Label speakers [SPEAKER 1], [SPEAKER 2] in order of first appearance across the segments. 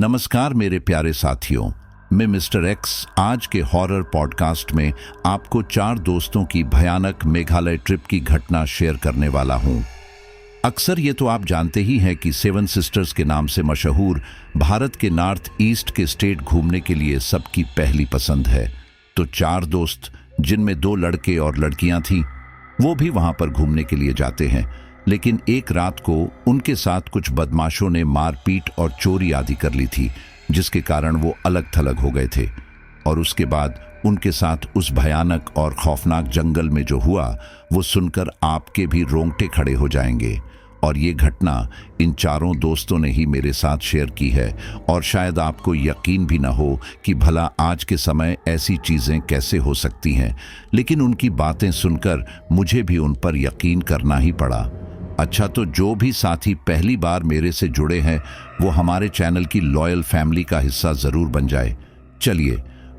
[SPEAKER 1] नमस्कार मेरे प्यारे साथियों, मैं मिस्टर एक्स आज के हॉरर पॉडकास्ट में आपको 4 दोस्तों की भयानक मेघालय ट्रिप की घटना शेयर करने वाला हूं। अक्सर ये तो आप जानते ही हैं कि 7 सिस्टर्स के नाम से मशहूर भारत के नॉर्थ ईस्ट के स्टेट घूमने के लिए सबकी पहली पसंद है। तो 4 दोस्त जिनमें 2 लड़के और लड़कियां थीं, वो भी वहां पर घूमने के लिए जाते हैं। लेकिन एक रात को उनके साथ कुछ बदमाशों ने मारपीट और चोरी आदि कर ली थी, जिसके कारण वो अलग थलग हो गए थे। और उसके बाद उनके साथ उस भयानक और खौफनाक जंगल में जो हुआ, वो सुनकर आपके भी रोंगटे खड़े हो जाएंगे। और ये घटना इन 4 दोस्तों ने ही मेरे साथ शेयर की है, और शायद आपको यकीन भी ना हो कि भला आज के समय ऐसी चीज़ें कैसे हो सकती हैं। लेकिन उनकी बातें सुनकर मुझे भी उन पर यकीन करना ही पड़ा। अच्छा, तो जो भी साथी पहली बार मेरे से जुड़े हैं, वो हमारे चैनल की लॉयल फैमिली का हिस्सा ज़रूर बन जाए। चलिए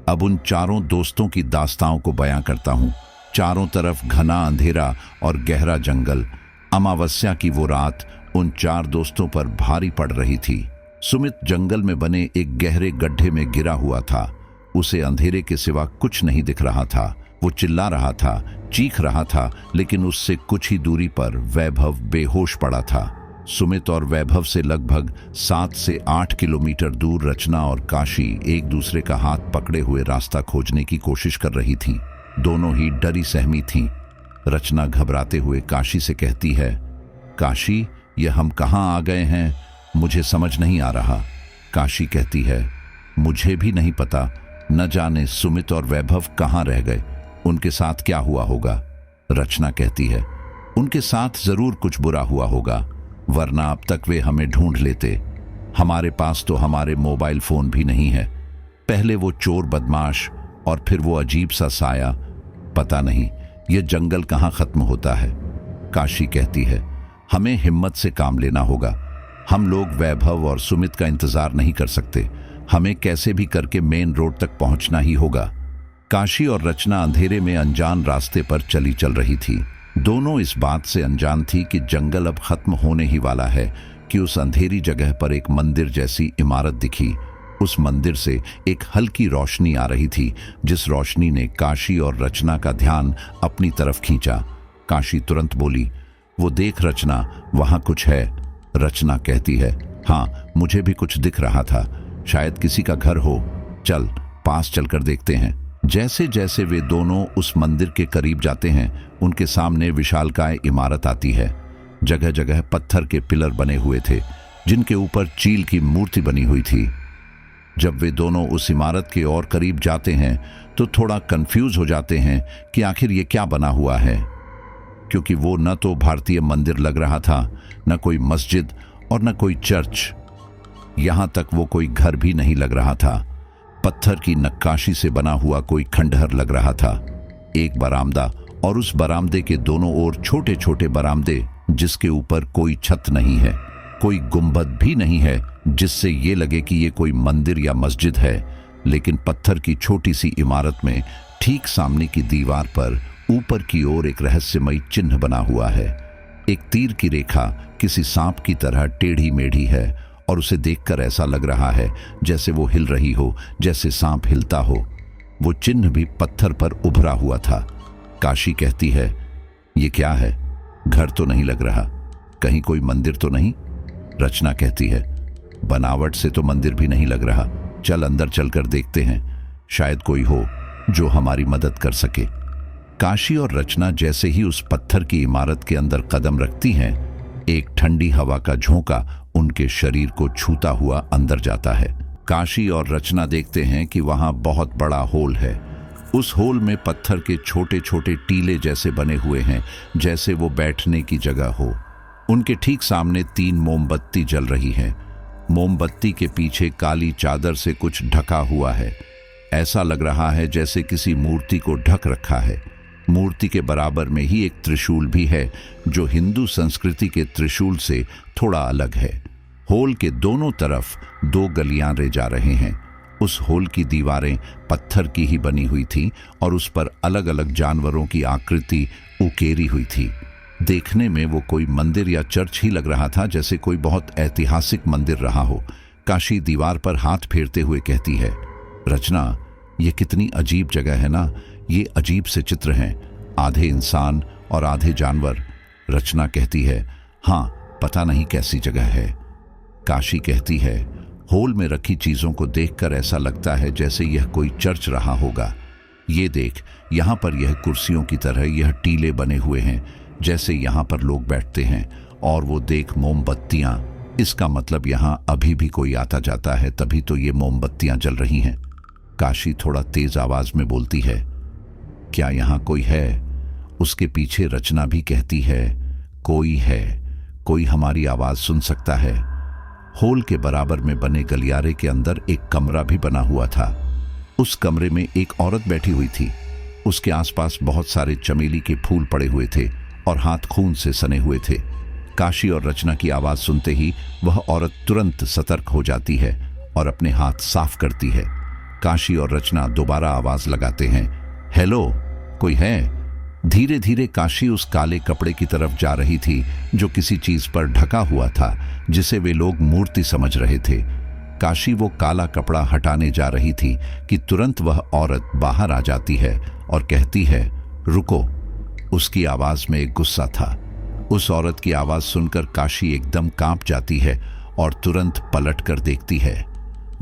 [SPEAKER 1] अब उन 4 दोस्तों की दास्तानों को बयां करता हूँ। चारों तरफ घना अंधेरा और गहरा जंगल। अमावस्या की वो रात उन 4 दोस्तों पर भारी पड़ रही थी। सुमित जंगल में बने एक गहरे गड्ढे में गिरा हुआ था। उसे अंधेरे के सिवा कुछ नहीं दिख रहा था। वो चिल्ला रहा था, चीख रहा था, लेकिन उससे कुछ ही दूरी पर वैभव बेहोश पड़ा था। सुमित और वैभव से लगभग 7 से 8 किलोमीटर दूर रचना और काशी एक दूसरे का हाथ पकड़े हुए रास्ता खोजने की कोशिश कर रही थीं। दोनों ही डरी सहमी थीं। रचना घबराते हुए काशी से कहती है, काशी, ये हम कहाँ आ गए हैं? मुझे समझ नहीं आ रहा। काशी कहती है, मुझे भी नहीं पता। न जाने सुमित और वैभव कहाँ रह गए, उनके साथ क्या हुआ होगा। रचना कहती है, उनके साथ जरूर कुछ बुरा हुआ होगा, वरना अब तक वे हमें ढूंढ लेते। हमारे पास तो हमारे मोबाइल फोन भी नहीं है। पहले वो चोर बदमाश और फिर वो अजीब सा साया। पता नहीं ये जंगल कहाँ खत्म होता है। काशी कहती है, हमें हिम्मत से काम लेना होगा। हम लोग वैभव और सुमित का इंतजार नहीं कर सकते। हमें कैसे भी करके मेन रोड तक पहुंचना ही होगा। काशी और रचना अंधेरे में अनजान रास्ते पर चल रही थी। दोनों इस बात से अनजान थी कि जंगल अब खत्म होने ही वाला है कि उस अंधेरी जगह पर एक मंदिर जैसी इमारत दिखी। उस मंदिर से एक हल्की रोशनी आ रही थी, जिस रोशनी ने काशी और रचना का ध्यान अपनी तरफ खींचा। काशी तुरंत बोली, वो देख रचना, वहां कुछ है। रचना कहती है, हाँ, मुझे भी कुछ दिख रहा था। शायद किसी का घर हो। चल पास चलकर देखते हैं। जैसे जैसे वे दोनों उस मंदिर के करीब जाते हैं, उनके सामने विशालकाय इमारत आती है। जगह जगह पत्थर के पिलर बने हुए थे, जिनके ऊपर चील की मूर्ति बनी हुई थी। जब वे दोनों उस इमारत के और करीब जाते हैं, तो थोड़ा कंफ्यूज हो जाते हैं कि आखिर ये क्या बना हुआ है, क्योंकि वो न तो भारतीय मंदिर लग रहा था, न कोई मस्जिद और न कोई चर्च। यहां तक वो कोई घर भी नहीं लग रहा था। पत्थर की नक्काशी से बना हुआ कोई खंडहर लग रहा था। एक बरामदा और उस बरामदे के दोनों ओर छोटे छोटे बरामदे, जिसके ऊपर कोई छत नहीं है, कोई गुंबद भी नहीं है जिससे ये लगे कि ये कोई मंदिर या मस्जिद है। लेकिन पत्थर की छोटी सी इमारत में ठीक सामने की दीवार पर ऊपर की ओर एक रहस्यमयी चिन्ह बना हुआ है। एक तीर की रेखा किसी सांप की तरह टेढ़ी मेढ़ी है, और उसे देखकर ऐसा लग रहा है जैसे वो हिल रही हो, जैसे सांप हिलता हो। वो चिन्ह भी पत्थर पर उभरा हुआ था। काशी कहती है, ये क्या है? घर तो नहीं लग रहा, कहीं कोई मंदिर तो नहीं? रचना कहती है, बनावट से तो मंदिर भी नहीं लग रहा। चल अंदर चलकर देखते हैं, शायद कोई हो जो हमारी मदद कर सके। काशी और रचना जैसे ही उस पत्थर की इमारत के अंदर कदम रखती हैं, एक ठंडी हवा का झोंका उनके शरीर को छूता हुआ अंदर जाता है। काशी और रचना देखते हैं कि वहां बहुत बड़ा होल है। उस होल में पत्थर के छोटे छोटे टीले जैसे बने हुए हैं, जैसे वो बैठने की जगह हो। उनके ठीक सामने 3 मोमबत्ती जल रही हैं। मोमबत्ती के पीछे काली चादर से कुछ ढका हुआ है। ऐसा लग रहा है जैसे किसी मूर्ति को ढक रखा है। मूर्ति के बराबर में ही एक त्रिशूल भी है, जो हिंदू संस्कृति के त्रिशूल से थोड़ा अलग है। होल के दोनों तरफ 2 गलियारे जा रहे हैं। उस होल की दीवारें पत्थर की ही बनी हुई थी, और उस पर अलग अलग जानवरों की आकृति उकेरी हुई थी। देखने में वो कोई मंदिर या चर्च ही लग रहा था, जैसे कोई बहुत ऐतिहासिक मंदिर रहा हो। काशी दीवार पर हाथ फेरते हुए कहती है, रचना, ये कितनी अजीब जगह है ना। ये अजीब से चित्र हैं, आधे इंसान और आधे जानवर। रचना कहती है, हाँ, पता नहीं कैसी जगह है। काशी कहती है, होल में रखी चीजों को देखकर ऐसा लगता है जैसे यह कोई चर्च रहा होगा। ये देख, यहाँ पर यह कुर्सियों की तरह यह टीले बने हुए हैं, जैसे यहाँ पर लोग बैठते हैं। और वो देख, मोमबत्तियां। इसका मतलब यहाँ अभी भी कोई आता जाता है, तभी तो ये मोमबत्तियां जल रही हैं। काशी थोड़ा तेज आवाज में बोलती है, क्या यहाँ कोई है? उसके पीछे रचना भी कहती है, कोई है, कोई हमारी आवाज सुन सकता है। होल के बराबर में बने गलियारे के अंदर एक कमरा भी बना हुआ था। उस कमरे में एक औरत बैठी हुई थी। उसके आसपास बहुत सारे चमेली के फूल पड़े हुए थे और हाथ खून से सने हुए थे। काशी और रचना की आवाज सुनते ही वह औरत तुरंत सतर्क हो जाती है और अपने हाथ साफ करती है। काशी और रचना दोबारा आवाज लगाते हैं, हेलो, कोई है? धीरे धीरे काशी उस काले कपड़े की तरफ जा रही थी जो किसी चीज पर ढका हुआ था, जिसे वे लोग मूर्ति समझ रहे थे। काशी वो काला कपड़ा हटाने जा रही थी कि तुरंत वह औरत बाहर आ जाती है और कहती है, रुको। उसकी आवाज में एक गुस्सा था। उस औरत की आवाज सुनकर काशी एकदम कांप जाती है और तुरंत पलट कर देखती है।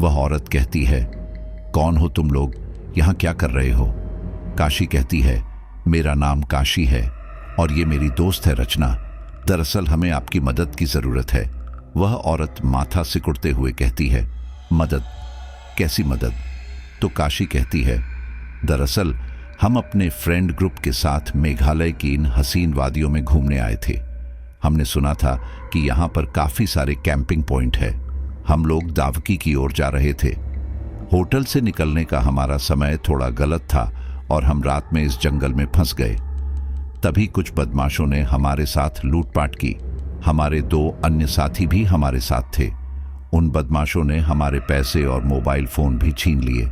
[SPEAKER 1] वह औरत कहती है, कौन हो तुम लोग? यहाँ क्या कर रहे हो? काशी कहती है, मेरा नाम काशी है और ये मेरी दोस्त है रचना। दरअसल हमें आपकी मदद की जरूरत है। वह औरत माथा सिकुड़ते हुए कहती है, मदद? कैसी मदद? तो काशी कहती है, दरअसल हम अपने फ्रेंड ग्रुप के साथ मेघालय की इन हसीन वादियों में घूमने आए थे। हमने सुना था कि यहाँ पर काफी सारे कैंपिंग पॉइंट है। हम लोग दावकी की ओर जा रहे थे। होटल से निकलने का हमारा समय थोड़ा गलत था और हम रात में इस जंगल में फंस गए। तभी कुछ बदमाशों ने हमारे साथ लूटपाट की। हमारे 2 अन्य साथी भी हमारे साथ थे। उन बदमाशों ने हमारे पैसे और मोबाइल फोन भी छीन लिए।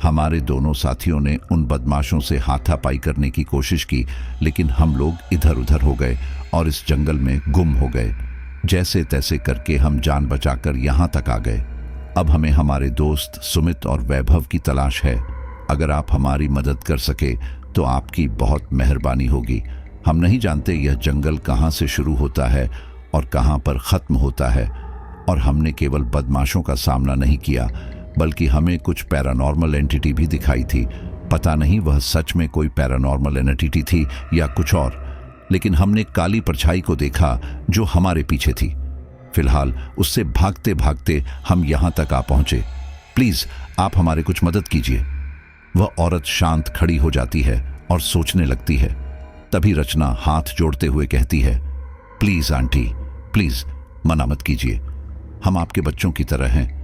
[SPEAKER 1] हमारे दोनों साथियों ने उन बदमाशों से हाथापाई करने की कोशिश की, लेकिन हम लोग इधर उधर हो गए और इस जंगल में गुम हो गए। जैसे तैसे करके हम जान बचाकर यहाँ तक आ गए। अब हमें हमारे दोस्त सुमित और वैभव की तलाश है। अगर आप हमारी मदद कर सके तो आपकी बहुत मेहरबानी होगी। हम नहीं जानते यह जंगल कहाँ से शुरू होता है और कहाँ पर ख़त्म होता है, और हमने केवल बदमाशों का सामना नहीं किया बल्कि हमें कुछ पैरानॉर्मल एंटिटी भी दिखाई थी। पता नहीं वह सच में कोई पैरानॉर्मल एंटिटी थी या कुछ और, लेकिन हमने काली परछाई को देखा जो हमारे पीछे थी। फिलहाल उससे भागते भागते हम यहाँ तक आ पहुँचे। प्लीज़ आप हमारे कुछ मदद कीजिए। वह औरत शांत खड़ी हो जाती है और सोचने लगती है। तभी रचना हाथ जोड़ते हुए कहती है, प्लीज आंटी, प्लीज मना मत कीजिए, हम आपके बच्चों की तरह हैं।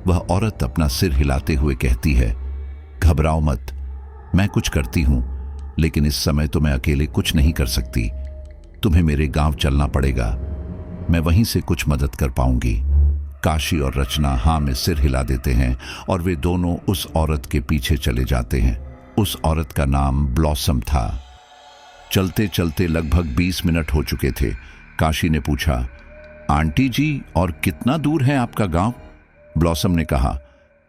[SPEAKER 1] वह औरत अपना सिर हिलाते हुए कहती है, घबराओ मत, मैं कुछ करती हूं, लेकिन इस समय तो मैं अकेले कुछ नहीं कर सकती। तुम्हें मेरे गांव चलना पड़ेगा, मैं वहीं से कुछ मदद कर पाऊंगी। काशी और रचना हाँ में सिर हिला देते हैं और वे दोनों उस औरत के पीछे चले जाते हैं। उस औरत का नाम ब्लॉसम था। चलते चलते लगभग 20 मिनट हो चुके थे। काशी ने पूछा, आंटी जी, और कितना दूर है आपका गांव? ब्लॉसम ने कहा,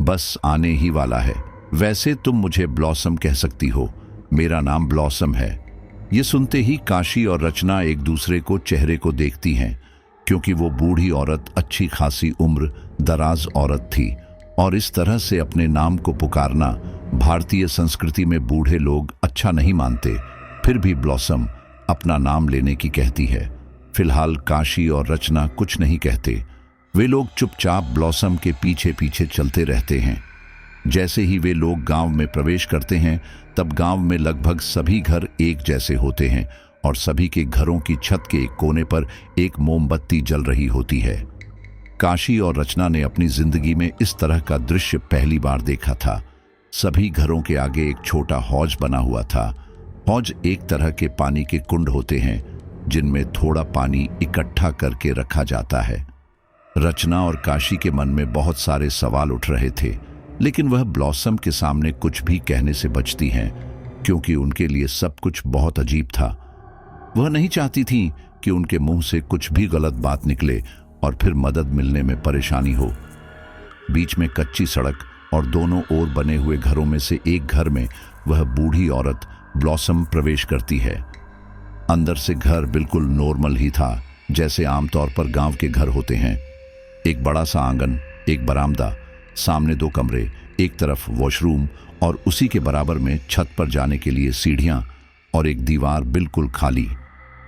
[SPEAKER 1] बस आने ही वाला है। वैसे तुम मुझे ब्लॉसम कह सकती हो, मेरा नाम ब्लॉसम है। ये सुनते ही काशी और रचना एक दूसरे को चेहरे को देखती हैं, क्योंकि वो बूढ़ी औरत अच्छी खासी उम्र दराज औरत थी और इस तरह से अपने नाम को पुकारना भारतीय संस्कृति में बूढ़े लोग अच्छा नहीं मानते। फिर भी ब्लॉसम अपना नाम लेने की कहती है। फिलहाल काशी और रचना कुछ नहीं कहते। वे लोग चुपचाप ब्लॉसम के पीछे पीछे चलते रहते हैं। जैसे ही वे लोग गांव में प्रवेश करते हैं, तब गांव में लगभग सभी घर एक जैसे होते हैं और सभी के घरों की छत के एक कोने पर एक मोमबत्ती जल रही होती है। काशी और रचना ने अपनी जिंदगी में इस तरह का दृश्य पहली बार देखा था। सभी घरों के आगे एक छोटा हौज बना हुआ था। हौज एक तरह के पानी के कुंड होते हैं जिनमें थोड़ा पानी इकट्ठा करके रखा जाता है। रचना और काशी के मन में बहुत सारे सवाल उठ रहे थे, लेकिन वह ब्लॉसम के सामने कुछ भी कहने से बचती हैं, क्योंकि उनके लिए सब कुछ बहुत अजीब था। वह नहीं चाहती थी कि उनके मुंह से कुछ भी गलत बात निकले और फिर मदद मिलने में परेशानी हो। बीच में कच्ची सड़क और दोनों ओर बने हुए घरों में से एक घर में वह बूढ़ी औरत ब्लॉसम प्रवेश करती है। अंदर से घर बिल्कुल नॉर्मल ही था, जैसे आमतौर पर गांव के घर होते हैं। एक बड़ा सा आंगन, एक बरामदा, सामने 2 कमरे, एक तरफ वॉशरूम और उसी के बराबर में छत पर जाने के लिए सीढ़ियां और एक दीवार बिल्कुल खाली।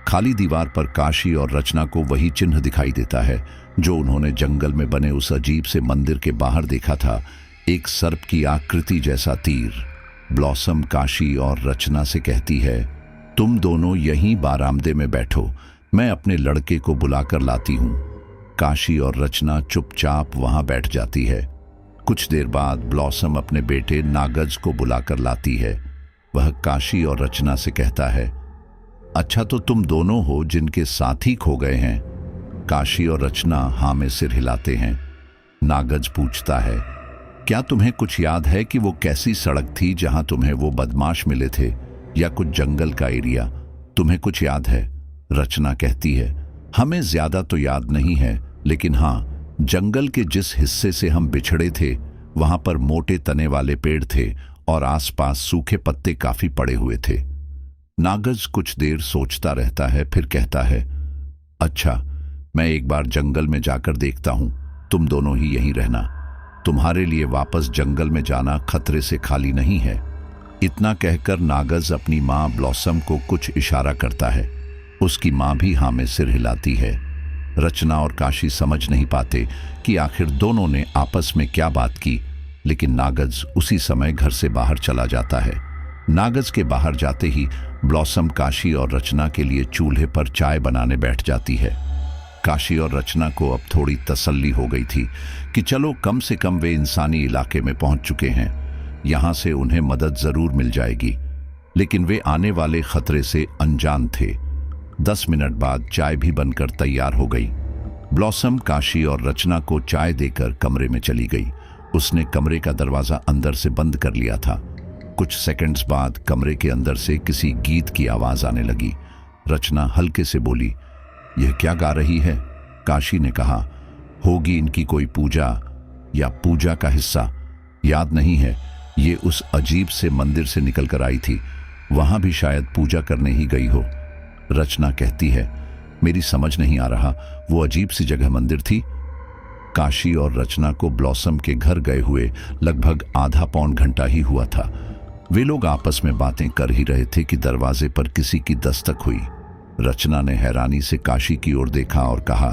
[SPEAKER 1] खाली दीवार पर काशी और रचना को वही चिन्ह दिखाई देता है जो उन्होंने जंगल में बने उस अजीब से मंदिर के बाहर देखा था, एक सर्प की आकृति जैसा तीर। ब्लॉसम काशी और रचना से कहती है, तुम दोनों यहीं बारामदे में बैठो, मैं अपने लड़के को बुलाकर लाती हूं। काशी और रचना चुपचाप वहां बैठ जाती है। कुछ देर बाद ब्लॉसम अपने बेटे नागज को बुलाकर लाती है। वह काशी और रचना से कहता है, अच्छा तो तुम दोनों हो जिनके साथी खो गए हैं। काशी और रचना हाँ में सिर हिलाते हैं। नागज पूछता है, क्या तुम्हें कुछ याद है कि वो कैसी सड़क थी जहां तुम्हें वो बदमाश मिले थे, या कुछ जंगल का एरिया? तुम्हें कुछ याद है? रचना कहती है, हमें ज्यादा तो याद नहीं है, लेकिन हाँ, जंगल के जिस हिस्से से हम बिछड़े थे वहां पर मोटे तने वाले पेड़ थे और आसपास सूखे पत्ते काफी पड़े हुए थे। नागज कुछ देर सोचता रहता है, फिर कहता है, अच्छा मैं एक बार जंगल में जाकर देखता हूं, तुम दोनों ही यहीं रहना। तुम्हारे लिए वापस जंगल में जाना खतरे से खाली नहीं है। इतना कहकर नागज अपनी मां ब्लॉसम को कुछ इशारा करता है। उसकी मां भी हाँ में सिर हिलाती है। रचना और काशी समझ नहीं पाते कि आखिर दोनों ने आपस में क्या बात की, लेकिन नागज उसी समय घर से बाहर चला जाता है। नागज के बाहर जाते ही ब्लॉसम काशी और रचना के लिए चूल्हे पर चाय बनाने बैठ जाती है। काशी और रचना को अब थोड़ी तसल्ली हो गई थी कि चलो कम से कम वे इंसानी इलाके में पहुंच चुके हैं, यहां से उन्हें मदद जरूर मिल जाएगी। लेकिन वे आने वाले खतरे से अनजान थे। 10 मिनट बाद चाय भी बनकर तैयार हो गई। ब्लॉसम काशी और रचना को चाय देकर कमरे में चली गई। उसने कमरे का दरवाजा अंदर से बंद कर लिया था। कुछ सेकंड्स बाद कमरे के अंदर से किसी गीत की आवाज आने लगी। रचना हल्के से बोली, यह क्या गा रही है? काशी ने कहा, होगी इनकी कोई पूजा या पूजा का हिस्सा, याद नहीं है। ये उस अजीब से मंदिर से निकल कर आई थी, वहां भी शायद पूजा करने ही गई हो। रचना कहती है, मेरी समझ नहीं आ रहा, वो अजीब सी जगह मंदिर थी। काशी और रचना को ब्लॉसम के घर गए हुए लगभग आधा पौन घंटा ही हुआ था। वे लोग आपस में बातें कर ही रहे थे कि दरवाजे पर किसी की दस्तक हुई। रचना ने हैरानी से काशी की ओर देखा और कहा,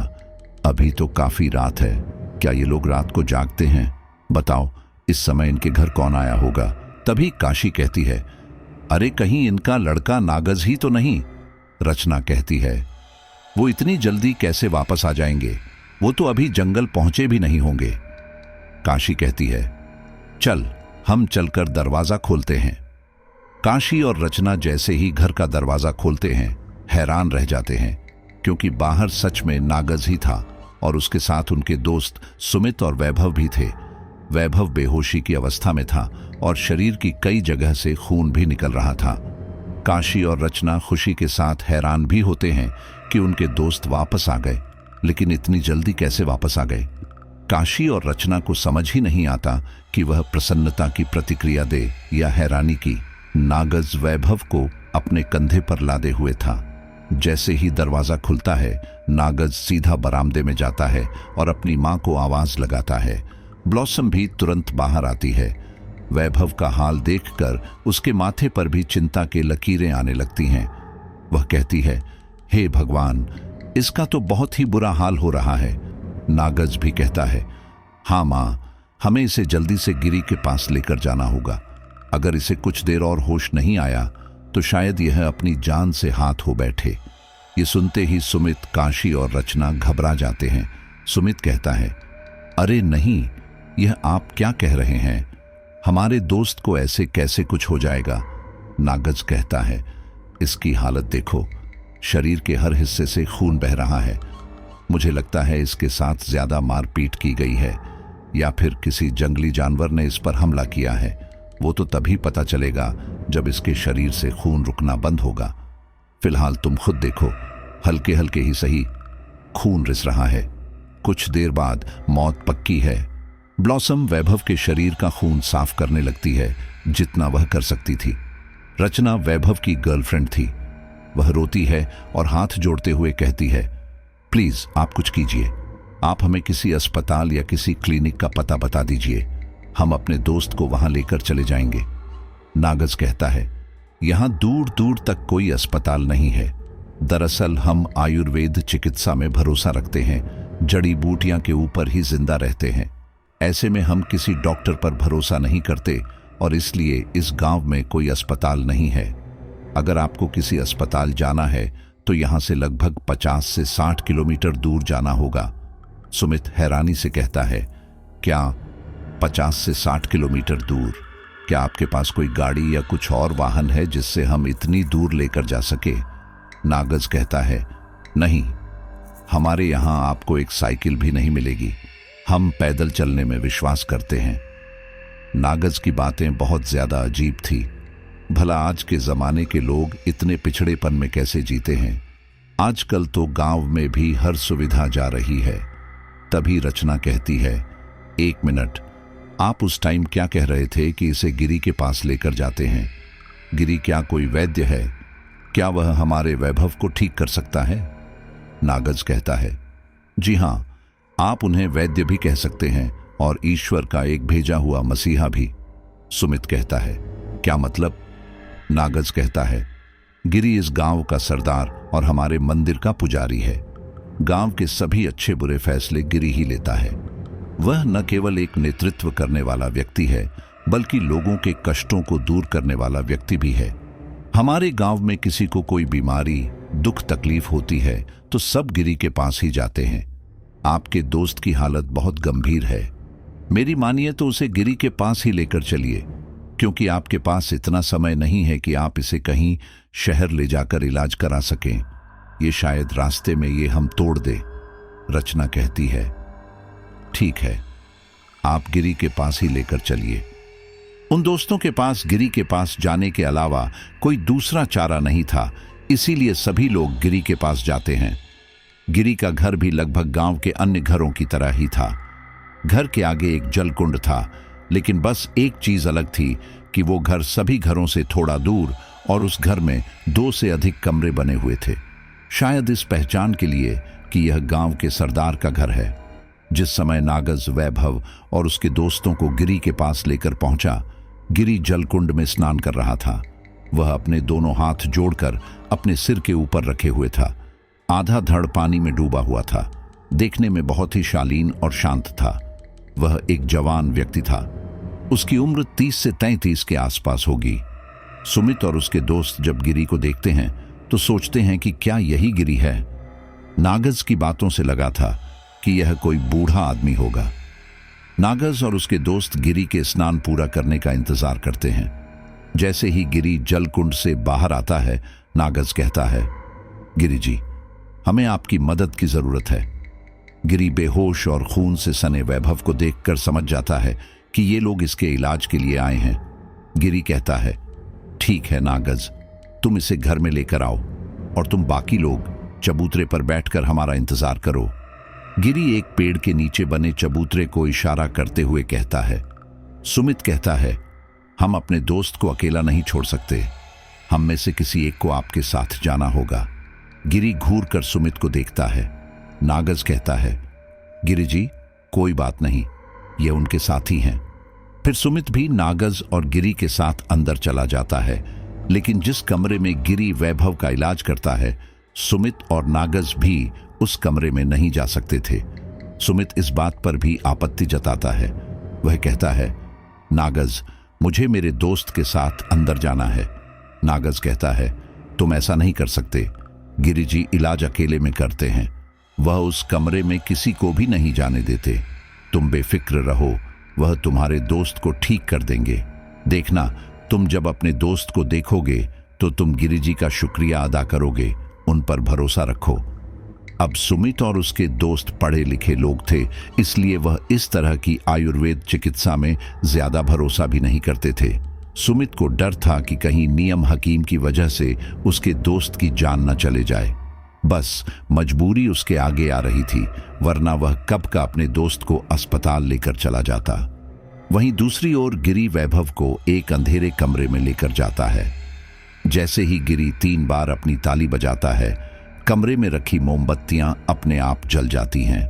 [SPEAKER 1] अभी तो काफी रात है, क्या ये लोग रात को जागते हैं? बताओ इस समय इनके घर कौन आया होगा? तभी काशी कहती है, अरे कहीं इनका लड़का नागज ही तो नहीं? रचना कहती है, वो इतनी जल्दी कैसे वापस आ जाएंगे? वो तो अभी जंगल पहुंचे भी नहीं होंगे। काशी कहती है, चल हम चलकर दरवाजा खोलते हैं। काशी और रचना जैसे ही घर का दरवाजा खोलते हैं, हैरान रह जाते हैं, क्योंकि बाहर सच में नागज ही था और उसके साथ उनके दोस्त सुमित और वैभव भी थे। वैभव बेहोशी की अवस्था में था और शरीर की कई जगह से खून भी निकल रहा था। काशी और रचना खुशी के साथ हैरान भी होते हैं कि उनके दोस्त वापस आ गए, लेकिन इतनी जल्दी कैसे वापस आ गए? काशी और रचना को समझ ही नहीं आता कि वह प्रसन्नता की प्रतिक्रिया दे या हैरानी की। नागज वैभव को अपने कंधे पर लादे हुए था। जैसे ही दरवाजा खुलता है, नागज सीधा बरामदे में जाता है और अपनी मां को आवाज लगाता है। ब्लॉसम भी तुरंत बाहर आती है। वैभव का हाल देखकर उसके माथे पर भी चिंता के लकीरें आने लगती हैं। वह कहती है, हे भगवान, इसका तो बहुत ही बुरा हाल हो रहा है। नागज भी कहता है, हाँ मां, हमें इसे जल्दी से गिरी के पास लेकर जाना होगा। अगर इसे कुछ देर और होश नहीं आया तो शायद यह अपनी जान से हाथ हो बैठे। ये सुनते ही सुमित, काशी और रचना घबरा जाते हैं। सुमित कहता है, अरे नहीं, यह आप क्या कह रहे हैं? हमारे दोस्त को ऐसे कैसे कुछ हो जाएगा? नागज कहता है, इसकी हालत देखो, शरीर के हर हिस्से से खून बह रहा है। मुझे लगता है इसके साथ ज्यादा मारपीट की गई है या फिर किसी जंगली जानवर ने इस पर हमला किया है। वो तो तभी पता चलेगा जब इसके शरीर से खून रुकना बंद होगा। फिलहाल तुम खुद देखो, हल्के हल्के ही सही खून रिस रहा है। कुछ देर बाद मौत पक्की है। ब्लॉसम वैभव के शरीर का खून साफ करने लगती है जितना वह कर सकती थी। रचना वैभव की गर्लफ्रेंड थी। वह रोती है और हाथ जोड़ते हुए कहती है, प्लीज आप कुछ कीजिए, आप हमें किसी अस्पताल या किसी क्लिनिक का पता बता दीजिए, हम अपने दोस्त को वहां लेकर चले जाएंगे। नागज कहता है, यहां दूर दूर तक कोई अस्पताल नहीं है। दरअसल हम आयुर्वेद चिकित्सा में भरोसा रखते हैं, जड़ी बूटियां के ऊपर ही जिंदा रहते हैं। ऐसे में हम किसी डॉक्टर पर भरोसा नहीं करते और इसलिए इस गांव में कोई अस्पताल नहीं है। अगर आपको किसी अस्पताल जाना है तो यहां से लगभग 50 से 60 किलोमीटर दूर जाना होगा। सुमित हैरानी से कहता है, क्या 50 से 60 किलोमीटर दूर? क्या आपके पास कोई गाड़ी या कुछ और वाहन है जिससे हम इतनी दूर लेकर जा सके? नागज कहता है, नहीं, हमारे यहां आपको एक साइकिल भी नहीं मिलेगी। हम पैदल चलने में विश्वास करते हैं। नागज की बातें बहुत ज्यादा अजीब थी। भला आज के जमाने के लोग इतने पिछड़ेपन में कैसे जीते हैं? आजकल तो गांव में भी हर सुविधा जा रही है। तभी रचना कहती है, एक मिनट, आप उस टाइम क्या कह रहे थे कि इसे गिरी के पास लेकर जाते हैं? गिरी क्या कोई वैद्य है? क्या वह हमारे वैभव को ठीक कर सकता है? नागज कहता है, जी हां, आप उन्हें वैद्य भी कह सकते हैं और ईश्वर का एक भेजा हुआ मसीहा भी। सुमित कहता है, क्या मतलब? नागज कहता है, गिरी इस गांव का सरदार और हमारे मंदिर का पुजारी है। गांव के सभी अच्छे बुरे फैसले गिरी ही लेता है। वह न केवल एक नेतृत्व करने वाला व्यक्ति है, बल्कि लोगों के कष्टों को दूर करने वाला व्यक्ति भी है। हमारे गांव में किसी को कोई बीमारी, दुख तकलीफ होती है तो सब गिरी के पास ही जाते हैं। आपके दोस्त की हालत बहुत गंभीर है। मेरी मानिए तो उसे गिरी के पास ही लेकर चलिए, क्योंकि आपके पास इतना समय नहीं है कि आप इसे कहीं शहर ले जाकर इलाज करा सकें। ये शायद रास्ते में ये हम तोड़ दे। रचना कहती है, ठीक है, आप गिरी के पास ही लेकर चलिए। उन दोस्तों के पास गिरी के पास जाने के अलावा कोई दूसरा चारा नहीं था, इसीलिए सभी लोग गिरी के पास जाते हैं। गिरी का घर भी लगभग गांव के अन्य घरों की तरह ही था। घर के आगे एक जलकुंड था, लेकिन बस एक चीज अलग थी कि वो घर सभी घरों से थोड़ा दूर और उस घर में 2 से अधिक कमरे बने हुए थे। शायद इस पहचान के लिए कि यह गांव के सरदार का घर है। जिस समय नागज वैभव और उसके दोस्तों को गिरी के पास लेकर पहुंचा, गिरी जलकुंड में स्नान कर रहा था। वह अपने दोनों हाथ जोड़कर अपने सिर के ऊपर रखे हुए था। आधा धड़ पानी में डूबा हुआ था। देखने में बहुत ही शालीन और शांत था। वह एक जवान व्यक्ति था। उसकी उम्र 30 से 33 के आसपास होगी। सुमित और उसके दोस्त जब गिरी को देखते हैं तो सोचते हैं कि क्या यही गिरी है। नागज की बातों से लगा था कि यह कोई बूढ़ा आदमी होगा। नागज और उसके दोस्त गिरी के स्नान पूरा करने का इंतजार करते हैं। जैसे ही गिरी जलकुंड से बाहर आता है, नागज कहता है, गिरी जी, हमें आपकी मदद की जरूरत है। गिरी बेहोश और खून से सने वैभव को देखकर समझ जाता है कि ये लोग इसके इलाज के लिए आए हैं। गिरी कहता है, ठीक है नागज, तुम इसे घर में लेकर आओ और तुम बाकी लोग चबूतरे पर बैठकर हमारा इंतजार करो। गिरी एक पेड़ के नीचे बने चबूतरे को इशारा करते हुए कहता है। सुमित कहता है, हम अपने दोस्त को अकेला नहीं छोड़ सकते, हम में से किसी एक को आपके साथ जाना होगा। गिरी घूर कर सुमित को देखता है। नागज कहता है, गिरी जी, कोई बात नहीं, ये उनके साथी हैं। फिर सुमित भी नागज और गिरी के साथ अंदर चला जाता है, लेकिन जिस कमरे में गिरी वैभव का इलाज करता है, सुमित और नागज भी उस कमरे में नहीं जा सकते थे। सुमित इस बात पर भी आपत्ति जताता है। वह कहता है, नागज, मुझे मेरे दोस्त के साथ अंदर जाना है। नागज कहता है, तुम ऐसा नहीं कर सकते, गिरी जी इलाज अकेले में करते हैं, वह उस कमरे में किसी को भी नहीं जाने देते। तुम बेफिक्र रहो, वह तुम्हारे दोस्त को ठीक कर देंगे। देखना, तुम जब अपने दोस्त को देखोगे तो तुम गिरी जी का शुक्रिया अदा करोगे, उन पर भरोसा रखो। अब सुमित और उसके दोस्त पढ़े लिखे लोग थे, इसलिए वह इस तरह की आयुर्वेद चिकित्सा में ज्यादा भरोसा भी नहीं करते थे। सुमित को डर था कि कहीं नियम हकीम की वजह से उसके दोस्त की जान न चले जाए। बस मजबूरी उसके आगे आ रही थी, वरना वह कब का अपने दोस्त को अस्पताल लेकर चला जाता। वहीं दूसरी ओर गिरी वैभव को एक अंधेरे कमरे में लेकर जाता है। जैसे ही गिरी 3 बार अपनी ताली बजाता है, कमरे में रखी मोमबत्तियां अपने आप जल जाती हैं।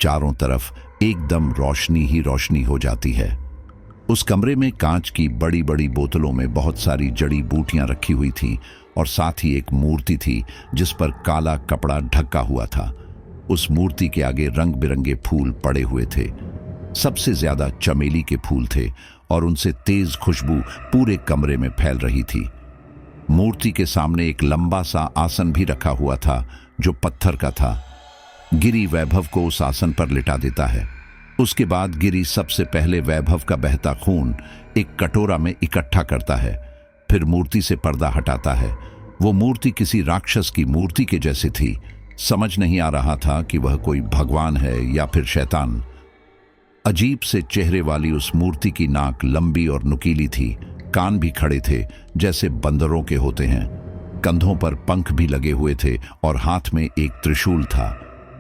[SPEAKER 1] चारों तरफ एकदम रोशनी ही रोशनी हो जाती है। उस कमरे में कांच की बड़ी बड़ी बोतलों में बहुत सारी जड़ी बूटियां रखी हुई थी और साथ ही एक मूर्ति थी जिस पर काला कपड़ा ढका हुआ था। उस मूर्ति के आगे रंग बिरंगे फूल पड़े हुए थे। सबसे ज्यादा चमेली के फूल थे और उनसे तेज खुशबू पूरे कमरे में फैल रही थी। मूर्ति के सामने एक लंबा सा आसन भी रखा हुआ था जो पत्थर का था। गिरी वैभव को उस आसन पर लिटा देता है। उसके बाद गिरी सबसे पहले वैभव का बहता खून एक कटोरा में इकट्ठा करता है, फिर मूर्ति से पर्दा हटाता है। वो मूर्ति किसी राक्षस की मूर्ति के जैसी थी। समझ नहीं आ रहा था कि वह कोई भगवान है या फिर शैतान। अजीब से चेहरे वाली उस मूर्ति की नाक लंबी और नुकीली थी, कान भी खड़े थे जैसे बंदरों के होते हैं, कंधों पर पंख भी लगे हुए थे और हाथ में एक त्रिशूल था।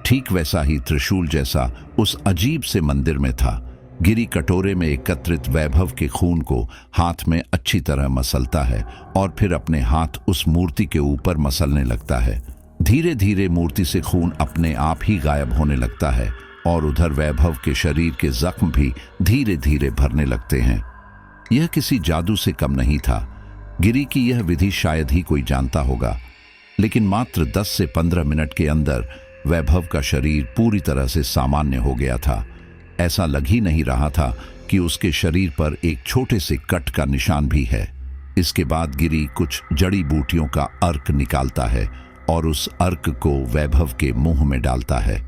[SPEAKER 1] ठीक वैसा ही त्रिशूल जैसा उस अजीब से मंदिर में था। गिरी कटोरे में एकत्रित वैभव के खून को हाथ में अच्छी तरह मसलता है और फिर अपने हाथ उस मूर्ति के ऊपर मसलने लगता है। धीरे धीरे मूर्ति से खून अपने आप ही गायब होने लगता है और उधर वैभव के शरीर के जख्म भी धीरे धीरे भरने लगते हैं। यह किसी जादू से कम नहीं था। गिरी की यह विधि शायद ही कोई जानता होगा, लेकिन मात्र 10 से 15 मिनट के अंदर वैभव का शरीर पूरी तरह से सामान्य हो गया था। ऐसा लग ही नहीं रहा था कि उसके शरीर पर एक छोटे से कट का निशान भी है। इसके बाद गिरी कुछ जड़ी बूटियों का अर्क निकालता है और उस अर्क को वैभव के मुंह में डालता है।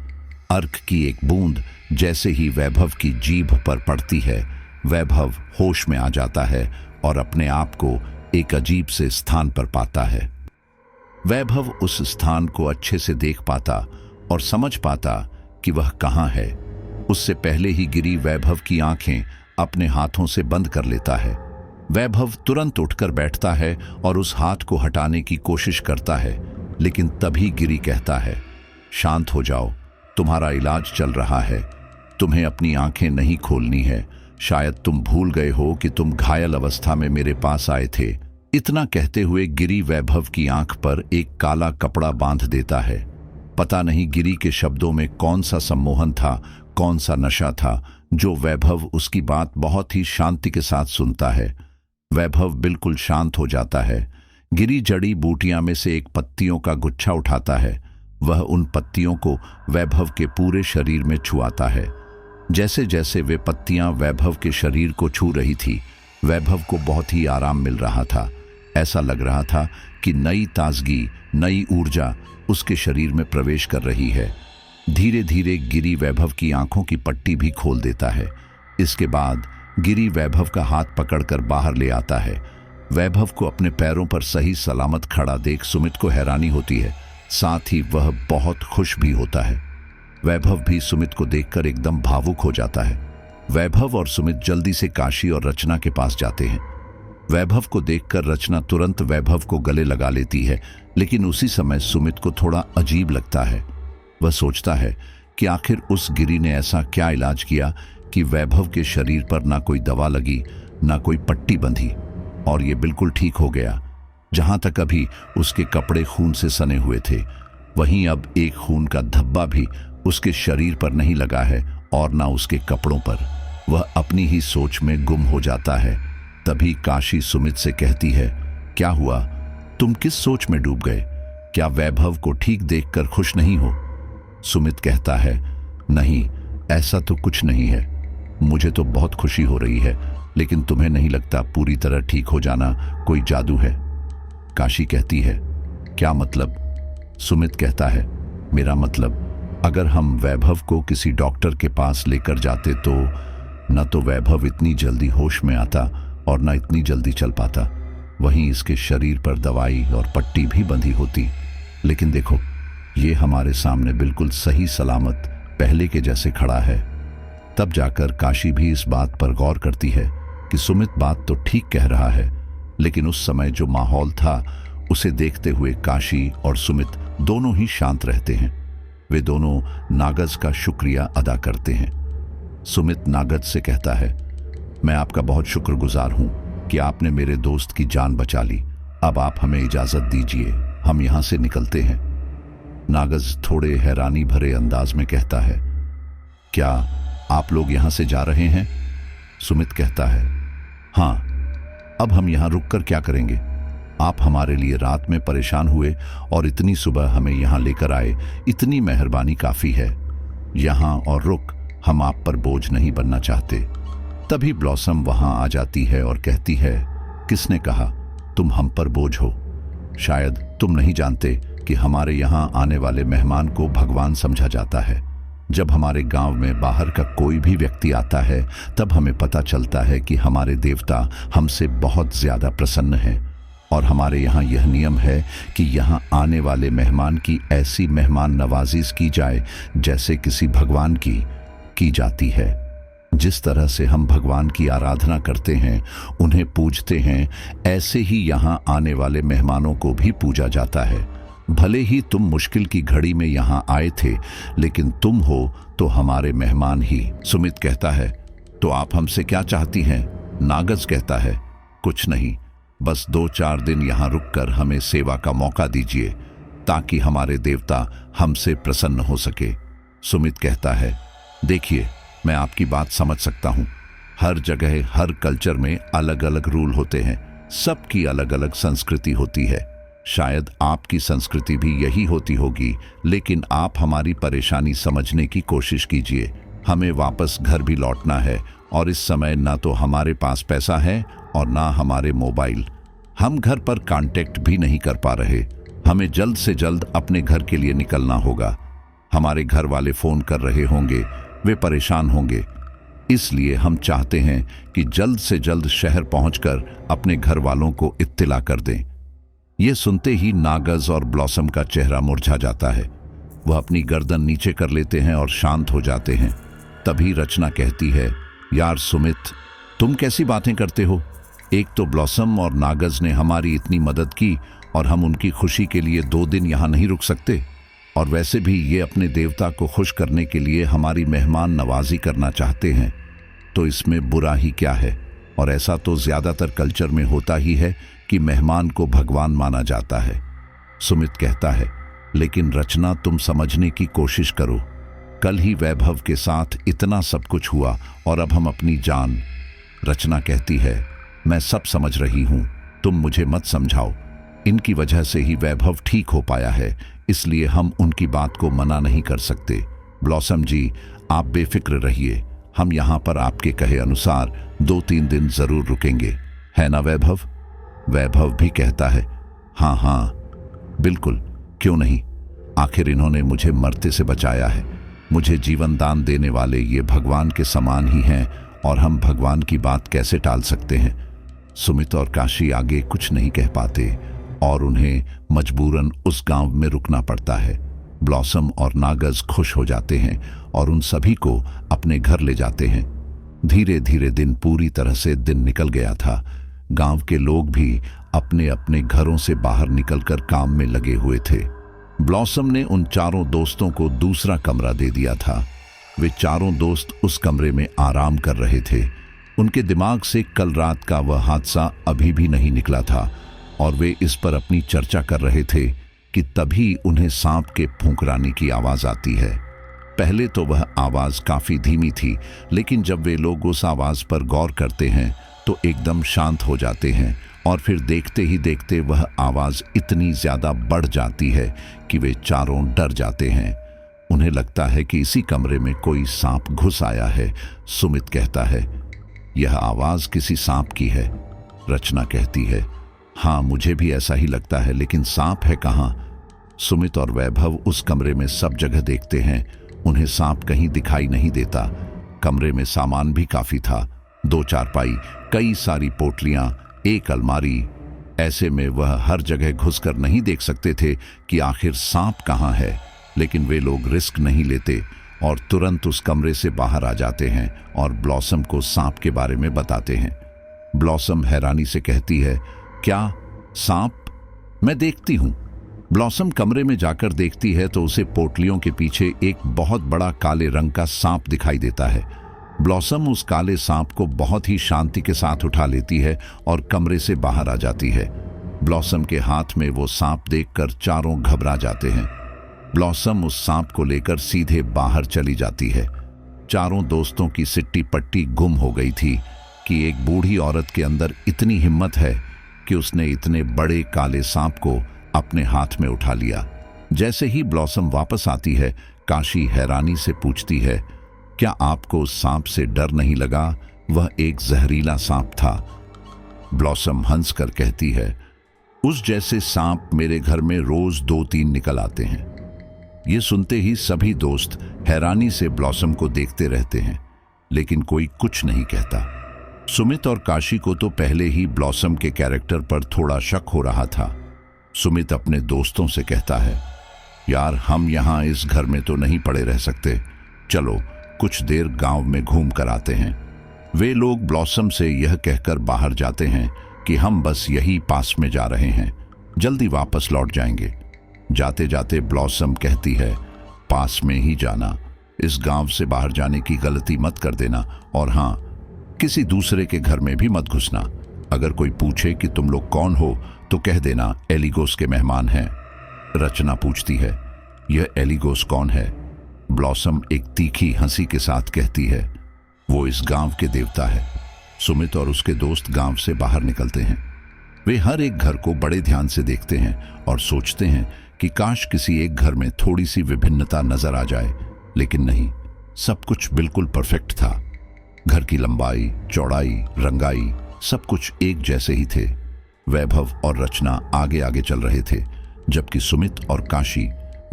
[SPEAKER 1] अर्क की एक बूंद जैसे ही वैभव की जीभ पर पड़ती है, वैभव होश में आ जाता है और अपने आप को एक अजीब से स्थान पर पाता है। वैभव उस स्थान को अच्छे से देख पाता और समझ पाता कि वह कहाँ है। उससे पहले ही गिरी वैभव की आंखें अपने हाथों से बंद कर लेता है। वैभव तुरंत उठकर बैठता है और उस हाथ को हटाने की कोशिश करता है, लेकिन तभी गिरी कहता है, शांत हो जाओ, तुम्हारा इलाज चल रहा है, तुम्हें अपनी आंखें नहीं खोलनी है। शायद तुम भूल गए हो कि तुम घायल अवस्था में मेरे पास आए थे। इतना कहते हुए गिरी वैभव की आंख पर एक काला कपड़ा बांध देता है। पता नहीं गिरी के शब्दों में कौन सा सम्मोहन था, कौन सा नशा था, जो वैभव उसकी बात बहुत ही शांति के साथ सुनता है। वैभव बिल्कुल शांत हो जाता है। गिरी जड़ी बूटियां में से एक पत्तियों का गुच्छा उठाता है। वह उन पत्तियों को वैभव के पूरे शरीर में छुआता है। जैसे जैसे वे पत्तियां वैभव के शरीर को छू रही थी, वैभव को बहुत ही आराम मिल रहा था। ऐसा लग रहा था कि नई ताजगी, नई ऊर्जा उसके शरीर में प्रवेश कर रही है। धीरे धीरे गिरी वैभव की आंखों की पट्टी भी खोल देता है। इसके बाद गिरी वैभव का हाथ पकड़कर बाहर ले आता है। वैभव को अपने पैरों पर सही सलामत खड़ा देख सुमित को हैरानी होती है, साथ ही वह बहुत खुश भी होता है। वैभव भी सुमित को देखकर एकदम भावुक हो जाता है। वैभव और सुमित जल्दी से काशी और रचना के पास जाते हैं। वैभव को देखकर रचना तुरंत वैभव को गले लगा लेती है, लेकिन उसी समय सुमित को थोड़ा अजीब लगता है। वह सोचता है कि आखिर उस गिरी ने ऐसा क्या इलाज किया कि वैभव के शरीर पर ना कोई दवा लगी, ना कोई पट्टी बंधी, और ये बिल्कुल ठीक हो गया। जहां तक अभी उसके कपड़े खून से सने हुए थे, वहीं अब एक खून का धब्बा भी उसके शरीर पर नहीं लगा है और ना उसके कपड़ों पर। वह अपनी ही सोच में गुम हो जाता है। तभी काशी सुमित से कहती है, क्या हुआ, तुम किस सोच में डूब गए? क्या वैभव को ठीक देखकर खुश नहीं हो? सुमित कहता है, नहीं, ऐसा तो कुछ नहीं है। मुझे तो बहुत खुशी हो रही है, लेकिन तुम्हें नहीं लगता पूरी तरह ठीक हो जाना कोई जादू है? काशी कहती है, क्या मतलब? सुमित कहता है, मेरा मतलब, अगर हम वैभव को किसी डॉक्टर के पास लेकर जाते तो न तो वैभव इतनी जल्दी होश में आता और न इतनी जल्दी चल पाता। वहीं इसके शरीर पर दवाई और पट्टी भी बंधी होती। लेकिन देखो, ये हमारे सामने बिल्कुल सही सलामत पहले के जैसे खड़ा है। तब जाकर काशी भी इस बात पर गौर करती है कि सुमित बात तो ठीक कह रहा है, लेकिन उस समय जो माहौल था उसे देखते हुए काशी और सुमित दोनों ही शांत रहते हैं। वे दोनों नागज का शुक्रिया अदा करते हैं। सुमित नागज से कहता है, मैं आपका बहुत शुक्रगुजार हूं कि आपने मेरे दोस्त की जान बचा ली। अब आप हमें इजाजत दीजिए, हम यहां से निकलते हैं। नागज थोड़े हैरानी भरे अंदाज में कहता है, क्या आप लोग यहां से जा रहे हैं? सुमित कहता है, हां, अब हम यहां रुककर क्या करेंगे? आप हमारे लिए रात में परेशान हुए और इतनी सुबह हमें यहां लेकर आए, इतनी मेहरबानी काफी है। यहां और रुक, हम आप पर बोझ नहीं बनना चाहते। तभी ब्लॉसम वहां आ जाती है और कहती है, किसने कहा तुम हम पर बोझ हो? शायद तुम नहीं जानते कि हमारे यहां आने वाले मेहमान को भगवान समझा जाता है। जब हमारे गांव में बाहर का कोई भी व्यक्ति आता है तब हमें पता चलता है कि हमारे देवता हमसे बहुत ज्यादा प्रसन्न हैं। और हमारे यहाँ यह नियम है कि यहाँ आने वाले मेहमान की ऐसी मेहमान नवाजी की जाए जैसे किसी भगवान की जाती है। जिस तरह से हम भगवान की आराधना करते हैं, उन्हें पूजते हैं, ऐसे ही यहाँ आने वाले मेहमानों को भी पूजा जाता है। भले ही तुम मुश्किल की घड़ी में यहाँ आए थे, लेकिन तुम हो तो हमारे मेहमान ही। सुमित कहता है, तो आप हमसे क्या चाहती हैं? नागज कहता है, कुछ नहीं, बस 2-4 दिन यहाँ रुककर हमें सेवा का मौका दीजिए ताकि हमारे देवता हमसे प्रसन्न हो सके। सुमित कहता है, देखिए, मैं आपकी बात समझ सकता हूँ। हर जगह हर कल्चर में अलग अलग रूल होते हैं, सबकी अलग अलग संस्कृति होती है। शायद आपकी संस्कृति भी यही होती होगी, लेकिन आप हमारी परेशानी समझने की कोशिश कीजिए। हमें वापस घर भी लौटना है और इस समय ना तो हमारे पास पैसा है और ना हमारे मोबाइल। हम घर पर कांटेक्ट भी नहीं कर पा रहे। हमें जल्द से जल्द अपने घर के लिए निकलना होगा। हमारे घर वाले फोन कर रहे होंगे, वे परेशान होंगे। इसलिए हम चाहते हैं कि जल्द से जल्द शहर पहुंचकर अपने घर वालों को इत्तिला कर दें। यह सुनते ही नागज और ब्लॉसम का चेहरा मुरझा जाता है। वह अपनी गर्दन नीचे कर लेते हैं और शांत हो जाते हैं। तभी रचना कहती है, यार सुमित, तुम कैसी बातें करते हो? एक तो ब्लॉसम और नागज ने हमारी इतनी मदद की और हम उनकी खुशी के लिए 2 दिन यहाँ नहीं रुक सकते। और वैसे भी ये अपने देवता को खुश करने के लिए हमारी मेहमान नवाजी करना चाहते हैं, तो इसमें बुरा ही क्या है? और ऐसा तो ज्यादातर कल्चर में होता ही है कि मेहमान को भगवान माना जाता है। सुमित कहता है, लेकिन रचना, तुम समझने की कोशिश करो। कल ही वैभव के साथ इतना सब कुछ हुआ और अब हम अपनी जान। रचना कहती है, मैं सब समझ रही हूं, तुम मुझे मत समझाओ। इनकी वजह से ही वैभव ठीक हो पाया है, इसलिए हम उनकी बात को मना नहीं कर सकते। ब्लॉसम जी, आप बेफिक्र रहिए, हम यहाँ पर आपके कहे अनुसार 2-3 दिन जरूर रुकेंगे, है ना वैभव? वैभव भी कहता है, हाँ हाँ बिल्कुल, क्यों नहीं। आखिर इन्होंने मुझे मरते से बचाया है। मुझे जीवन दान देने वाले ये भगवान के समान ही हैं और हम भगवान की बात कैसे टाल सकते हैं। सुमित और काशी आगे कुछ नहीं कह पाते और उन्हें मजबूरन उस गांव में रुकना पड़ता है। ब्लॉसम और नागज खुश हो जाते हैं और उन सभी को अपने घर ले जाते हैं। धीरे धीरे दिन पूरी तरह से दिन निकल गया था। गांव के लोग भी अपने अपने घरों से बाहर निकलकर काम में लगे हुए थे। ब्लॉसम ने उन चारों दोस्तों को दूसरा कमरा दे दिया था। वे चारों दोस्त उस कमरे में आराम कर रहे थे। उनके दिमाग से कल रात का वह हादसा अभी भी नहीं निकला था और वे इस पर अपनी चर्चा कर रहे थे कि तभी उन्हें सांप के फुंकराने की आवाज आती है। पहले तो वह आवाज काफी धीमी थी, लेकिन जब वे लोग उस आवाज पर गौर करते हैं तो एकदम शांत हो जाते हैं और फिर देखते ही देखते वह आवाज इतनी ज्यादा बढ़ जाती है कि वे चारों डर जाते हैं। उन्हें लगता है कि इसी कमरे में कोई सांप घुस आया है। सुमित कहता है, यह आवाज किसी सांप की है। रचना कहती है, हाँ मुझे भी ऐसा ही लगता है, लेकिन सांप है कहाँ? सुमित और वैभव उस कमरे में सब जगह देखते हैं, उन्हें सांप कहीं दिखाई नहीं देता। कमरे में सामान भी काफी था, 2 चारपाई, कई सारी पोटलियां, एक अलमारी। ऐसे में वह हर जगह घुसकर नहीं देख सकते थे कि आखिर सांप कहाँ है, लेकिन वे लोग रिस्क नहीं लेते और तुरंत उस कमरे से बाहर आ जाते हैं और ब्लॉसम को सांप के बारे में बताते हैं। ब्लॉसम हैरानी से कहती है, क्या सांप? मैं देखती हूँ। ब्लॉसम कमरे में जाकर देखती है तो उसे पोटलियों के पीछे एक बहुत बड़ा काले रंग का सांप दिखाई देता है। ब्लॉसम उस काले सांप को बहुत ही शांति के साथ उठा लेती है और कमरे से बाहर आ जाती है। ब्लॉसम के हाथ में वो सांप देखकर चारों घबरा जाते हैं। ब्लॉसम उस सांप को लेकर सीधे बाहर चली जाती है। चारों दोस्तों की सिट्टी पट्टी गुम हो गई थी कि एक बूढ़ी औरत के अंदर इतनी हिम्मत है कि उसने इतने बड़े काले सांप को अपने हाथ में उठा लिया। जैसे ही ब्लॉसम वापस आती है, काशी हैरानी से पूछती है, क्या आपको उस सांप से डर नहीं लगा? वह एक जहरीला सांप था। ब्लॉसम हंसकर कहती है, उस जैसे सांप मेरे घर में रोज 2-3 निकल आते हैं। ये सुनते ही सभी दोस्त हैरानी से ब्लॉसम को देखते रहते हैं, लेकिन कोई कुछ नहीं कहता। सुमित और काशी को तो पहले ही ब्लॉसम के कैरेक्टर पर थोड़ा शक हो रहा था। सुमित अपने दोस्तों से कहता है, यार हम यहाँ इस घर में तो नहीं पड़े रह सकते, चलो कुछ देर गांव में घूम कर आते हैं। वे लोग ब्लॉसम से यह कहकर बाहर जाते हैं कि हम बस यही पास में जा रहे हैं, जल्दी वापस लौट जाएंगे। जाते जाते ब्लॉसम कहती है, पास में ही जाना, इस गांव से बाहर जाने की गलती मत कर देना, और हाँ, किसी दूसरे के घर में भी मत घुसना। अगर कोई पूछे कि तुम लोग कौन हो तो कह देना एलिगोस के मेहमान हैं। रचना पूछती है, यह एलिगोस कौन है? ब्लॉसम एक तीखी हंसी के साथ कहती है, वो इस गांव के देवता है। सुमित और उसके दोस्त गांव से बाहर निकलते हैं। वे हर एक घर को बड़े ध्यान से देखते हैं और सोचते हैं कि काश किसी एक घर में थोड़ी सी विभिन्नता नजर आ जाए, लेकिन नहीं, सब कुछ बिल्कुल परफेक्ट था। घर की लंबाई, चौड़ाई, रंगाई सब कुछ एक जैसे ही थे। वैभव और रचना आगे आगे चल रहे थे, जबकि सुमित और काशी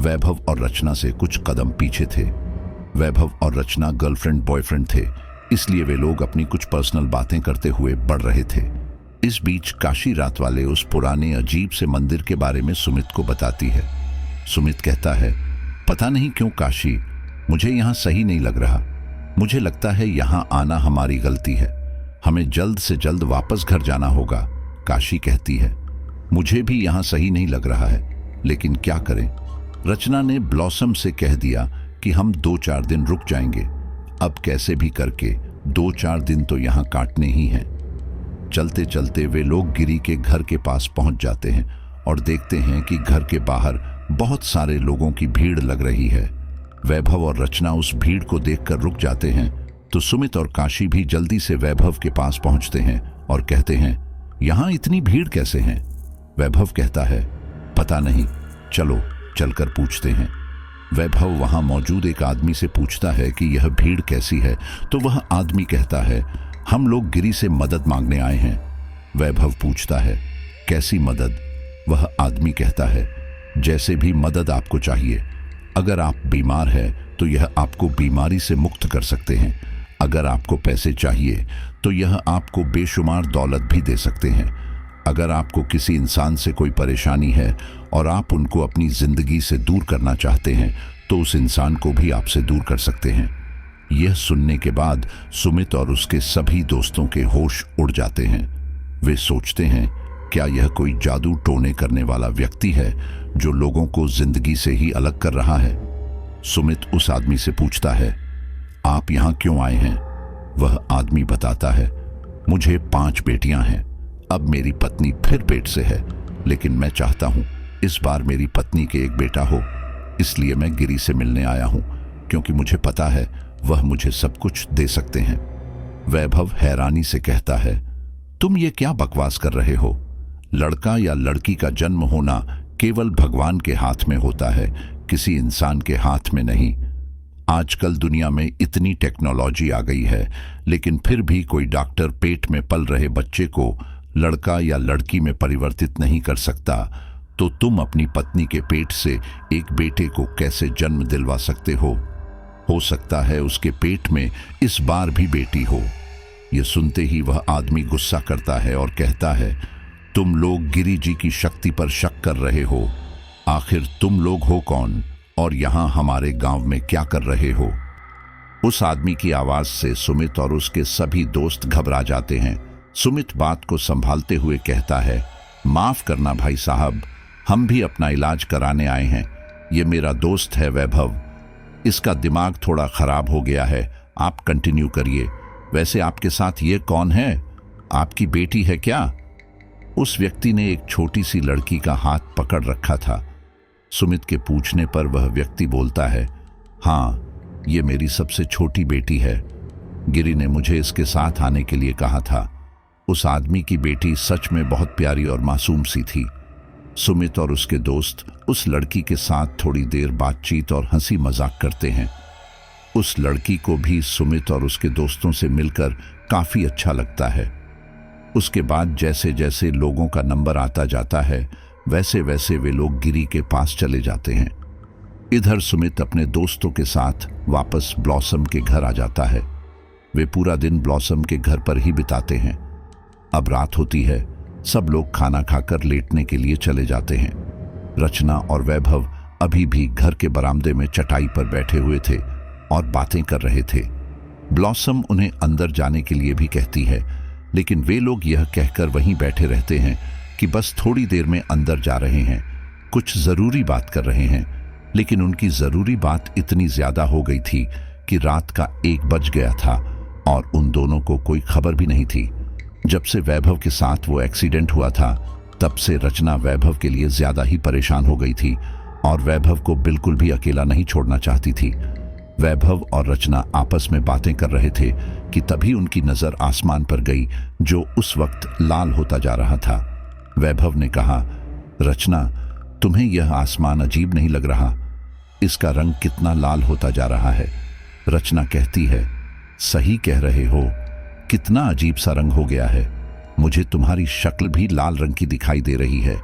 [SPEAKER 1] वैभव और रचना से कुछ कदम पीछे थे। वैभव और रचना गर्लफ्रेंड बॉयफ्रेंड थे, इसलिए वे लोग अपनी कुछ पर्सनल बातें करते हुए बढ़ रहे थे। इस बीच काशी रात वाले उस पुराने अजीब से मंदिर के बारे में सुमित को बताती है। सुमित कहता है, पता नहीं क्यों काशी, मुझे यहाँ सही नहीं लग रहा। मुझे लगता है यहाँ आना हमारी गलती है, हमें जल्द से जल्द वापस घर जाना होगा। काशी कहती है, मुझे भी यहाँ सही नहीं लग रहा है, लेकिन क्या करें? रचना ने ब्लॉसम से कह दिया कि हम 2-4 दिन रुक जाएंगे। अब कैसे भी करके 2-4 दिन तो यहाँ काटने ही हैं। चलते चलते वे लोग गिरी के घर के पास पहुंच जाते हैं और देखते हैं कि घर के बाहर बहुत सारे लोगों की भीड़ लग रही है। वैभव और रचना उस भीड़ को देखकर रुक जाते हैं तो सुमित और काशी भी जल्दी से वैभव के पास पहुंचते हैं और कहते हैं, यहाँ इतनी भीड़ कैसे है? वैभव कहता है, पता नहीं, चलो चलकर पूछते हैं। वैभव वहां मौजूद एक आदमी से पूछता है कि यह भीड़ कैसी है, तो वह आदमी कहता है, हम लोग गिरी से मदद मांगने आए हैं। वैभव पूछता है, कैसी मदद? वह आदमी कहता है, जैसे भी मदद आपको चाहिए। अगर आप बीमार हैं तो यह आपको बीमारी से मुक्त कर सकते हैं। अगर आपको पैसे चाहिए तो यह आपको बेशुमार दौलत भी दे सकते हैं। अगर आपको किसी इंसान से कोई परेशानी है और आप उनको अपनी जिंदगी से दूर करना चाहते हैं तो उस इंसान को भी आपसे दूर कर सकते हैं। यह सुनने के बाद सुमित और उसके सभी दोस्तों के होश उड़ जाते हैं। वे सोचते हैं, क्या यह कोई जादू टोने करने वाला व्यक्ति है जो लोगों को जिंदगी से ही अलग कर रहा है? सुमित उस आदमी से पूछता है, आप यहाँ क्यों आए हैं? वह आदमी बताता है, मुझे 5 बेटियां हैं। अब मेरी पत्नी फिर पेट से है, लेकिन मैं चाहता हूँ इस बार मेरी पत्नी के एक बेटा हो, इसलिए मैं गिरी से मिलने आया हूँ, क्योंकि मुझे पता है वह मुझे सब कुछ दे सकते हैं। वैभव हैरानी से कहता है, तुम ये क्या बकवास कर रहे हो? लड़का या लड़की का जन्म होना केवल भगवान के हाथ में होता है, किसी इंसान के हाथ में नहीं। आजकल दुनिया में इतनी टेक्नोलॉजी आ गई है, लेकिन फिर भी कोई डॉक्टर पेट में पल रहे बच्चे को लड़का या लड़की में परिवर्तित नहीं कर सकता, तो तुम अपनी पत्नी के पेट से एक बेटे को कैसे जन्म दिलवा सकते हो? हो सकता है उसके पेट में इस बार भी बेटी हो। यह सुनते ही वह आदमी गुस्सा करता है और कहता है, तुम लोग गिरी जी की शक्ति पर शक कर रहे हो। आखिर तुम लोग हो कौन और यहाँ हमारे गांव में क्या कर रहे हो? उस आदमी की आवाज से सुमित और उसके सभी दोस्त घबरा जाते हैं। सुमित बात को संभालते हुए कहता है, माफ करना भाई साहब, हम भी अपना इलाज कराने आए हैं। ये मेरा दोस्त है वैभव, इसका दिमाग थोड़ा खराब हो गया है। आप कंटिन्यू करिए। वैसे आपके साथ ये कौन है? आपकी बेटी है क्या? उस व्यक्ति ने एक छोटी सी लड़की का हाथ पकड़ रखा था। सुमित के पूछने पर वह व्यक्ति बोलता है, हाँ, ये मेरी सबसे छोटी बेटी है। गिरी ने मुझे इसके साथ आने के लिए कहा था। उस आदमी की बेटी सच में बहुत प्यारी और मासूम सी थी। सुमित और उसके दोस्त उस लड़की के साथ थोड़ी देर बातचीत और हंसी मजाक करते हैं। उस लड़की को भी सुमित और उसके दोस्तों से मिलकर काफी अच्छा लगता है। उसके बाद जैसे जैसे लोगों का नंबर आता जाता है, वैसे वैसे वे लोग गिरी के पास चले जाते हैं। इधर सुमित अपने दोस्तों के साथ वापस ब्लॉसम के घर आ जाता है। वे पूरा दिन ब्लॉसम के घर पर ही बिताते हैं। अब रात होती है। सब लोग खाना खाकर लेटने के लिए चले जाते हैं। रचना और वैभव अभी भी घर के बरामदे में चटाई पर बैठे हुए थे और बातें कर रहे थे। ब्लॉसम उन्हें अंदर जाने के लिए भी कहती है, लेकिन वे लोग यह कहकर वहीं बैठे रहते हैं कि बस थोड़ी देर में अंदर जा रहे हैं, कुछ जरूरी बात कर रहे हैं। लेकिन उनकी जरूरी बात इतनी ज्यादा हो गई थी कि रात का 1 बज गया था और उन दोनों को कोई खबर भी नहीं थी। जब से वैभव के साथ वो एक्सीडेंट हुआ था, तब से रचना वैभव के लिए ज्यादा ही परेशान हो गई थी और वैभव को बिल्कुल भी अकेला नहीं छोड़ना चाहती थी। वैभव और रचना आपस में बातें कर रहे थे कि तभी उनकी नजर आसमान पर गई, जो उस वक्त लाल होता जा रहा था। वैभव ने कहा, रचना, तुम्हें यह आसमान अजीब नहीं लग रहा? इसका रंग कितना लाल होता जा रहा है। रचना कहती है, सही कह रहे हो, कितना अजीब सा रंग हो गया है। मुझे तुम्हारी शक्ल भी लाल रंग की दिखाई दे रही है।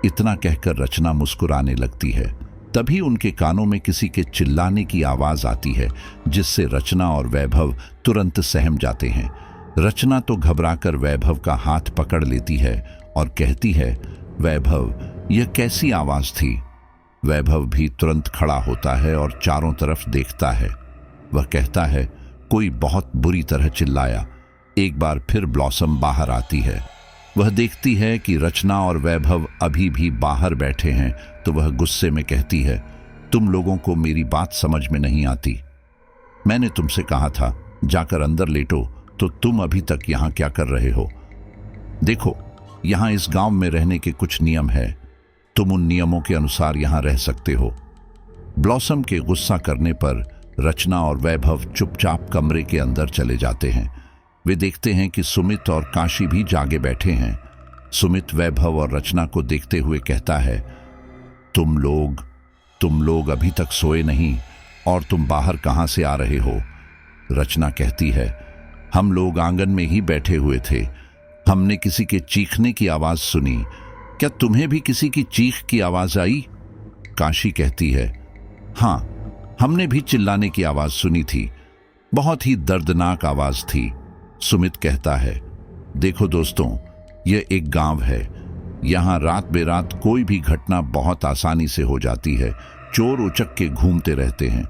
[SPEAKER 1] इतना कहकर रचना मुस्कुराने लगती है। तभी उनके कानों में किसी के चिल्लाने की आवाज आती है, जिससे रचना और वैभव तुरंत सहम जाते हैं। रचना तो घबराकर वैभव का हाथ पकड़ लेती है और कहती है, वैभव, यह कैसी आवाज थी? वैभव भी तुरंत खड़ा होता है और चारों तरफ देखता है। वह कहता है, कोई बहुत बुरी तरह चिल्लाया। एक बार फिर ब्लॉसम बाहर आती है। वह देखती है कि रचना और वैभव अभी भी बाहर बैठे हैं, तो वह गुस्से में कहती है, तुम लोगों को मेरी बात समझ में नहीं आती। मैंने तुमसे कहा था जाकर अंदर लेटो, तो तुम अभी तक यहाँ क्या कर रहे हो? देखो, यहाँ इस गांव में रहने के कुछ नियम है। तुम उन नियमों के अनुसार यहाँ रह सकते हो। ब्लॉसम के गुस्सा करने पर रचना और वैभव चुपचाप कमरे के अंदर चले जाते हैं। वे देखते हैं कि सुमित और काशी भी जागे बैठे हैं। सुमित वैभव और रचना को देखते हुए कहता है, तुम लोग अभी तक सोए नहीं और तुम बाहर कहां से आ रहे हो? रचना कहती है, हम लोग आंगन में ही बैठे हुए थे। हमने किसी के चीखने की आवाज सुनी। क्या तुम्हें भी किसी की चीख की आवाज आई? काशी कहती है, हाँ, हमने भी चिल्लाने की आवाज सुनी थी। बहुत ही दर्दनाक आवाज थी। सुमित कहता है, देखो दोस्तों, यह एक गांव है। यहां रात बेरात कोई भी घटना बहुत आसानी से हो जाती है। चोर उचक के घूमते रहते हैं।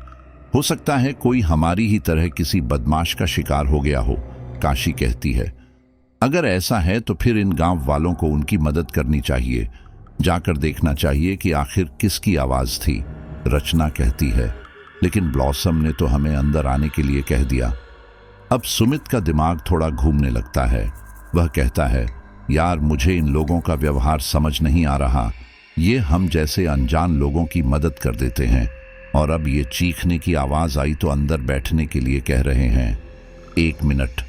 [SPEAKER 1] हो सकता है कोई हमारी ही तरह किसी बदमाश का शिकार हो गया हो। काशी कहती है, अगर ऐसा है तो फिर इन गांव वालों को उनकी मदद करनी चाहिए। जाकर देखना चाहिए कि आखिर किसकी आवाज थी। रचना कहती है, लेकिन ब्लॉसम ने तो हमें अंदर आने के लिए कह दिया। अब सुमित का दिमाग थोड़ा घूमने लगता है। वह कहता है, यार, मुझे इन लोगों का व्यवहार समझ नहीं आ रहा। ये हम जैसे अनजान लोगों की मदद कर देते हैं और अब ये चीखने की आवाज आई तो अंदर बैठने के लिए कह रहे हैं। 1 मिनट,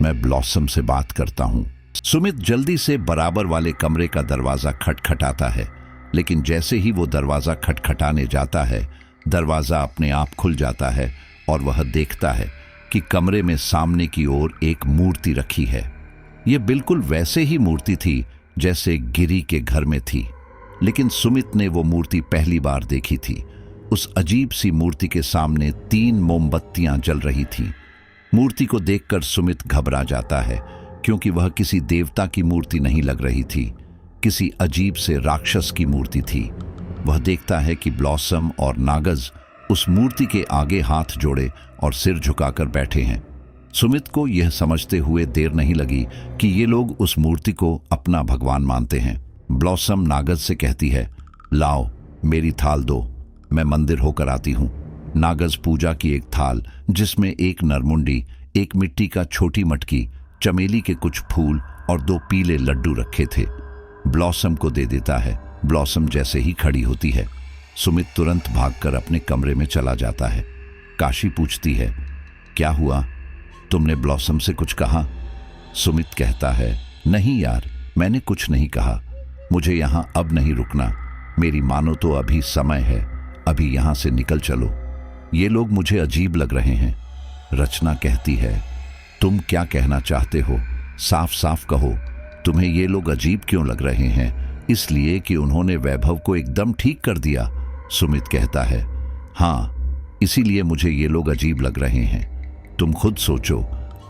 [SPEAKER 1] मैं ब्लॉसम से बात करता हूं। सुमित जल्दी से बराबर वाले कमरे का दरवाजा खटखटाता है, लेकिन जैसे ही वो दरवाजा खटखटाने जाता है, दरवाजा अपने आप खुल जाता है और वह देखता है कि कमरे में सामने की ओर एक मूर्ति रखी है। यह बिल्कुल वैसे ही मूर्ति थी जैसे गिरी के घर में थी, लेकिन सुमित ने वो मूर्ति पहली बार देखी थी। उस अजीब सी मूर्ति के सामने 3 मोमबत्तियां जल रही थीं। मूर्ति को देखकर सुमित घबरा जाता है, क्योंकि वह किसी देवता की मूर्ति नहीं लग रही थी, किसी अजीब से राक्षस की मूर्ति थी। वह देखता है कि ब्लॉसम और नागज उस मूर्ति के आगे हाथ जोड़े और सिर झुकाकर बैठे हैं। सुमित को यह समझते हुए देर नहीं लगी कि ये लोग उस मूर्ति को अपना भगवान मानते हैं। ब्लॉसम नागज से कहती है, लाओ मेरी थाल दो, मैं मंदिर होकर आती हूँ। नागज पूजा की एक थाल जिसमें एक नरमुंडी, एक मिट्टी का छोटी मटकी, चमेली के कुछ फूल और 2 पीले लड्डू रखे थे, ब्लॉसम को दे देता है। ब्लॉसम जैसे ही खड़ी होती है, सुमित तुरंत भागकर अपने कमरे में चला जाता है। काशी पूछती है, क्या हुआ, तुमने ब्लॉसम से कुछ कहा? सुमित कहता है, नहीं यार, मैंने कुछ नहीं कहा, मुझे यहाँ अब नहीं रुकना, मेरी मानो तो अभी समय है, अभी यहाँ से निकल चलो, ये लोग मुझे अजीब लग रहे हैं। रचना कहती है, तुम क्या कहना चाहते हो, साफ साफ कहो, तुम्हें ये लोग अजीब क्यों लग रहे हैं? इसलिए कि उन्होंने वैभव को एकदम ठीक कर दिया। सुमित कहता है, हाँ, इसीलिए मुझे ये लोग अजीब लग रहे हैं। तुम खुद सोचो,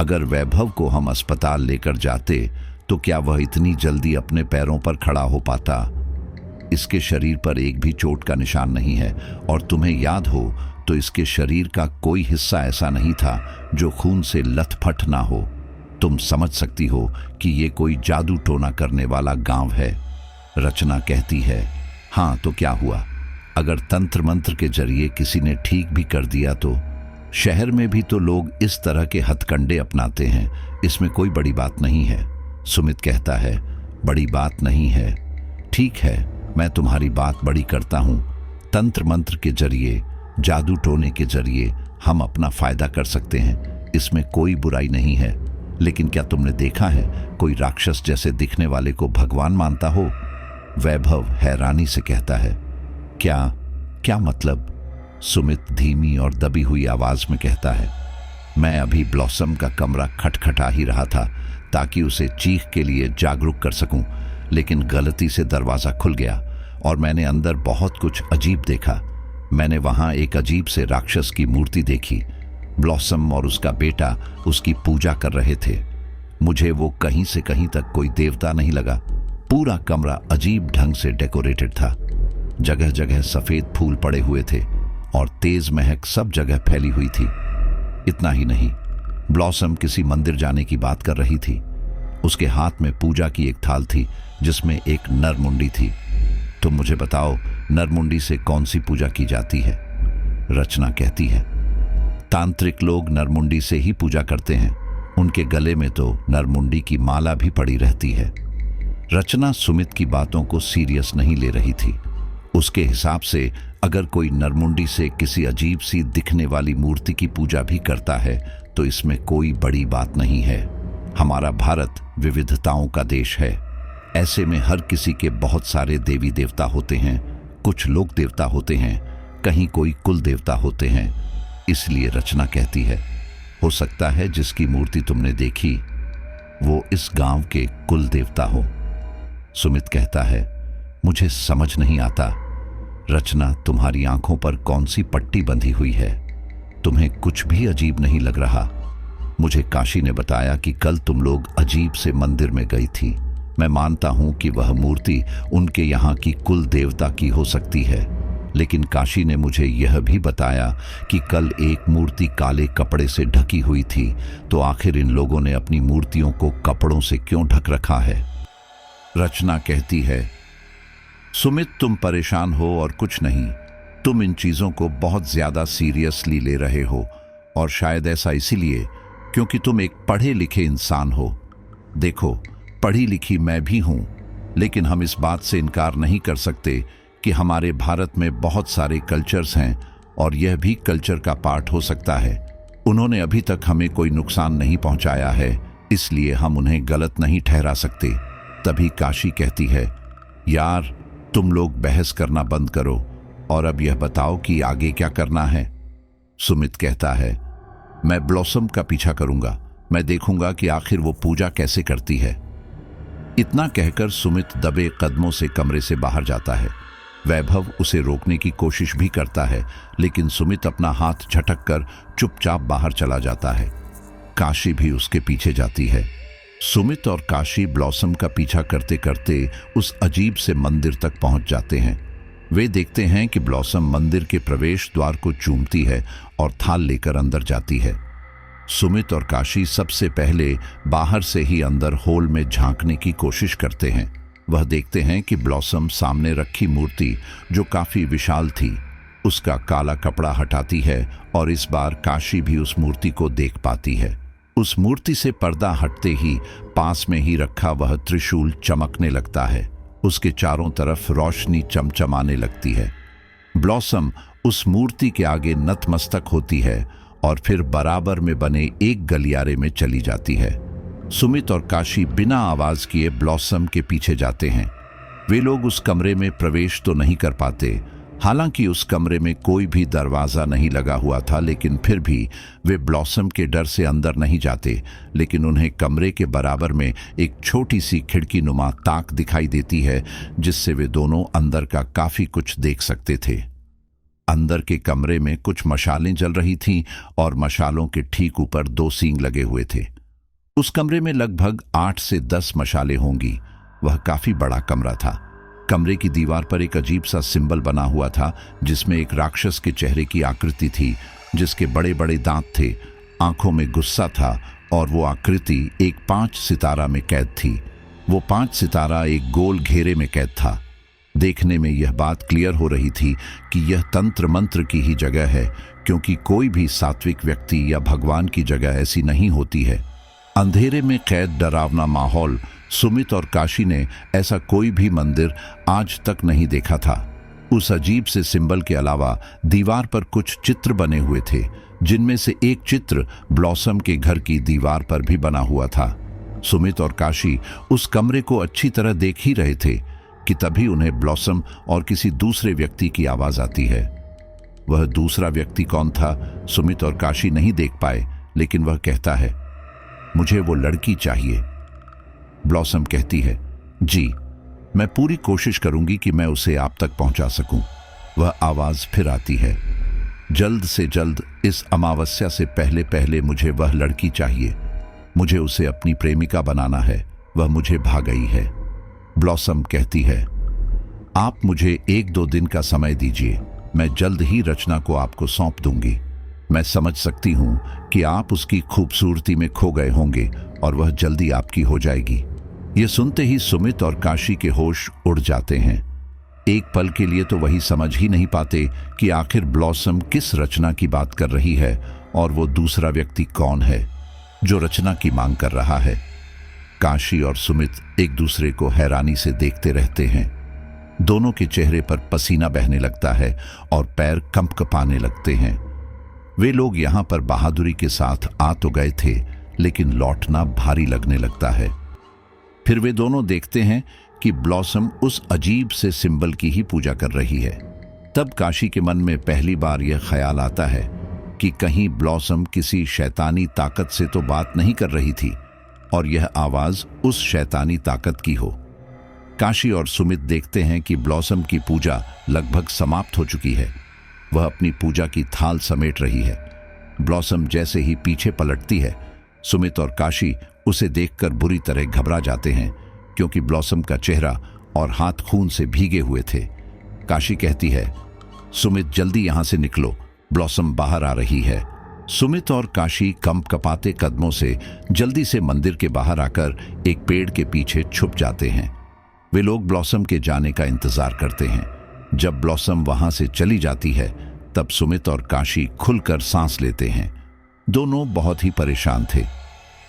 [SPEAKER 1] अगर वैभव को हम अस्पताल लेकर जाते तो क्या वह इतनी जल्दी अपने पैरों पर खड़ा हो पाता? इसके शरीर पर एक भी चोट का निशान नहीं है, और तुम्हें याद हो तो इसके शरीर का कोई हिस्सा ऐसा नहीं था जो खून से लथपथ ना हो। तुम समझ सकती हो कि ये कोई जादू टोना करने वाला गांव है। रचना कहती है, हाँ तो क्या हुआ, अगर तंत्र मंत्र के जरिए किसी ने ठीक भी कर दिया तो? शहर में भी तो लोग इस तरह के हथकंडे अपनाते हैं, इसमें कोई बड़ी बात नहीं है। सुमित कहता है, बड़ी बात नहीं है, ठीक है, मैं तुम्हारी बात बड़ी करता हूँ। तंत्र मंत्र के जरिए, जादू टोने के जरिए हम अपना फायदा कर सकते हैं, इसमें कोई बुराई नहीं है। लेकिन क्या तुमने देखा है कोई राक्षस जैसे दिखने वाले को भगवान मानता हो? वैभव हैरानी से कहता है, क्या मतलब? सुमित धीमी और दबी हुई आवाज में कहता है, मैं अभी ब्लॉसम का कमरा खटखटा ही रहा था ताकि उसे चीख के लिए जागरूक कर सकूं, लेकिन गलती से दरवाजा खुल गया और मैंने अंदर बहुत कुछ अजीब देखा। मैंने वहां एक अजीब से राक्षस की मूर्ति देखी। ब्लॉसम और उसका बेटा उसकी पूजा कर रहे थे। मुझे वो कहीं से कहीं तक कोई देवता नहीं लगा। पूरा कमरा अजीब ढंग से डेकोरेटेड था, जगह जगह सफेद फूल पड़े हुए थे और तेज महक सब जगह फैली हुई थी। इतना ही नहीं, ब्लॉसम किसी मंदिर जाने की बात कर रही थी। उसके हाथ में पूजा की एक थाल थी जिसमें एक नरमुंडी थी। तुम मुझे बताओ, नरमुंडी से कौन सी पूजा की जाती है? रचना कहती है, तांत्रिक लोग नरमुंडी से ही पूजा करते हैं, उनके गले में तो नरमुंडी की माला भी पड़ी रहती है। रचना सुमित की बातों को सीरियस नहीं ले रही थी। उसके हिसाब से अगर कोई नरमुंडी से किसी अजीब सी दिखने वाली मूर्ति की पूजा भी करता है तो इसमें कोई बड़ी बात नहीं है। हमारा भारत विविधताओं का देश है, ऐसे में हर किसी के बहुत सारे देवी देवता होते हैं, कुछ लोक देवता होते हैं, कहीं कोई कुल देवता होते हैं। इसलिए रचना कहती है, हो सकता है जिसकी मूर्ति तुमने देखी वो इस गांव के कुल देवता हो। सुमित कहता है, मुझे समझ नहीं आता। रचना, तुम्हारी आंखों पर कौन सी पट्टी बंधी हुई है? तुम्हें कुछ भी अजीब नहीं लग रहा? मुझे काशी ने बताया कि कल तुम लोग अजीब से मंदिर में गई थी। मैं मानता हूं कि वह मूर्ति उनके यहाँ की कुल देवता की हो सकती है, लेकिन काशी ने मुझे यह भी बताया कि कल एक मूर्ति काले कपड़े से ढकी हुई थी। तो आखिर इन लोगों ने अपनी मूर्तियों को कपड़ों से क्यों ढक रखा है? रचना कहती है, सुमित तुम परेशान हो और कुछ नहीं, तुम इन चीजों को बहुत ज्यादा सीरियसली ले रहे हो, और शायद ऐसा इसीलिए क्योंकि तुम एक पढ़े लिखे इंसान हो। देखो, पढ़ी लिखी मैं भी हूं, लेकिन हम इस बात से इनकार नहीं कर सकते कि हमारे भारत में बहुत सारे कल्चर्स हैं और यह भी कल्चर का पार्ट हो सकता है। उन्होंने अभी तक हमें कोई नुकसान नहीं पहुंचाया है, इसलिए हम उन्हें गलत नहीं ठहरा सकते। तभी काशी कहती है, यार तुम लोग बहस करना बंद करो और अब यह बताओ कि आगे क्या करना है। सुमित कहता है, मैं ब्लॉसम का पीछा करूंगा, मैं देखूंगा कि आखिर वो पूजा कैसे करती है। इतना कहकर सुमित दबे कदमों से कमरे से बाहर जाता है। वैभव उसे रोकने की कोशिश भी करता है, लेकिन सुमित अपना हाथ झटक कर चुपचाप बाहर चला जाता है। काशी भी उसके पीछे जाती है। सुमित और काशी ब्लॉसम का पीछा करते करते उस अजीब से मंदिर तक पहुंच जाते हैं। वे देखते हैं कि ब्लॉसम मंदिर के प्रवेश द्वार को चूमती है और थाल लेकर अंदर जाती है। सुमित और काशी सबसे पहले बाहर से ही अंदर होल में झांकने की कोशिश करते हैं। वह देखते हैं कि ब्लॉसम सामने रखी मूर्ति, जो काफी विशाल थी, उसका काला कपड़ा हटाती है और इस बार काशी भी उस मूर्ति को देख पाती है। उस मूर्ति से पर्दा हटते ही पास में ही रखा वह त्रिशूल चमकने लगता है। उसके चारों तरफ रोशनी चमचमाने लगती है। ब्लॉसम उस मूर्ति के आगे नतमस्तक होती है और फिर बराबर में बने एक गलियारे में चली जाती है। सुमित और काशी बिना आवाज किए ब्लॉसम के पीछे जाते हैं। वे लोग उस कमरे में प्रवेश तो नहीं कर पाते, हालांकि उस कमरे में कोई भी दरवाजा नहीं लगा हुआ था, लेकिन फिर भी वे ब्लॉसम के डर से अंदर नहीं जाते। लेकिन उन्हें कमरे के बराबर में एक छोटी सी खिड़की नुमा ताक दिखाई देती है, जिससे वे दोनों अंदर का काफी कुछ देख सकते थे। अंदर के कमरे में कुछ मशालें जल रही थीं और मशालों के ठीक ऊपर 2 सींग लगे हुए थे। उस कमरे में लगभग 8 से 10 मशालें होंगी। वह काफी बड़ा कमरा था। कमरे की दीवार पर एक अजीब सा सिंबल बना हुआ था, जिसमें एक राक्षस के चेहरे की आकृति थी, जिसके बड़े बड़े दांत थे, आंखों में गुस्सा था और वो आकृति एक 5 सितारा में कैद थी। वो 5 सितारा एक गोल घेरे में कैद था। देखने में यह बात क्लियर हो रही थी कि यह तंत्र मंत्र की ही जगह है, क्योंकि कोई भी सात्विक व्यक्ति या भगवान की जगह ऐसी नहीं होती है। अंधेरे में कैद डरावना माहौल, सुमित और काशी ने ऐसा कोई भी मंदिर आज तक नहीं देखा था। उस अजीब से सिंबल के अलावा दीवार पर कुछ चित्र बने हुए थे, जिनमें से एक चित्र ब्लॉसम के घर की दीवार पर भी बना हुआ था। सुमित और काशी उस कमरे को अच्छी तरह देख ही रहे थे कि तभी उन्हें ब्लॉसम और किसी दूसरे व्यक्ति की आवाज आती है। वह दूसरा व्यक्ति कौन था, सुमित और काशी नहीं देख पाए, लेकिन वह कहता है, मुझे वो लड़की चाहिए। ब्लॉसम कहती है, जी, मैं पूरी कोशिश करूंगी कि मैं उसे आप तक पहुंचा सकूं। वह आवाज फिर आती है, जल्द से जल्द, इस अमावस्या से पहले पहले मुझे वह लड़की चाहिए। मुझे उसे अपनी प्रेमिका बनाना है। वह मुझे भा गई है। ब्लॉसम कहती है, आप मुझे 1-2 दिन का समय दीजिए। मैं जल्द ही रचना को आपको सौंप दूंगी। मैं समझ सकती हूं कि आप उसकी खूबसूरती में खो गए होंगे और वह जल्दी आपकी हो जाएगी। ये सुनते ही सुमित और काशी के होश उड़ जाते हैं। एक पल के लिए तो वही समझ ही नहीं पाते कि आखिर ब्लॉसम किस रचना की बात कर रही है और वो दूसरा व्यक्ति कौन है जो रचना की मांग कर रहा है। काशी और सुमित एक दूसरे को हैरानी से देखते रहते हैं। दोनों के चेहरे पर पसीना बहने लगता है और पैर कंपकपाने लगते हैं। वे लोग यहां पर बहादुरी के साथ आ तो गए थे, लेकिन लौटना भारी लगने लगता है। फिर वे दोनों देखते हैं कि ब्लॉसम उस अजीब से सिंबल की ही पूजा कर रही है। तब काशी के मन में पहली बार यह ख्याल आता है कि कहीं ब्लॉसम किसी शैतानी ताकत से तो बात नहीं कर रही थी और यह आवाज उस शैतानी ताकत की हो। काशी और सुमित देखते हैं कि ब्लॉसम की पूजा लगभग समाप्त हो चुकी है। वह अपनी पूजा की थाल समेट रही है। ब्लॉसम जैसे ही पीछे पलटती है, सुमित और काशी उसे देखकर बुरी तरह घबरा जाते हैं, क्योंकि ब्लॉसम का चेहरा और हाथ खून से भीगे हुए थे। काशी कहती है, सुमित जल्दी यहां से निकलो, ब्लॉसम बाहर आ रही है। सुमित और काशी कंपकपाते कदमों से जल्दी से मंदिर के बाहर आकर एक पेड़ के पीछे छुप जाते हैं। वे लोग ब्लॉसम के जाने का इंतजार करते हैं। जब ब्लॉसम वहां से चली जाती है, तब सुमित और काशी खुलकर सांस लेते हैं। दोनों बहुत ही परेशान थे।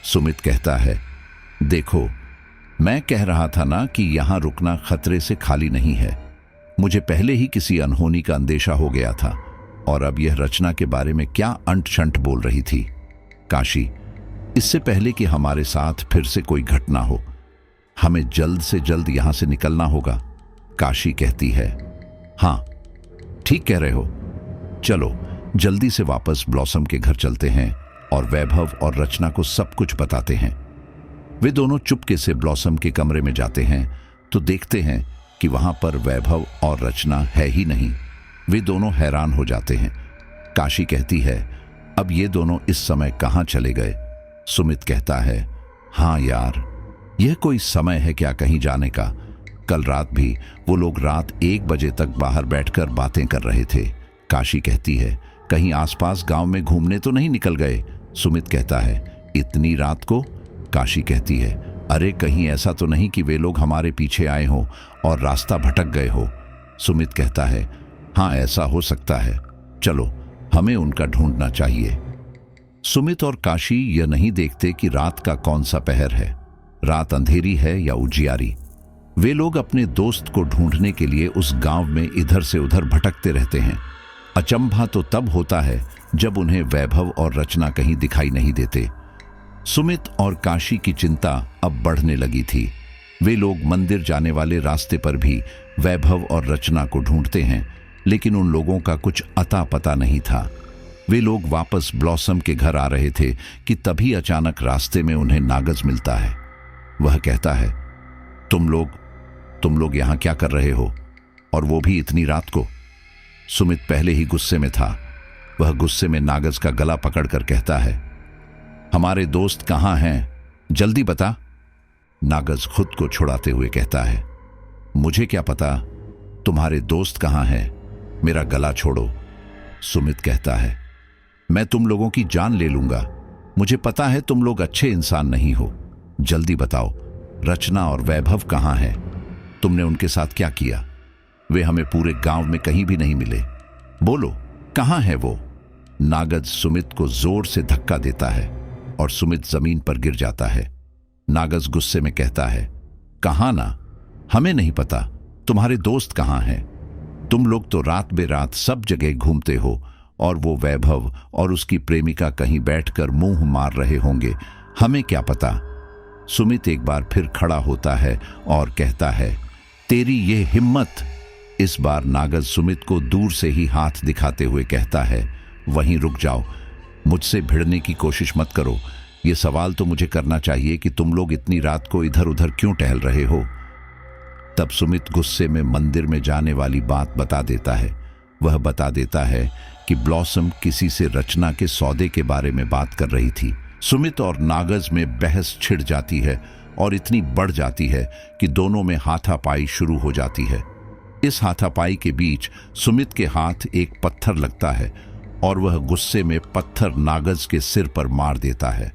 [SPEAKER 1] सुमित कहता है, देखो, मैं कह रहा था ना कि यहां रुकना खतरे से खाली नहीं है। मुझे पहले ही किसी अनहोनी का अंदेशा हो गया था, और अब यह रचना के बारे में क्या अंट शंट बोल रही थी। काशी, इससे पहले कि हमारे साथ फिर से कोई घटना हो, हमें जल्द से जल्द यहां से निकलना होगा। काशी कहती है, हाँ, ठीक कह रहे हो। चलो जल्दी से वापस ब्लॉसम के घर चलते हैं और वैभव और रचना को सब कुछ बताते हैं। वे दोनों चुपके से ब्लॉसम के कमरे में जाते हैं तो देखते हैं कि वहां पर वैभव और रचना है ही नहीं। वे दोनों हैरान हो जाते हैं। काशी कहती है, अब ये दोनों इस समय कहां चले गए। सुमित कहता है, हाँ यार, यह कोई समय है क्या कहीं जाने का। कल रात भी वो लोग रात 1 बजे तक बाहर बैठकर बातें कर रहे थे। काशी कहती है, कहीं आसपास गांव में घूमने तो नहीं निकल गए। सुमित कहता है, इतनी रात को। काशी कहती है, अरे कहीं ऐसा तो नहीं कि वे लोग हमारे पीछे आए हो और रास्ता भटक गए हो। सुमित कहता है, हाँ ऐसा हो सकता है, चलो हमें उनका ढूंढना चाहिए। सुमित और काशी यह नहीं देखते कि रात का कौन सा पहर है, रात अंधेरी है या उजियारी। वे लोग अपने दोस्त को ढूंढने के लिए उस गांव में इधर से उधर भटकते रहते हैं। अचंभा तो तब होता है जब उन्हें वैभव और रचना कहीं दिखाई नहीं देते। सुमित और काशी की चिंता अब बढ़ने लगी थी। वे लोग मंदिर जाने वाले रास्ते पर भी वैभव और रचना को ढूंढते हैं, लेकिन उन लोगों का कुछ अता पता नहीं था। वे लोग वापस ब्लॉसम के घर आ रहे थे कि तभी अचानक रास्ते में उन्हें नागज मिलता है। वह कहता है, तुम लोग यहां क्या कर रहे हो, और वो भी इतनी रात को? सुमित पहले ही गुस्से में था। वह गुस्से में नागज का गला पकड़कर कहता है, हमारे दोस्त कहां हैं, जल्दी बता। नागज खुद को छुड़ाते हुए कहता है, मुझे क्या पता तुम्हारे दोस्त कहां हैं, मेरा गला छोड़ो। सुमित कहता है, मैं तुम लोगों की जान ले लूंगा, मुझे पता है तुम लोग अच्छे इंसान नहीं हो, जल्दी बताओ रचना और वैभव कहां हैं, तुमने उनके साथ क्या किया? वे हमें पूरे गांव में कहीं भी नहीं मिले, बोलो कहां है वो? नागज सुमित को जोर से धक्का देता है और सुमित जमीन पर गिर जाता है। नागज गुस्से में कहता है, कहां ना, हमें नहीं पता तुम्हारे दोस्त कहां हैं, तुम लोग तो रात बेरात सब जगह घूमते हो और वो वैभव और उसकी प्रेमिका कहीं बैठकर मुंह मार रहे होंगे, हमें क्या पता। सुमित एक बार फिर खड़ा होता है और कहता है, तेरी ये हिम्मत। इस बार नागज सुमित को दूर से ही हाथ दिखाते हुए कहता है, वहीं रुक जाओ, मुझसे भिड़ने की कोशिश मत करो, ये सवाल तो मुझे करना चाहिए कि तुम लोग इतनी रात को इधर उधर क्यों टहल रहे हो। तब सुमित गुस्से में मंदिर में जाने वाली बात बता देता है। वह बता देता है कि ब्लॉसम किसी से रचना के सौदे के बारे में बात कर रही थी। सुमित और नागज में बहस छिड़ जाती है और इतनी बढ़ जाती है कि दोनों में हाथापाई शुरू हो जाती है। इस हाथापाई के बीच सुमित के हाथ एक पत्थर लगता है और वह गुस्से में पत्थर नागज के सिर पर मार देता है।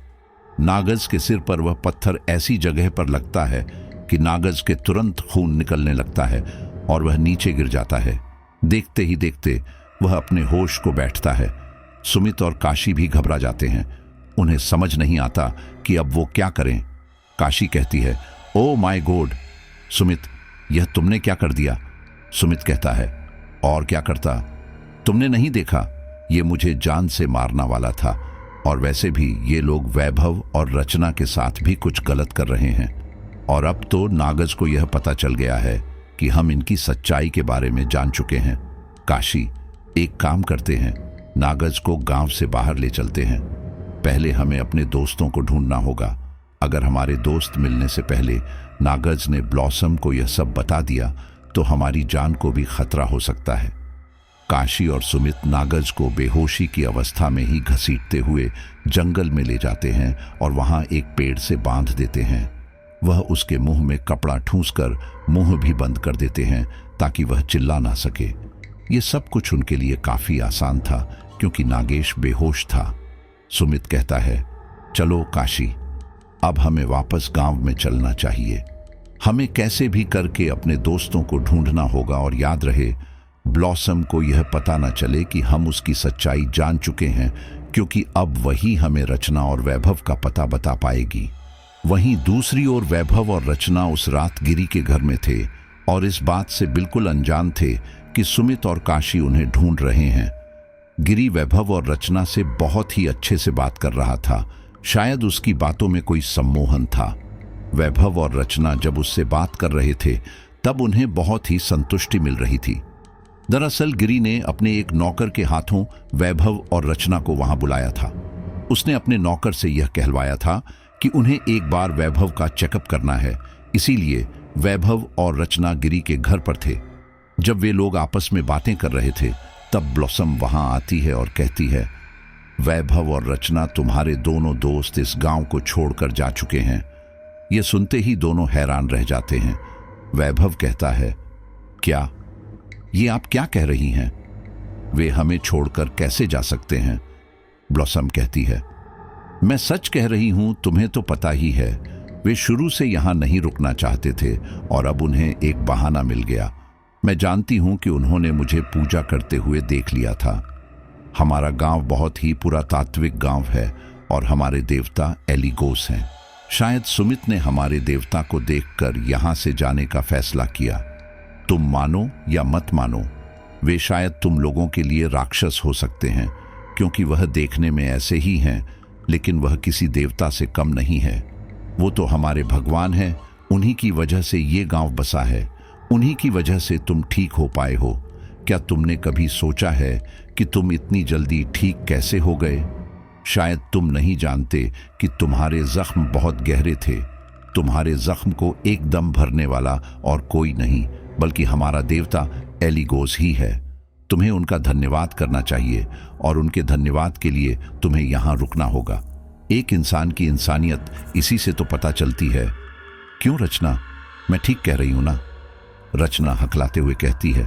[SPEAKER 1] नागज के सिर पर वह पत्थर ऐसी जगह पर लगता है कि नागज के तुरंत खून निकलने लगता है और वह नीचे गिर जाता है। देखते ही देखते वह अपने होश को बैठता है। सुमित और काशी भी घबरा जाते हैं। उन्हें समझ नहीं आता कि अब वो क्या करें। काशी कहती है, ओ माय गॉड सुमित, यह तुमने क्या कर दिया? सुमित कहता है, और क्या करता, तुमने नहीं देखा, ये मुझे जान से मारना वाला था, और वैसे भी ये लोग वैभव और रचना के साथ भी कुछ गलत कर रहे हैं, और अब तो नागज को यह पता चल गया है कि हम इनकी सच्चाई के बारे में जान चुके हैं। काशी, एक काम करते हैं, नागज को गांव से बाहर ले चलते हैं। पहले हमें अपने दोस्तों को ढूंढना होगा। अगर हमारे दोस्त मिलने से पहले नागज ने ब्लॉसम को यह सब बता दिया तो हमारी जान को भी खतरा हो सकता है। काशी और सुमित नागज को बेहोशी की अवस्था में ही घसीटते हुए जंगल में ले जाते हैं और वहां एक पेड़ से बांध देते हैं। वह उसके मुंह में कपड़ा ठूंसकर मुंह भी बंद कर देते हैं ताकि वह चिल्ला ना सके। ये सब कुछ उनके लिए काफी आसान था क्योंकि नागेश बेहोश था। सुमित कहता है, चलो काशी, अब हमें वापस गांव में चलना चाहिए। हमें कैसे भी करके अपने दोस्तों को ढूंढना होगा, और याद रहे ब्लॉसम को यह पता न चले कि हम उसकी सच्चाई जान चुके हैं, क्योंकि अब वही हमें रचना और वैभव का पता बता पाएगी। वहीं दूसरी ओर वैभव और रचना उस रात गिरी के घर में थे और इस बात से बिल्कुल अनजान थे कि सुमित और काशी उन्हें ढूंढ रहे हैं। गिरी वैभव और रचना से बहुत ही अच्छे से बात कर रहा था। शायद उसकी बातों में कोई सम्मोहन था। वैभव और रचना जब उससे बात कर रहे थे तब उन्हें बहुत ही संतुष्टि मिल रही थी। दरअसल गिरी ने अपने एक नौकर के हाथों वैभव और रचना को वहां बुलाया था। उसने अपने नौकर से यह कहलवाया था कि उन्हें एक बार वैभव का चेकअप करना है, इसीलिए वैभव और रचना गिरी के घर पर थे। जब वे लोग आपस में बातें कर रहे थे तब ब्लॉसम वहां आती है और कहती है, वैभव और रचना तुम्हारे दोनों दोस्त इस गांव को छोड़कर जा चुके हैं। ये सुनते ही दोनों हैरान रह जाते हैं। वैभव कहता है, क्या? ये आप क्या कह रही हैं? वे हमें छोड़कर कैसे जा सकते हैं? ब्लॉसम कहती है, मैं सच कह रही हूं, तुम्हें तो पता ही है वे शुरू से यहाँ नहीं रुकना चाहते थे और अब उन्हें एक बहाना मिल गया। मैं जानती हूँ कि उन्होंने मुझे पूजा करते हुए देख लिया था। हमारा गांव बहुत ही पुरातात्विक गांव है और हमारे देवता एलिगोस हैं। शायद सुमित ने हमारे देवता को देखकर यहाँ से जाने का फैसला किया। तुम मानो या मत मानो, वे शायद तुम लोगों के लिए राक्षस हो सकते हैं, क्योंकि वह देखने में ऐसे ही हैं, लेकिन वह किसी देवता से कम नहीं है। वो तो हमारे भगवान हैं। उन्हीं की वजह से ये गांव बसा है। उन्हीं की वजह से तुम ठीक हो पाए हो। क्या तुमने कभी सोचा है कि तुम इतनी जल्दी ठीक कैसे हो गए? शायद तुम नहीं जानते कि तुम्हारे जख्म बहुत गहरे थे। तुम्हारे जख्म को एकदम भरने वाला और कोई नहीं बल्कि हमारा देवता एलिगोस ही है। तुम्हें उनका धन्यवाद करना चाहिए और उनके धन्यवाद के लिए तुम्हें यहाँ रुकना होगा। एक इंसान की इंसानियत इसी से तो पता चलती है। क्यों रचना, मैं ठीक कह रही हूं ना? रचना हकलाते हुए कहती है,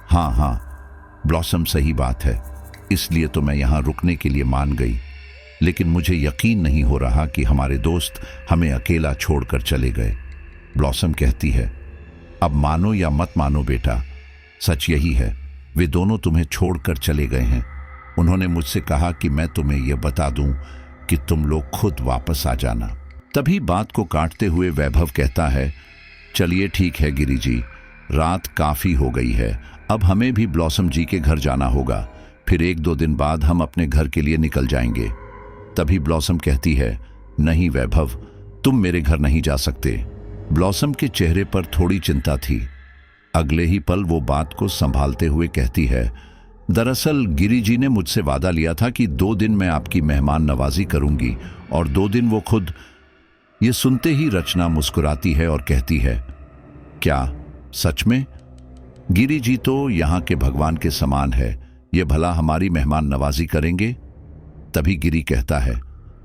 [SPEAKER 1] हाँ हाँ ब्लॉसम, सही बात है। इसलिए तो मैं यहाँ रुकने के लिए मान गई, लेकिन मुझे यकीन नहीं हो रहा कि हमारे दोस्त हमें अकेला छोड़कर चले गए। ब्लॉसम कहती है, अब मानो या मत मानो बेटा, सच यही है, वे दोनों तुम्हें छोड़कर चले गए हैं। उन्होंने मुझसे कहा कि मैं तुम्हें यह बता दूं कि तुम लोग खुद वापस आ जाना। तभी बात को काटते हुए वैभव कहता है, चलिए ठीक है गिरी जी, रात काफी हो गई है, अब हमें भी ब्लॉसम जी के घर जाना होगा। फिर 1-2 दिन बाद हम अपने घर के लिए निकल जाएंगे। तभी ब्लॉसम कहती है, नहीं वैभव, तुम मेरे घर नहीं जा सकते। ब्लॉसम के चेहरे पर थोड़ी चिंता थी। अगले ही पल वो बात को संभालते हुए कहती है, दरअसल गिरी जी ने मुझसे वादा लिया था कि 2 दिन मैं आपकी मेहमान नवाजी करूंगी और 2 दिन वो खुद। ये सुनते ही रचना मुस्कुराती है और कहती है, क्या सच में? गिरी जी तो यहाँ के भगवान के समान है, ये भला हमारी मेहमान नवाजी करेंगे? तभी गिरी कहता है,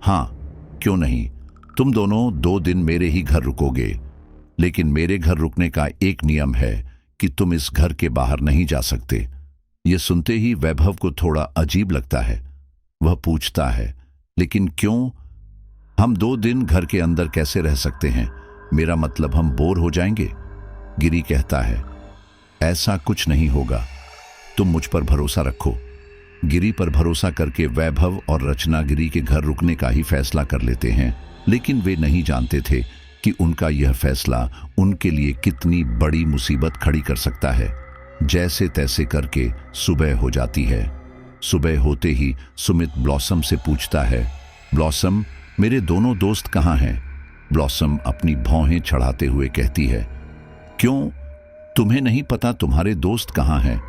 [SPEAKER 1] हाँ क्यों नहीं, तुम दोनों 2 दिन मेरे ही घर रुकोगे, लेकिन मेरे घर रुकने का एक नियम है कि तुम इस घर के बाहर नहीं जा सकते। यह सुनते ही वैभव को थोड़ा अजीब लगता है। वह पूछता है, लेकिन क्यों? हम 2 दिन घर के अंदर कैसे रह सकते हैं? मेरा मतलब हम बोर हो जाएंगे। गिरी कहता है, ऐसा कुछ नहीं होगा, तुम मुझ पर भरोसा रखो। गिरी पर भरोसा करके वैभव और रचना गिरी के घर रुकने का ही फैसला कर लेते हैं, लेकिन वे नहीं जानते थे कि उनका यह फैसला उनके लिए कितनी बड़ी मुसीबत खड़ी कर सकता है। जैसे तैसे करके सुबह हो जाती है। सुबह होते ही सुमित ब्लॉसम से पूछता है, ब्लॉसम, मेरे दोनों दोस्त कहाँ हैं? ब्लॉसम अपनी भौहें चढ़ाते हुए कहती है, क्यों, तुम्हें नहीं पता तुम्हारे दोस्त कहाँ हैं?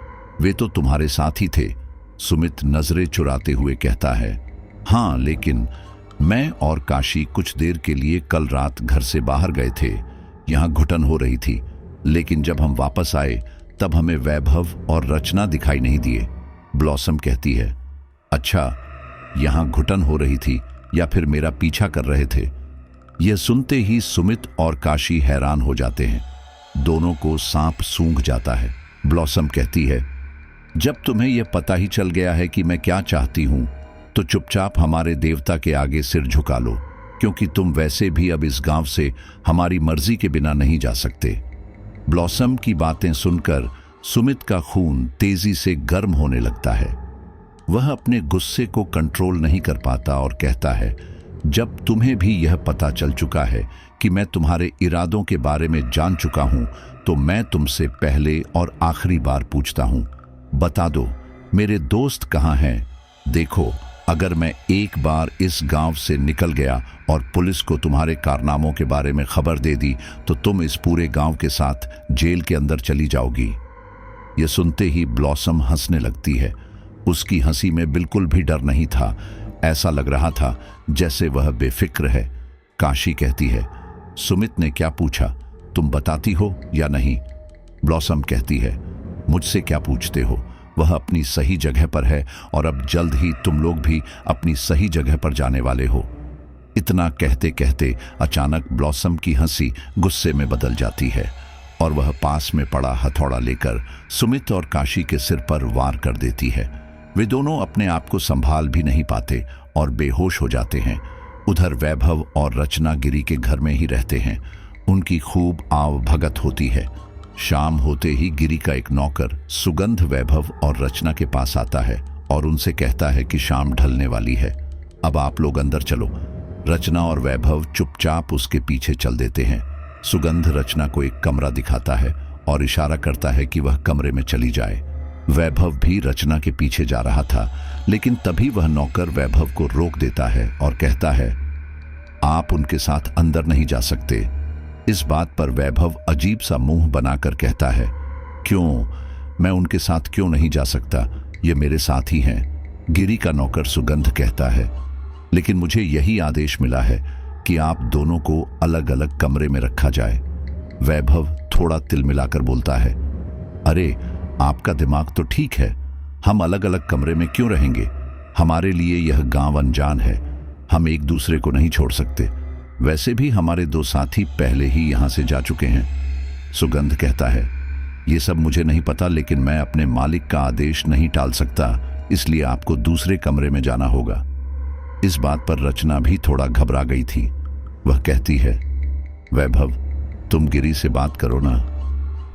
[SPEAKER 1] वे तो तुम्हारे साथ ही थे। सुमित नजरें चुराते हुए कहता है, हाँ, लेकिन मैं और काशी कुछ देर के लिए कल रात घर से बाहर गए थे। यहाँ घुटन हो रही थी, लेकिन जब हम वापस आए तब हमें वैभव और रचना दिखाई नहीं दिए। ब्लॉसम कहती है, अच्छा, यहाँ घुटन हो रही थी या फिर मेरा पीछा कर रहे थे? यह सुनते ही सुमित और काशी हैरान हो जाते हैं। दोनों को सांप सूंघ जाता है। ब्लॉसम कहती है, जब तुम्हें यह पता ही चल गया है कि मैं क्या चाहती हूं, तो चुपचाप हमारे देवता के आगे सिर झुका लो, क्योंकि तुम वैसे भी अब इस गांव से हमारी मर्जी के बिना नहीं जा सकते। ब्लॉसम की बातें सुनकर सुमित का खून तेजी से गर्म होने लगता है। वह अपने गुस्से को कंट्रोल नहीं कर पाता और कहता है, जब तुम्हें भी यह पता चल चुका है कि मैं तुम्हारे इरादों के बारे में जान चुका हूं, तो मैं तुमसे पहले और आखिरी बार पूछता हूं, बता दो मेरे दोस्त कहाँ हैं? देखो, अगर मैं एक बार इस गांव से निकल गया और पुलिस को तुम्हारे कारनामों के बारे में खबर दे दी, तो तुम इस पूरे गांव के साथ जेल के अंदर चली जाओगी। यह सुनते ही ब्लॉसम हंसने लगती है। उसकी हंसी में बिल्कुल भी डर नहीं था। ऐसा लग रहा था जैसे वह बेफिक्र है। काशी कहती है, सुमित ने क्या पूछा, तुम बताती हो या नहीं? ब्लॉसम कहती है, मुझसे क्या पूछते हो, वह अपनी सही जगह पर है और अब जल्द ही तुम लोग भी अपनी सही जगह पर जाने वाले हो। इतना कहते कहते अचानक ब्लॉसम की हंसी गुस्से में बदल जाती है और वह पास में पड़ा हथौड़ा लेकर सुमित और काशी के सिर पर वार कर देती है। वे दोनों अपने आप को संभाल भी नहीं पाते और बेहोश हो जाते हैं। उधर वैभव और रचना गिरी के घर में ही रहते हैं। उनकी खूब आव भगत होती है। शाम होते ही गिरी का एक नौकर सुगंध वैभव और रचना के पास आता है और उनसे कहता है कि शाम ढलने वाली है, अब आप लोग अंदर चलो। रचना और वैभव चुपचाप उसके पीछे चल देते हैं। सुगंध रचना को एक कमरा दिखाता है और इशारा करता है कि वह कमरे में चली जाए। वैभव भी रचना के पीछे जा रहा था, लेकिन तभी वह नौकर वैभव को रोक देता है और कहता है, आप उनके साथ अंदर नहीं जा सकते। इस बात पर वैभव अजीब सा मुंह बनाकर कहता है, क्यों? मैं उनके साथ क्यों नहीं जा सकता? ये मेरे साथ ही हैं। गिरी का नौकर सुगंध कहता है, लेकिन मुझे यही आदेश मिला है कि आप दोनों को अलग अलग कमरे में रखा जाए। वैभव थोड़ा तिलमिलाकर बोलता है, अरे आपका दिमाग तो ठीक है, हम अलग अलग कमरे में क्यों रहेंगे? हमारे लिए यह गांव अनजान है, हम एक दूसरे को नहीं छोड़ सकते। वैसे भी हमारे दो साथी पहले ही यहां से जा चुके हैं। सुगंध कहता है, ये सब मुझे नहीं पता, लेकिन मैं अपने मालिक का आदेश नहीं टाल सकता, इसलिए आपको दूसरे कमरे में जाना होगा। इस बात पर रचना भी थोड़ा घबरा गई थी। वह कहती है, वैभव तुम गिरी से बात करो ना,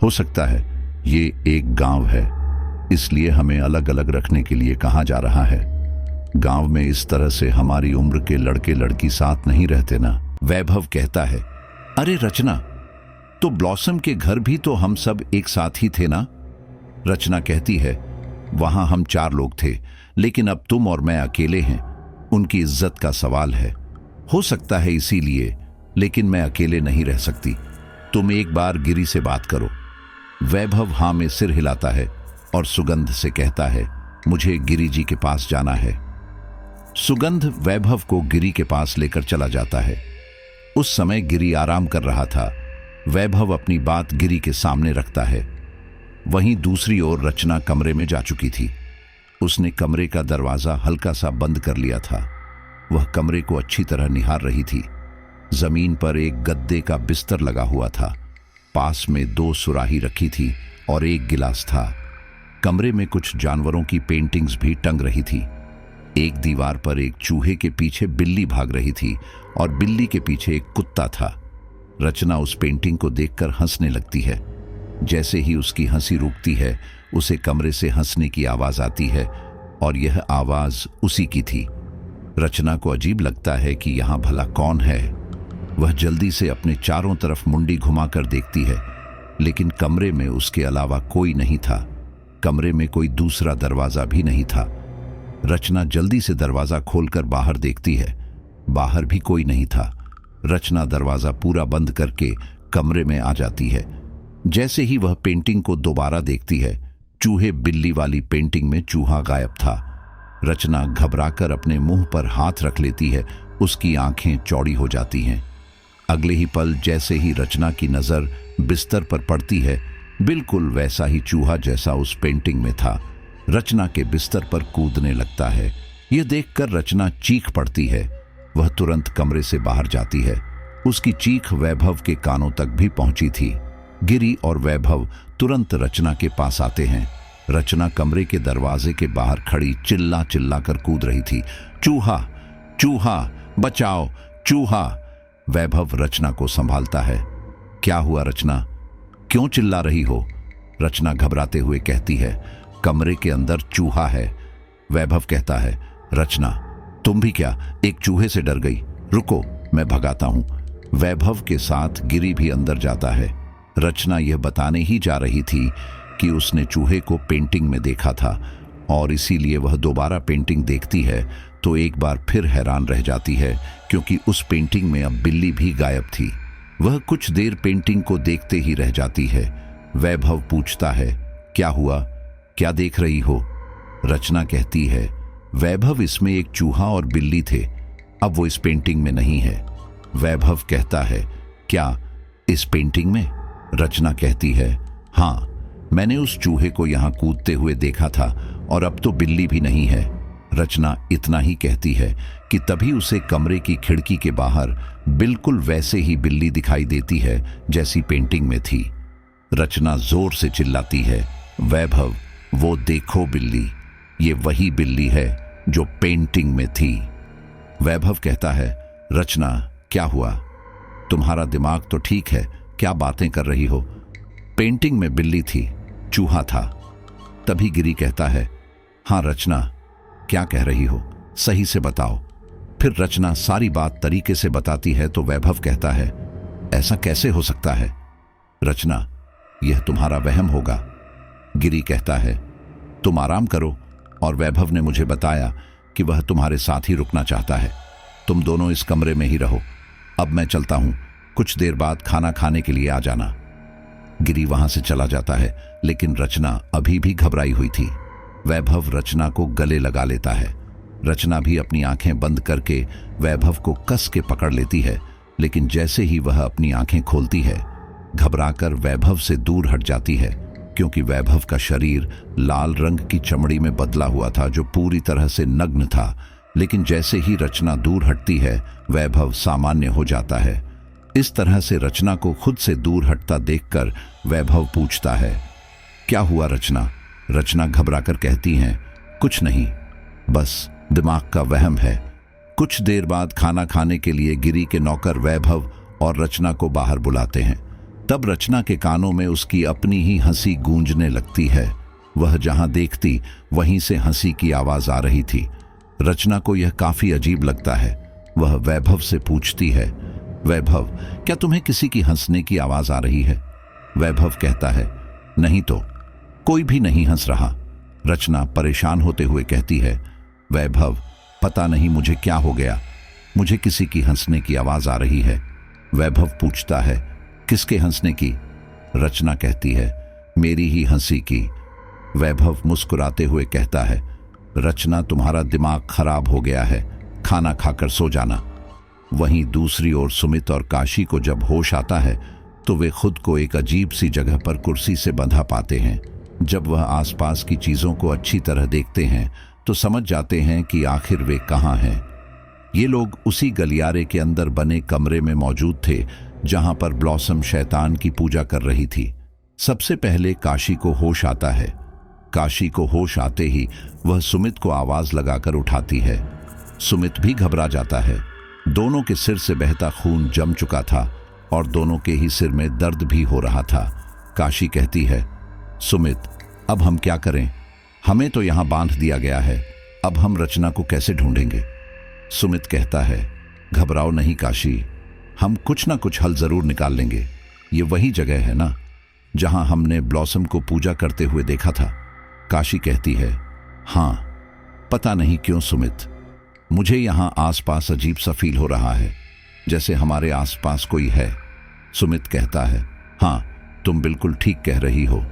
[SPEAKER 1] हो सकता है ये एक गांव है, इसलिए हमें अलग अलग रखने के लिए कहा जा रहा है। गांव में इस तरह से हमारी उम्र के लड़के लड़की साथ नहीं रहते ना। वैभव कहता है, अरे रचना, तो ब्लॉसम के घर भी तो हम सब एक साथ ही थे ना? रचना कहती है, वहां हम 4 लोग थे, लेकिन अब तुम और मैं अकेले हैं। उनकी इज्जत का सवाल है, हो सकता है इसीलिए, लेकिन मैं अकेले नहीं रह सकती। तुम एक बार गिरी से बात करो। वैभव हाँ में सिर हिलाता है और सुगंध से कहता है, मुझे गिरी जी के पास जाना है। सुगंध वैभव को गिरी के पास लेकर चला जाता है। उस समय गिरी आराम कर रहा था। वैभव अपनी बात गिरी के सामने रखता है। वहीं दूसरी ओर रचना कमरे में जा चुकी थी। उसने कमरे का दरवाजा हल्का सा बंद कर लिया था। वह कमरे को अच्छी तरह निहार रही थी। जमीन पर एक गद्दे का बिस्तर लगा हुआ था। पास में 2 सुराही रखी थी और एक गिलास था। कमरे में कुछ जानवरों की पेंटिंग्स भी टंग रही थी। एक दीवार पर एक चूहे के पीछे बिल्ली भाग रही थी और बिल्ली के पीछे एक कुत्ता था। रचना उस पेंटिंग को देखकर हंसने लगती है। जैसे ही उसकी हंसी रुकती है, उसे कमरे से हंसने की आवाज आती है और यह आवाज उसी की थी। रचना को अजीब लगता है कि यहां भला कौन है। वह जल्दी से अपने चारों तरफ मुंडी घुमाकर देखती है, लेकिन कमरे में उसके अलावा कोई नहीं था। कमरे में कोई दूसरा दरवाजा भी नहीं था। रचना जल्दी से दरवाजा खोलकर बाहर देखती है। बाहर भी कोई नहीं था। रचना दरवाजा पूरा बंद करके कमरे में आ जाती है। जैसे ही वह पेंटिंग को दोबारा देखती है, चूहे बिल्ली वाली पेंटिंग में चूहा गायब था। रचना घबराकर अपने मुंह पर हाथ रख लेती है। उसकी आंखें चौड़ी हो जाती हैं। अगले ही पल जैसे ही रचना की नजर बिस्तर पर पड़ती है, बिल्कुल वैसा ही चूहा जैसा उस पेंटिंग में था, रचना के बिस्तर पर कूदने लगता है। यह देखकर रचना चीख पड़ती है। वह तुरंत कमरे से बाहर जाती है। उसकी चीख वैभव के कानों तक भी पहुंची थी। गिरी और वैभव तुरंत रचना के पास आते हैं। रचना कमरे के दरवाजे के बाहर खड़ी चिल्ला चिल्ला कर कूद रही थी, चूहा, चूहा, बचाओ, चूहा। वैभव रचना को संभालता है। क्या हुआ रचना, क्यों चिल्ला रही हो? रचना घबराते हुए कहती है, कमरे के अंदर चूहा है। वैभव कहता है, रचना तुम भी क्या एक चूहे से डर गई? रुको, मैं भगाता हूं। वैभव के साथ गिरी भी अंदर जाता है। रचना यह बताने ही जा रही थी कि उसने चूहे को पेंटिंग में देखा था और इसीलिए वह दोबारा पेंटिंग देखती है तो एक बार फिर हैरान रह जाती है, क्योंकि उस पेंटिंग में अब बिल्ली भी गायब थी। वह कुछ देर पेंटिंग को देखते ही रह जाती है। वैभव पूछता है, क्या हुआ, क्या देख रही हो? रचना कहती है, वैभव इसमें एक चूहा और बिल्ली थे, अब वो इस पेंटिंग में नहीं है। वैभव कहता है, क्या इस पेंटिंग में? रचना कहती है, हाँ, मैंने उस चूहे को यहां कूदते हुए देखा था और अब तो बिल्ली भी नहीं है। रचना इतना ही कहती है कि तभी उसे कमरे की खिड़की के बाहर बिल्कुल वैसे ही बिल्ली दिखाई देती है जैसी पेंटिंग में थी। रचना जोर से चिल्लाती है, वैभव वो देखो बिल्ली, ये वही बिल्ली है जो पेंटिंग में थी। वैभव कहता है, रचना, क्या हुआ? तुम्हारा दिमाग तो ठीक है, क्या बातें कर रही हो? पेंटिंग में बिल्ली थी, चूहा था। तभी गिरी कहता है, हाँ रचना, क्या कह रही हो, सही से बताओ। फिर रचना सारी बात तरीके से बताती है तो वैभव कहता है, ऐसा कैसे हो सकता है? रचना, यह तुम्हारा वहम होगा। गिरी कहता है, तुम आराम करो, और वैभव ने मुझे बताया कि वह तुम्हारे साथ ही रुकना चाहता है। तुम दोनों इस कमरे में ही रहो। अब मैं चलता हूं, कुछ देर बाद खाना खाने के लिए आ जाना। गिरी वहां से चला जाता है, लेकिन रचना अभी भी घबराई हुई थी। वैभव रचना को गले लगा लेता है। रचना भी अपनी आंखें बंद करके वैभव को कस के पकड़ लेती है, लेकिन जैसे ही वह अपनी आंखें खोलती है, घबराकर वैभव से दूर हट जाती है, क्योंकि वैभव का शरीर लाल रंग की चमड़ी में बदला हुआ था, जो पूरी तरह से नग्न था। लेकिन जैसे ही रचना दूर हटती है, वैभव सामान्य हो जाता है। इस तरह से रचना को खुद से दूर हटता देखकर वैभव पूछता है, क्या हुआ रचना? रचना घबराकर कहती हैं, कुछ नहीं, बस दिमाग का वहम है। कुछ देर बाद खाना खाने के लिए गिरी के नौकर वैभव और रचना को बाहर बुलाते हैं। तब रचना के कानों में उसकी अपनी ही हंसी गूंजने लगती है। वह जहां देखती वहीं से हंसी की आवाज आ रही थी। रचना को यह काफी अजीब लगता है। वह वैभव से पूछती है, वैभव, क्या तुम्हें किसी की हंसने की आवाज आ रही है? वैभव कहता है, नहीं तो, कोई भी नहीं हंस रहा। रचना परेशान होते हुए कहती है, वैभव, पता नहीं मुझे क्या हो गया, मुझे किसी की हंसने की आवाज आ रही है। वैभव पूछता है, किसके हंसने की? रचना कहती है, मेरी ही हंसी की। वैभव मुस्कुराते हुए कहता है, रचना, तुम्हारा दिमाग खराब हो गया है, खाना खाकर सो जाना। वहीं दूसरी ओर सुमित और काशी को जब होश आता है तो वे खुद को एक अजीब सी जगह पर कुर्सी से बंधा पाते हैं। जब वह आसपास की चीजों को अच्छी तरह देखते हैं तो समझ जाते हैं कि आखिर वे कहाँ हैं। ये लोग उसी गलियारे के अंदर बने कमरे में मौजूद थे जहां पर ब्लॉसम शैतान की पूजा कर रही थी। सबसे पहले काशी को होश आता है। काशी को होश आते ही वह सुमित को आवाज लगाकर उठाती है। सुमित भी घबरा जाता है। दोनों के सिर से बहता खून जम चुका था और दोनों के ही सिर में दर्द भी हो रहा था। काशी कहती है, सुमित, अब हम क्या करें? हमें तो यहां बांध दिया गया है, अब हम रचना को कैसे ढूंढेंगे? सुमित कहता है, घबराओ नहीं काशी, हम कुछ ना कुछ हल जरूर निकाल लेंगे। ये वही जगह है ना जहां हमने ब्लॉसम को पूजा करते हुए देखा था? काशी कहती है, हां, पता नहीं क्यों सुमित, मुझे यहां आसपास अजीब सा फील हो रहा है, जैसे हमारे आसपास कोई है। सुमित कहता है, हां, तुम बिल्कुल ठीक कह रही हो,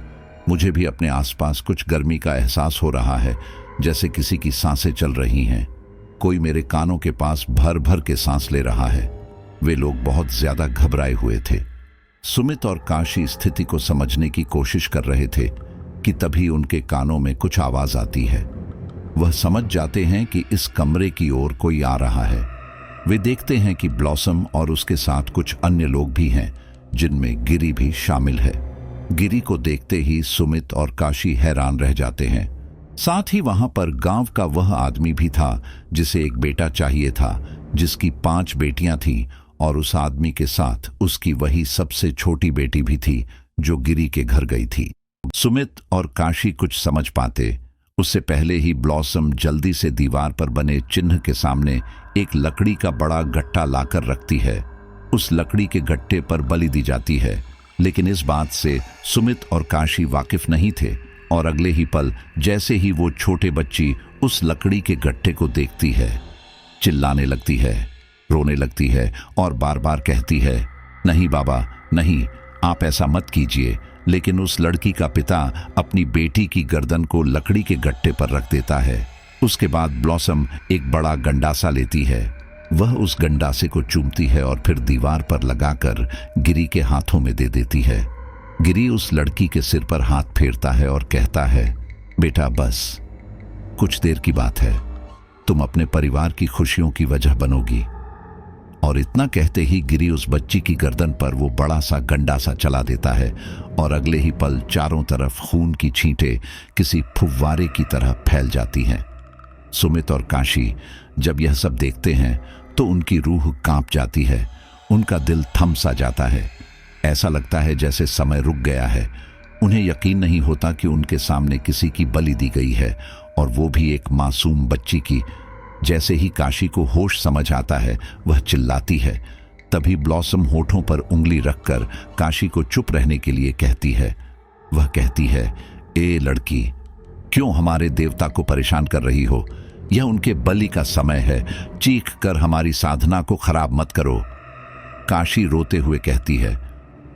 [SPEAKER 1] मुझे भी अपने आसपास कुछ गर्मी का एहसास हो रहा है, जैसे किसी की सांसें चल रही हैं। कोई मेरे कानों के पास भर भर के सांस ले रहा है। वे लोग बहुत ज्यादा घबराए हुए थे। सुमित और काशी स्थिति को समझने की कोशिश कर रहे थे कि तभी उनके कानों में कुछ आवाज आती है। वह समझ जाते हैं कि इस कमरे की ओर कोई आ रहा है। वे देखते हैं कि ब्लॉसम और उसके साथ कुछ अन्य लोग भी हैं, जिनमें गिरी भी शामिल है। गिरी को देखते ही सुमित और काशी हैरान रह जाते हैं। साथ ही वहां पर गांव का वह आदमी भी था जिसे एक बेटा चाहिए था, जिसकी 5 बेटियां थीं, और उस आदमी के साथ उसकी वही सबसे छोटी बेटी भी थी जो गिरी के घर गई थी। सुमित और काशी कुछ समझ पाते उससे पहले ही ब्लॉसम जल्दी से दीवार पर बने चिन्ह के सामने एक लकड़ी का बड़ा गट्टा लाकर रखती है। उस लकड़ी के गट्टे पर बलि दी जाती है, लेकिन इस बात से सुमित और काशी वाकिफ नहीं थे, और अगले ही पल जैसे ही वो छोटे बच्ची उस लकड़ी के गट्टे को देखती है, चिल्लाने लगती है, रोने लगती है और बार बार कहती है, नहीं बाबा, नहीं, आप ऐसा मत कीजिए। लेकिन उस लड़की का पिता अपनी बेटी की गर्दन को लकड़ी के गट्टे पर रख देता है। उसके बाद ब्लॉसम एक बड़ा गंडासा लेती है। वह उस गंडासे को चूमती है और फिर दीवार पर लगाकर गिरी के हाथों में दे देती है। गिरी उस लड़की के सिर पर हाथ फेरता है और कहता है, बेटा बस, कुछ देर की बात है, तुम अपने परिवार की खुशियों की वजह बनोगी। और इतना कहते ही गिरी उस बच्ची की गर्दन पर वो बड़ा सा गंडासा चला देता है और अगले ही पल चारों तरफ खून की छींटें किसी फुव्वारे की तरह फैल जाती हैं। सुमित और काशी जब यह सब देखते हैं तो उनकी रूह कांप जाती है, उनका दिल थम सा जाता है। ऐसा लगता है जैसे समय रुक गया है। उन्हें यकीन नहीं होता कि उनके सामने किसी की बलि दी गई है, और वो भी एक मासूम बच्ची की। जैसे ही काशी को होश समझ आता है, वह चिल्लाती है। तभी ब्लॉसम होठों पर उंगली रखकर काशी को चुप रहने के लिए कहती है। वह कहती है, ए लड़की, क्यों हमारे देवता को परेशान कर रही हो? यह उनके बलि का समय है। चीख कर हमारी साधना को खराब मत करो। काशी रोते हुए कहती है,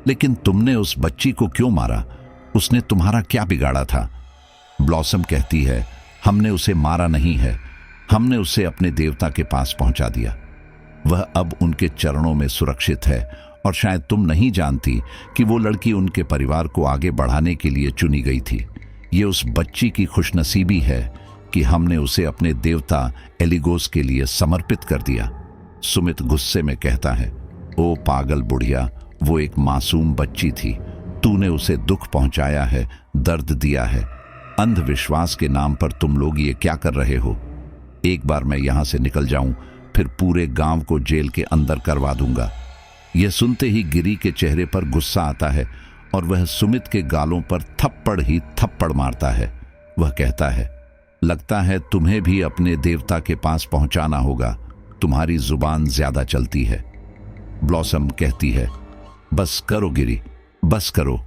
[SPEAKER 1] लेकिन तुमने उस बच्ची को क्यों मारा? उसने तुम्हारा क्या बिगाड़ा था? ब्लॉसम कहती है, हमने उसे मारा नहीं है, हमने उसे अपने देवता के पास पहुंचा दिया। वह अब उनके चरणों में सुरक्षित है, और शायद तुम नहीं जानती कि वो लड़की उनके परिवार को आगे बढ़ाने के लिए चुनी गई थी। ये उस बच्ची की खुशनसीबी है कि हमने उसे अपने देवता एलिगोस के लिए समर्पित कर दिया। सुमित गुस्से में कहता है, ओ पागल बुढ़िया, वो एक मासूम बच्ची थी। तूने उसे दुख पहुंचाया है, दर्द दिया है। अंधविश्वास के नाम पर तुम लोग ये क्या कर रहे हो? एक बार मैं यहां से निकल जाऊं, फिर पूरे गांव को जेल के अंदर करवा दूंगा। यह सुनते ही गिरी के चेहरे पर गुस्सा आता है, और वह सुमित के गालों पर थप्पड़ ही थप्पड़ मारता है। वह कहता है, लगता है तुम्हें भी अपने देवता के पास पहुंचाना होगा। तुम्हारी जुबान ज्यादा चलती है। ब्लॉसम कहती है, बस करो गिरी, बस करो।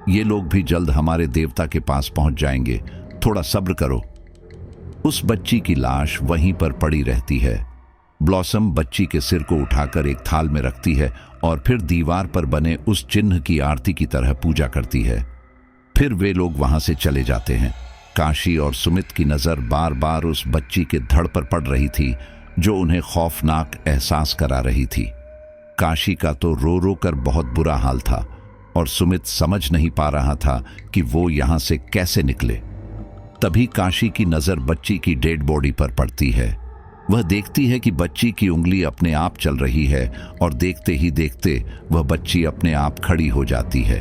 [SPEAKER 1] ये लोग भी जल्द हमारे देवता के पास पहुंच जाएंगे, थोड़ा सब्र करो। उस बच्ची की लाश वहीं पर पड़ी रहती है। ब्लॉसम बच्ची के सिर को उठाकर एक थाल में रखती है, और फिर दीवार पर बने उस चिन्ह की आरती की तरह पूजा करती है। फिर वे लोग वहां से चले जाते हैं। काशी और सुमित की नजर बार बार उस बच्ची के धड़ पर पड़ रही थी, जो उन्हें खौफनाक एहसास करा रही थी। काशी का तो रो रो कर बहुत बुरा हाल था, और सुमित समझ नहीं पा रहा था कि वो यहां से कैसे निकले। तभी काशी की नजर बच्ची की डेड बॉडी पर पड़ती है। वह देखती है कि बच्ची की उंगली अपने आप चल रही है, और देखते ही देखते वह बच्ची अपने आप खड़ी हो जाती है।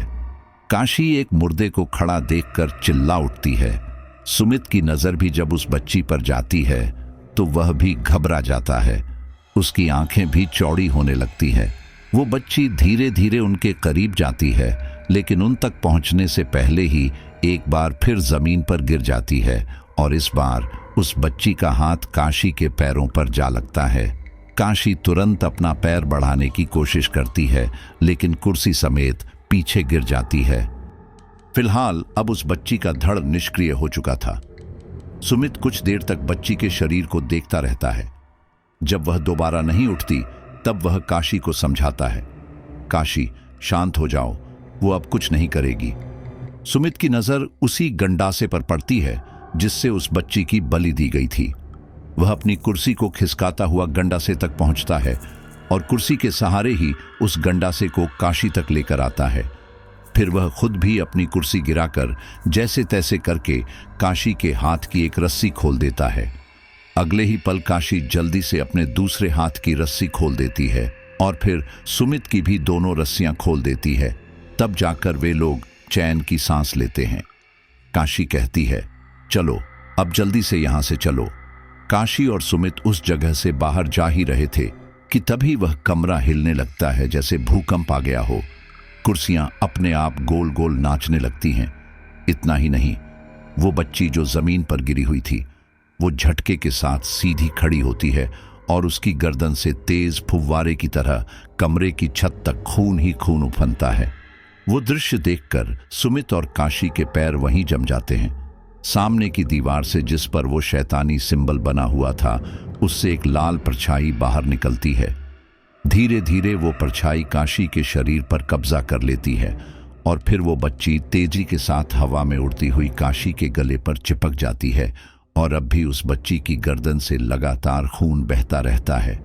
[SPEAKER 1] काशी एक मुर्दे को खड़ा देखकर चिल्ला उठती है। सुमित की नजर भी जब उस बच्ची पर जाती है, तो वह भी घबरा जाता है। उसकी आंखें भी चौड़ी होने लगती हैं। वो बच्ची धीरे धीरे उनके करीब जाती है, लेकिन उन तक पहुंचने से पहले ही एक बार फिर जमीन पर गिर जाती है, और इस बार उस बच्ची का हाथ काशी के पैरों पर जा लगता है। काशी तुरंत अपना पैर बढ़ाने की कोशिश करती है, लेकिन कुर्सी समेत पीछे गिर जाती है। फिलहाल अब उस बच्ची का धड़ निष्क्रिय हो चुका था। सुमित कुछ देर तक बच्ची के शरीर को देखता रहता है। जब वह दोबारा नहीं उठती, तब वह काशी को समझाता है, काशी शांत हो जाओ, वो अब कुछ नहीं करेगी। सुमित की नजर उसी गंडासे पर पड़ती है जिससे उस बच्ची की बलि दी गई थी। वह अपनी कुर्सी को खिसकाता हुआ गंडासे तक पहुंचता है, और कुर्सी के सहारे ही उस गंडासे को काशी तक लेकर आता है। फिर वह खुद भी अपनी कुर्सी गिराकर जैसे तैसे करके काशी के हाथ की एक रस्सी खोल देता है। अगले ही पल काशी जल्दी से अपने दूसरे हाथ की रस्सी खोल देती है, और फिर सुमित की भी दोनों रस्सियां खोल देती है। तब जाकर वे लोग चैन की सांस लेते हैं। काशी कहती है, चलो अब जल्दी से यहां से चलो। काशी और सुमित उस जगह से बाहर जा ही रहे थे कि तभी वह कमरा हिलने लगता है जैसे भूकंप आ गया हो। कुर्सियां अपने आप गोल गोल नाचने लगती हैं। इतना ही नहीं, वो बच्ची जो जमीन पर गिरी हुई थी, वो झटके के साथ सीधी खड़ी होती है, और उसकी गर्दन से तेज फुव्वारे की तरह कमरे की छत तक खून ही खून उफनता है। वो दृश्य देखकर सुमित और काशी के पैर वहीं जम जाते हैं। सामने की दीवार से, जिस पर वो शैतानी सिंबल बना हुआ था, उससे एक लाल परछाई बाहर निकलती है। धीरे धीरे वो परछाई काशी के शरीर पर कब्जा कर लेती है, और फिर वो बच्ची तेजी के साथ हवा में उड़ती हुई काशी के गले पर चिपक जाती है, और अब भी उस बच्ची की गर्दन से लगातार खून बहता रहता है।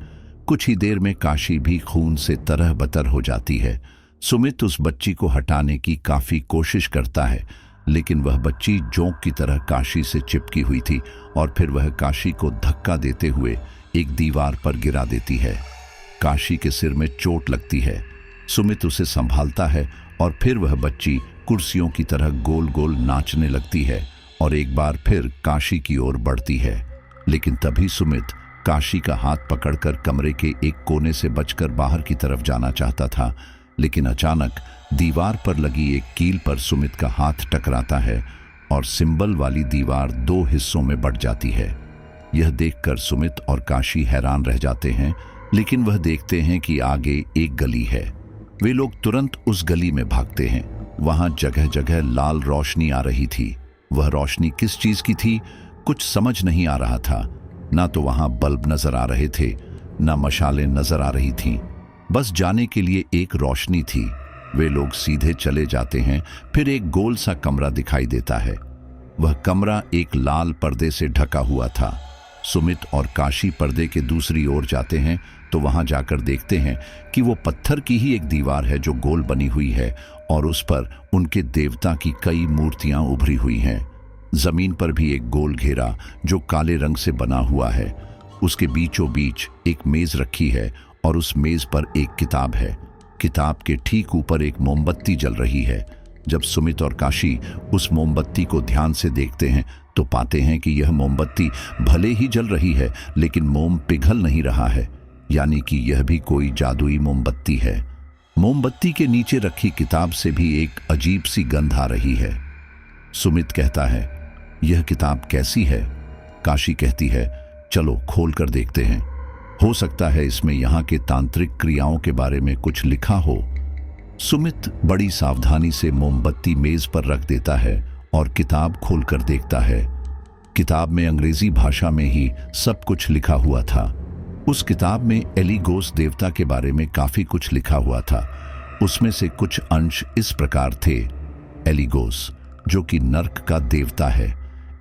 [SPEAKER 1] कुछ ही देर में काशी भी खून से तरह बतर हो जाती है। सुमित उस बच्ची को हटाने की काफी कोशिश करता है, लेकिन वह बच्ची जोंक की तरह काशी से चिपकी हुई थी, और फिर वह काशी को धक्का देते हुए एक दीवार पर गिरा देती है। काशी के सिर में चोट लगती है। सुमित उसे संभालता है, और फिर वह बच्ची कुर्सियों की तरह गोल गोल नाचने लगती है, और एक बार फिर काशी की ओर बढ़ती है। लेकिन तभी सुमित काशी का हाथ पकड़कर कमरे के एक कोने से बचकर बाहर की तरफ जाना चाहता था, लेकिन अचानक दीवार पर लगी एक कील पर सुमित का हाथ टकराता है और सिंबल वाली दीवार 2 हिस्सों में बंट जाती है। यह देखकर सुमित और काशी हैरान रह जाते हैं, लेकिन वह देखते हैं कि आगे एक गली है। वे लोग तुरंत उस गली में भागते हैं। वहां जगह जगह लाल रोशनी आ रही थी। वह रोशनी किस चीज की थी, कुछ समझ नहीं आ रहा था। ना तो वहां बल्ब नजर आ रहे थे, ना मशालें नजर आ रही थीं। बस जाने के लिए एक रोशनी थी। वे लोग सीधे चले जाते हैं। फिर एक गोल सा कमरा दिखाई देता है। वह कमरा एक लाल पर्दे से ढका हुआ था। सुमित और काशी पर्दे के दूसरी ओर जाते हैं तो वहां जाकर देखते हैं कि वो पत्थर की ही एक दीवार है जो गोल बनी हुई है और उस पर उनके देवता की कई मूर्तियां उभरी हुई हैं। जमीन पर भी एक गोल घेरा जो काले रंग से बना हुआ है। उसके बीचों बीच एक मेज रखी है और उस मेज पर एक किताब है। किताब के ठीक ऊपर एक मोमबत्ती जल रही है। जब सुमित और काशी उस मोमबत्ती को ध्यान से देखते हैं तो पाते हैं कि यह मोमबत्ती भले ही जल रही है, लेकिन मोम पिघल नहीं रहा है, यानी कि यह भी कोई जादुई मोमबत्ती है। मोमबत्ती के नीचे रखी किताब से भी एक अजीब सी गंध आ रही है। सुमित कहता है, यह किताब कैसी है? काशी कहती है, चलो खोल कर देखते हैं, हो सकता है इसमें यहाँ के तांत्रिक क्रियाओं के बारे में कुछ लिखा हो। सुमित बड़ी सावधानी से मोमबत्ती मेज पर रख देता है और किताब खोलकर देखता है। किताब में अंग्रेजी भाषा में ही सब कुछ लिखा हुआ था। उस किताब में एलिगोस देवता के बारे में काफी कुछ लिखा हुआ था। उसमें से कुछ अंश इस प्रकार थे। एलिगोस, जो कि नर्क का देवता है।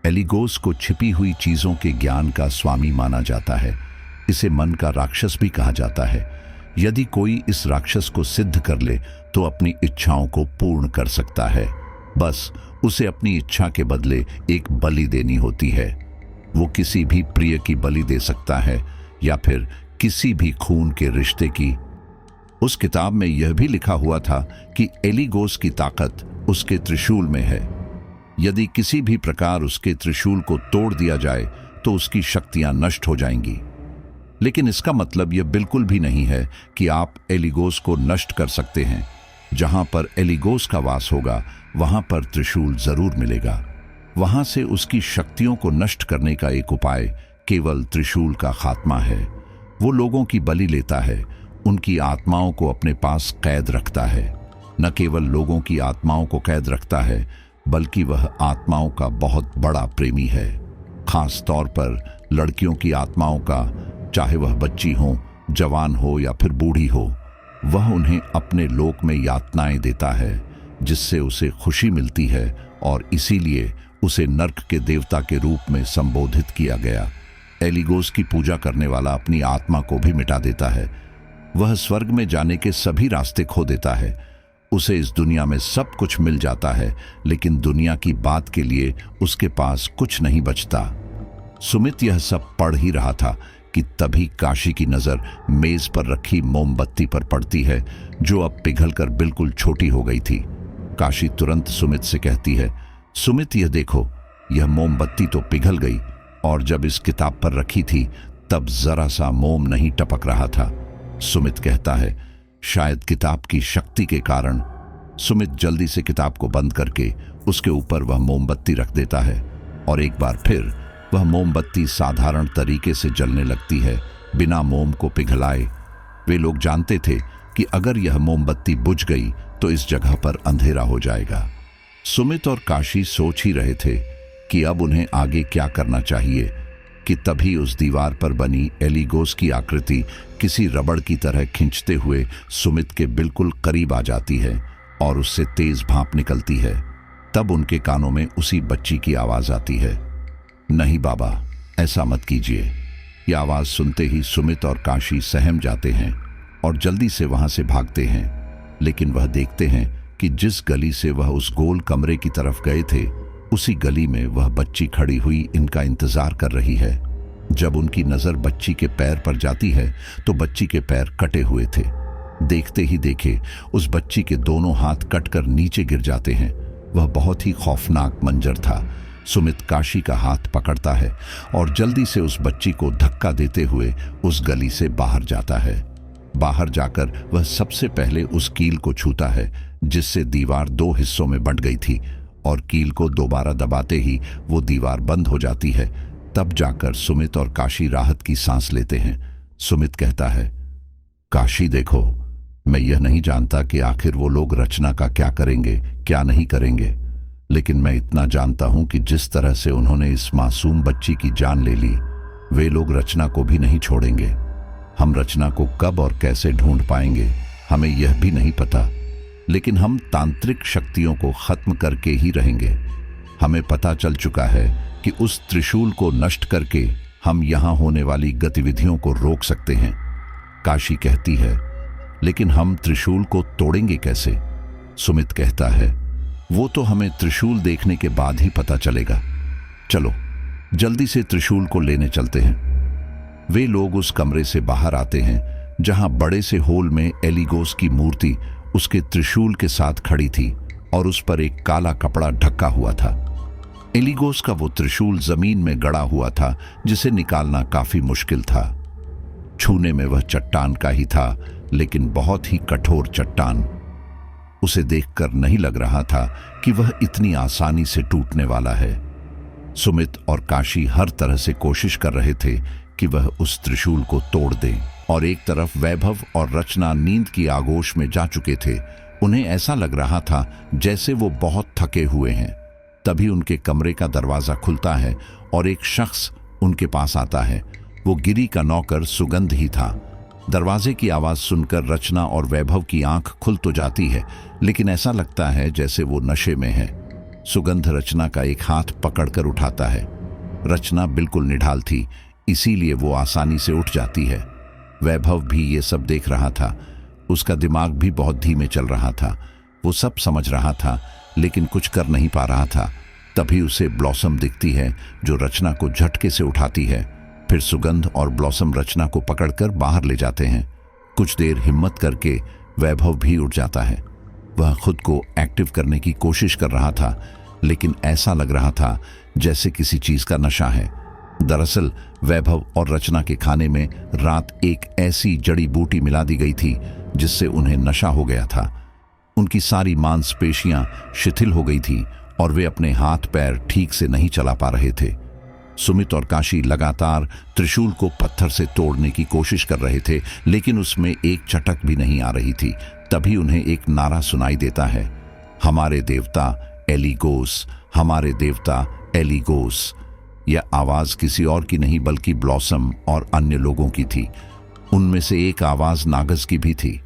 [SPEAKER 1] एलिगोस को छिपी हुई चीजों के ज्ञान का स्वामी माना जाता है। इसे मन का राक्षस भी कहा जाता है। यदि कोई इस राक्षस को सिद्ध कर ले तो अपनी इच्छाओं को पूर्ण कर सकता है। बस उसे अपनी इच्छा के बदले एक बलि देनी होती है। वो किसी भी प्रिय की बलि दे सकता है या फिर किसी भी खून के रिश्ते की। उस किताब में यह भी लिखा हुआ था कि एलिगोस की ताकत उसके त्रिशूल में है। यदि किसी भी प्रकार उसके त्रिशूल को तोड़ दिया जाए तो उसकी शक्तियां नष्ट हो जाएंगी। लेकिन इसका मतलब यह बिल्कुल भी नहीं है कि आप एलिगोस को नष्ट कर सकते हैं। जहां पर एलिगोस का वास होगा वहां पर त्रिशूल जरूर मिलेगा। वहां से उसकी शक्तियों को नष्ट करने का एक उपाय केवल त्रिशूल का खात्मा है। वो लोगों की बलि लेता है, उनकी आत्माओं को अपने पास कैद रखता है। न केवल लोगों की आत्माओं को कैद रखता है, बल्कि वह आत्माओं का बहुत बड़ा प्रेमी है। खास तौर पर लड़कियों की आत्माओं का, चाहे वह बच्ची हो, जवान हो या फिर बूढ़ी हो, वह उन्हें अपने लोक में यातनाएं देता है, जिससे उसे खुशी मिलती है और इसीलिए उसे नर्क के देवता के रूप में संबोधित किया गया। एलिगोस की पूजा करने वाला अपनी आत्मा को भी मिटा देता है। वह स्वर्ग में जाने के सभी रास्ते खो देता है। उसे इस दुनिया में सब कुछ मिल जाता है, लेकिन दुनिया की बात के लिए उसके पास कुछ नहीं बचता। सुमित यह सब पढ़ ही रहा था कि तभी काशी की नजर मेज पर रखी मोमबत्ती पर पड़ती है, जो अब पिघलकर बिल्कुल छोटी हो गई थी। काशी तुरंत सुमित से कहती है, सुमित यह देखो, यह मोमबत्ती तो पिघल गई और जब इस किताब पर रखी थी तब जरा सा मोम नहीं टपक रहा था। सुमित कहता है, शायद किताब की शक्ति के कारण। सुमित जल्दी से किताब को बंद करके उसके ऊपर वह मोमबत्ती रख देता है और एक बार फिर वह मोमबत्ती साधारण तरीके से जलने लगती है, बिना मोम को पिघलाए। वे लोग जानते थे कि अगर यह मोमबत्ती बुझ गई तो इस जगह पर अंधेरा हो जाएगा। सुमित और काशी सोच ही रहे थे कि अब उन्हें आगे क्या करना चाहिए कि तभी उस दीवार पर बनी एलिगोस की आकृति किसी रबड़ की तरह खींचते हुए सुमित के बिल्कुल करीब आ जाती है और उससे तेज भाप निकलती है। तब उनके कानों में उसी बच्ची की आवाज आती है, नहीं बाबा, ऐसा मत कीजिए। यह आवाज सुनते ही सुमित और काशी सहम जाते हैं और जल्दी से वहां से भागते हैं। लेकिन वह देखते हैं कि जिस गली से वह उस गोल कमरे की तरफ गए थे, उसी गली में वह बच्ची खड़ी हुई इनका इंतजार कर रही है। जब उनकी नजर बच्ची के पैर पर जाती है तो बच्ची के पैर कटे हुए थे। देखते ही देखे उस बच्ची के दोनों हाथ कटकर नीचे गिर जाते हैं। वह बहुत ही खौफनाक मंजर था। सुमित काशी का हाथ पकड़ता है और जल्दी से उस बच्ची को धक्का देते हुए उस गली से बाहर जाता है। बाहर जाकर वह सबसे पहले उस कील को छूता है जिससे दीवार 2 हिस्सों में बंट गई थी, और कील को दोबारा दबाते ही वो दीवार बंद हो जाती है। तब जाकर सुमित और काशी राहत की सांस लेते हैं। सुमित कहता है, काशी देखो, मैं यह नहीं जानता कि आखिर वो लोग रचना का क्या करेंगे क्या नहीं करेंगे, लेकिन मैं इतना जानता हूं कि जिस तरह से उन्होंने इस मासूम बच्ची की जान ले ली, वे लोग रचना को भी नहीं छोड़ेंगे। हम रचना को कब और कैसे ढूंढ पाएंगे हमें यह भी नहीं पता, लेकिन हम तांत्रिक शक्तियों को खत्म करके ही रहेंगे। हमें पता चल चुका है कि उस त्रिशूल को नष्ट करके हम यहां होने वाली गतिविधियों को रोक सकते हैं। काशी कहती है, लेकिन हम त्रिशूल को तोड़ेंगे कैसे? सुमित कहता है, वो तो हमें त्रिशूल देखने के बाद ही पता चलेगा। चलो जल्दी से त्रिशूल को लेने चलते हैं। वे लोग उस कमरे से बाहर आते हैं जहां बड़े से होल में एलिगोस की मूर्ति उसके त्रिशूल के साथ खड़ी थी और उस पर एक काला कपड़ा ढका हुआ था। एलिगोस का वो त्रिशूल जमीन में गड़ा हुआ था जिसे निकालना काफी मुश्किल था। छूने में वह चट्टान का ही था, लेकिन बहुत ही कठोर चट्टान। उसे देखकर नहीं लग रहा था कि वह इतनी आसानी से टूटने वाला है। सुमित और काशी हर तरह से कोशिश कर रहे थे कि वह उस त्रिशूल को तोड़ दें, और एक तरफ वैभव और रचना नींद की आगोश में जा चुके थे। उन्हें ऐसा लग रहा था जैसे वो बहुत थके हुए हैं। तभी उनके कमरे का दरवाजा खुलता है और एक शख्स उनके पास आता है। वो गिरी का नौकर सुगंध ही था। दरवाजे की आवाज सुनकर रचना और वैभव की आंख खुल तो जाती है, लेकिन ऐसा लगता है जैसे वो नशे में है। सुगंध रचना का एक हाथ पकड़कर उठाता है। रचना बिल्कुल निढाल थी, इसीलिए वो आसानी से उठ जाती है। वैभव भी ये सब देख रहा था। उसका दिमाग भी बहुत धीमे चल रहा था। वो सब समझ रहा था, लेकिन कुछ कर नहीं पा रहा था। तभी उसे ब्लॉसम दिखती है जो रचना को झटके से उठाती है। फिर सुगंध और ब्लॉसम रचना को पकड़कर बाहर ले जाते हैं। कुछ देर हिम्मत करके वैभव भी उठ जाता है। वह खुद को एक्टिव करने की कोशिश कर रहा था, लेकिन ऐसा लग रहा था जैसे किसी चीज का नशा है। दरअसल वैभव और रचना के खाने में रात एक ऐसी जड़ी बूटी मिला दी गई थी जिससे उन्हें नशा हो गया था। उनकी सारी मांसपेशियां शिथिल हो गई थी और वे अपने हाथ पैर ठीक से नहीं चला पा रहे थे। सुमित और काशी लगातार त्रिशूल को पत्थर से तोड़ने की कोशिश कर रहे थे, लेकिन उसमें एक चटक भी नहीं आ रही थी। तभी उन्हें एक नारा सुनाई देता है, हमारे देवता एलिगोस, हमारे देवता एलिगोस। यह आवाज किसी और की नहीं बल्कि ब्लॉसम और अन्य लोगों की थी। उनमें से एक आवाज नागस की भी थी।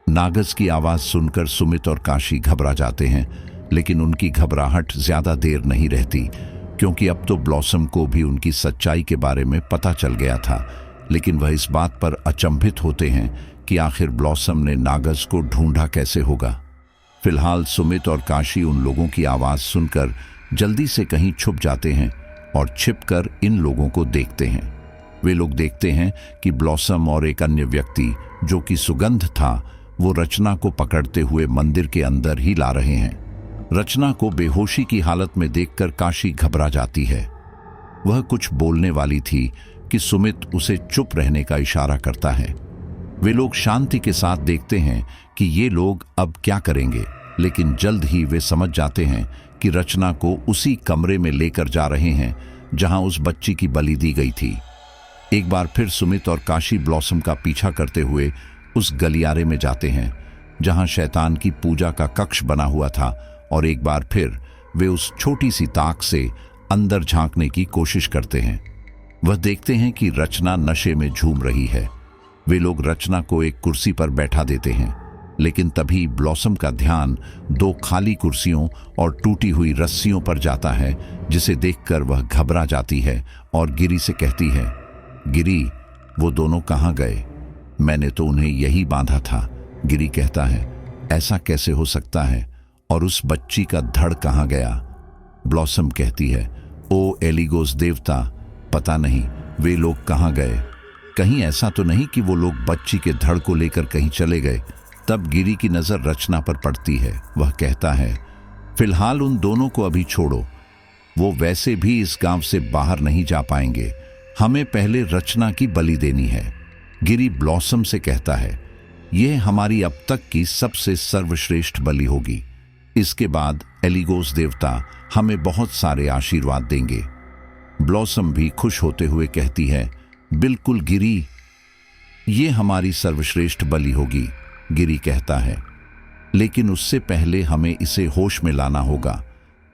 [SPEAKER 1] नागस की आवाज सुनकर सुमित और काशी घबरा जाते हैं, लेकिन उनकी घबराहट ज्यादा देर नहीं रहती, क्योंकि अब तो ब्लॉसम को भी उनकी सच्चाई के बारे में पता चल गया था। लेकिन वह इस बात पर अचंभित होते हैं कि आखिर ब्लॉसम ने नागस को ढूंढा कैसे होगा। फिलहाल सुमित और काशी उन लोगों की आवाज सुनकर जल्दी से कहीं छुप जाते हैं और छिपकर इन लोगों को देखते हैं। वे लोग देखते हैं कि ब्लॉसम और एक अन्य व्यक्ति जो कि सुगंध था, वो रचना को पकड़ते हुए मंदिर के अंदर ही ला रहे हैं। रचना को बेहोशी की हालत में देखकर काशी घबरा जाती है। वह कुछ बोलने वाली थी कि सुमित उसे चुप रहने का इशारा करता है। वे लोग शांति के साथ देखते हैं कि ये लोग अब क्या करेंगे, लेकिन जल्द ही वे समझ जाते हैं कि रचना को उसी कमरे में लेकर जा रहे हैं जहां उस बच्ची की बलि दी गई थी। एक बार फिर सुमित और काशी ब्लॉसम का पीछा करते हुए उस गलियारे में जाते हैं जहां शैतान की पूजा का कक्ष बना हुआ था, और एक बार फिर वे उस छोटी सी ताक से अंदर झांकने की कोशिश करते हैं। वह देखते हैं कि रचना नशे में झूम रही है। वे लोग रचना को एक कुर्सी पर बैठा देते हैं, लेकिन तभी ब्लॉसम का ध्यान 2 खाली कुर्सियों और टूटी हुई रस्सियों पर जाता है, जिसे देखकर वह घबरा जाती है और गिरी से कहती है, गिरी, वो दोनों कहाँ गए? मैंने तो उन्हें यही बांधा था। गिरी कहता है, ऐसा कैसे हो सकता है? और उस बच्ची का धड़ कहाँ गया? ब्लॉसम कहती है, ओ एलिगोस देवता, पता नहीं वे लोग कहाँ गए। कहीं ऐसा तो नहीं कि वो लोग बच्ची के धड़ को लेकर कहीं चले गए। तब गिरी की नजर रचना पर पड़ती है। वह कहता है, फिलहाल उन दोनों को अभी छोड़ो। वो वैसे भी इस गांव से बाहर नहीं जा पाएंगे। हमें पहले रचना की बलि देनी है। गिरी ब्लॉसम से कहता है, यह हमारी अब तक की सबसे सर्वश्रेष्ठ बलि होगी। इसके बाद एलिगोस देवता हमें बहुत सारे आशीर्वाद देंगे। ब्लॉसम भी खुश होते हुए कहती है, बिल्कुल गिरी, ये हमारी सर्वश्रेष्ठ बलि होगी। गिरी कहता है, लेकिन उससे पहले हमें इसे होश में लाना होगा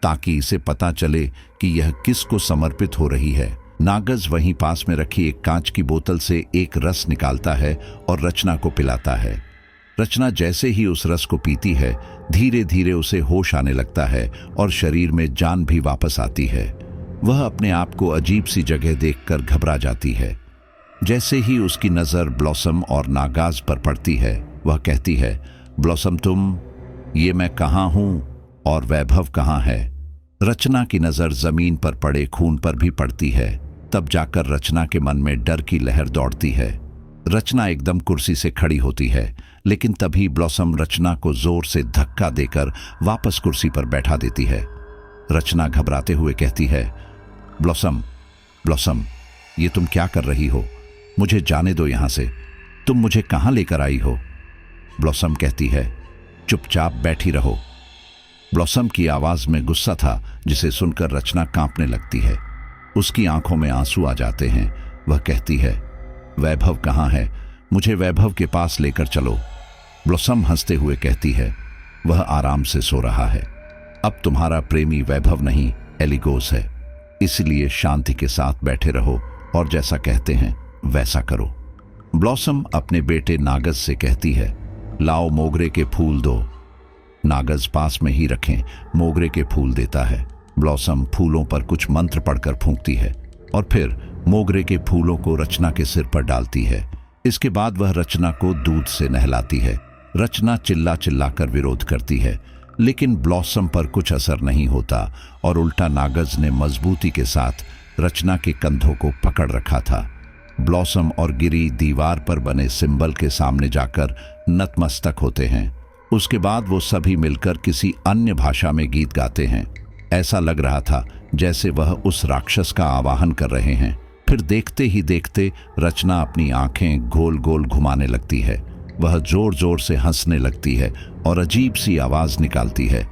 [SPEAKER 1] ताकि इसे पता चले कि यह किसको समर्पित हो रही है। नागज वहीं पास में रखी एक कांच की बोतल से एक रस निकालता है और रचना को पिलाता है। रचना जैसे ही उस रस को पीती है, धीरे धीरे उसे होश आने लगता है और शरीर में जान भी वापस आती है। वह अपने आप को अजीब सी जगह देखकर घबरा जाती है। जैसे ही उसकी नज़र ब्लॉसम और नागाज पर पड़ती है, वह कहती है, ब्लॉसम तुम, ये मैं कहाँ हूँ और वैभव कहाँ है? रचना की नज़र जमीन पर पड़े खून पर भी पड़ती है। तब जाकर रचना के मन में डर की लहर दौड़ती है। रचना एकदम कुर्सी से खड़ी होती है, लेकिन तभी ब्लॉसम रचना को जोर से धक्का देकर वापस कुर्सी पर बैठा देती है। रचना घबराते हुए कहती है, ब्लॉसम, ब्लॉसम, ये तुम क्या कर रही हो? मुझे जाने दो यहाँ से। तुम मुझे कहाँ लेकर आई हो? ब्लॉसम कहती है, चुपचाप बैठी रहो। ब्लॉसम की आवाज में गुस्सा था, जिसे सुनकर रचना कांपने लगती है। उसकी आंखों में आंसू आ जाते हैं। वह कहती है, वैभव कहाँ है? मुझे वैभव के पास लेकर चलो। ब्लॉसम हंसते हुए कहती है, वह आराम से सो रहा है। अब तुम्हारा प्रेमी वैभव नहीं, एलिगोस है। इसलिए शांति के साथ बैठे रहो और जैसा कहते हैं वैसा करो। ब्लॉसम अपने बेटे नागज से कहती है, लाओ मोगरे के फूल दो। नागज पास में ही रखें मोगरे के फूल देता है। ब्लॉसम फूलों पर कुछ मंत्र पढ़कर फूंकती है और फिर मोगरे के फूलों को रचना के सिर पर डालती है। इसके बाद वह रचना को दूध से नहलाती है। रचना चिल्ला चिल्लाकर विरोध करती है, लेकिन ब्लॉसम पर कुछ असर नहीं होता और उल्टा नागज ने मजबूती के साथ रचना के कंधों को पकड़ रखा था। ब्लॉसम और गिरी दीवार पर बने सिंबल के सामने जाकर नतमस्तक होते हैं। उसके बाद वो सभी मिलकर किसी अन्य भाषा में गीत गाते हैं। ऐसा लग रहा था जैसे वह उस राक्षस का आवाहन कर रहे हैं। फिर देखते ही देखते रचना अपनी आंखें गोल गोल घुमाने लगती है। वह जोर जोर से हंसने लगती है और अजीब सी आवाज निकालती है।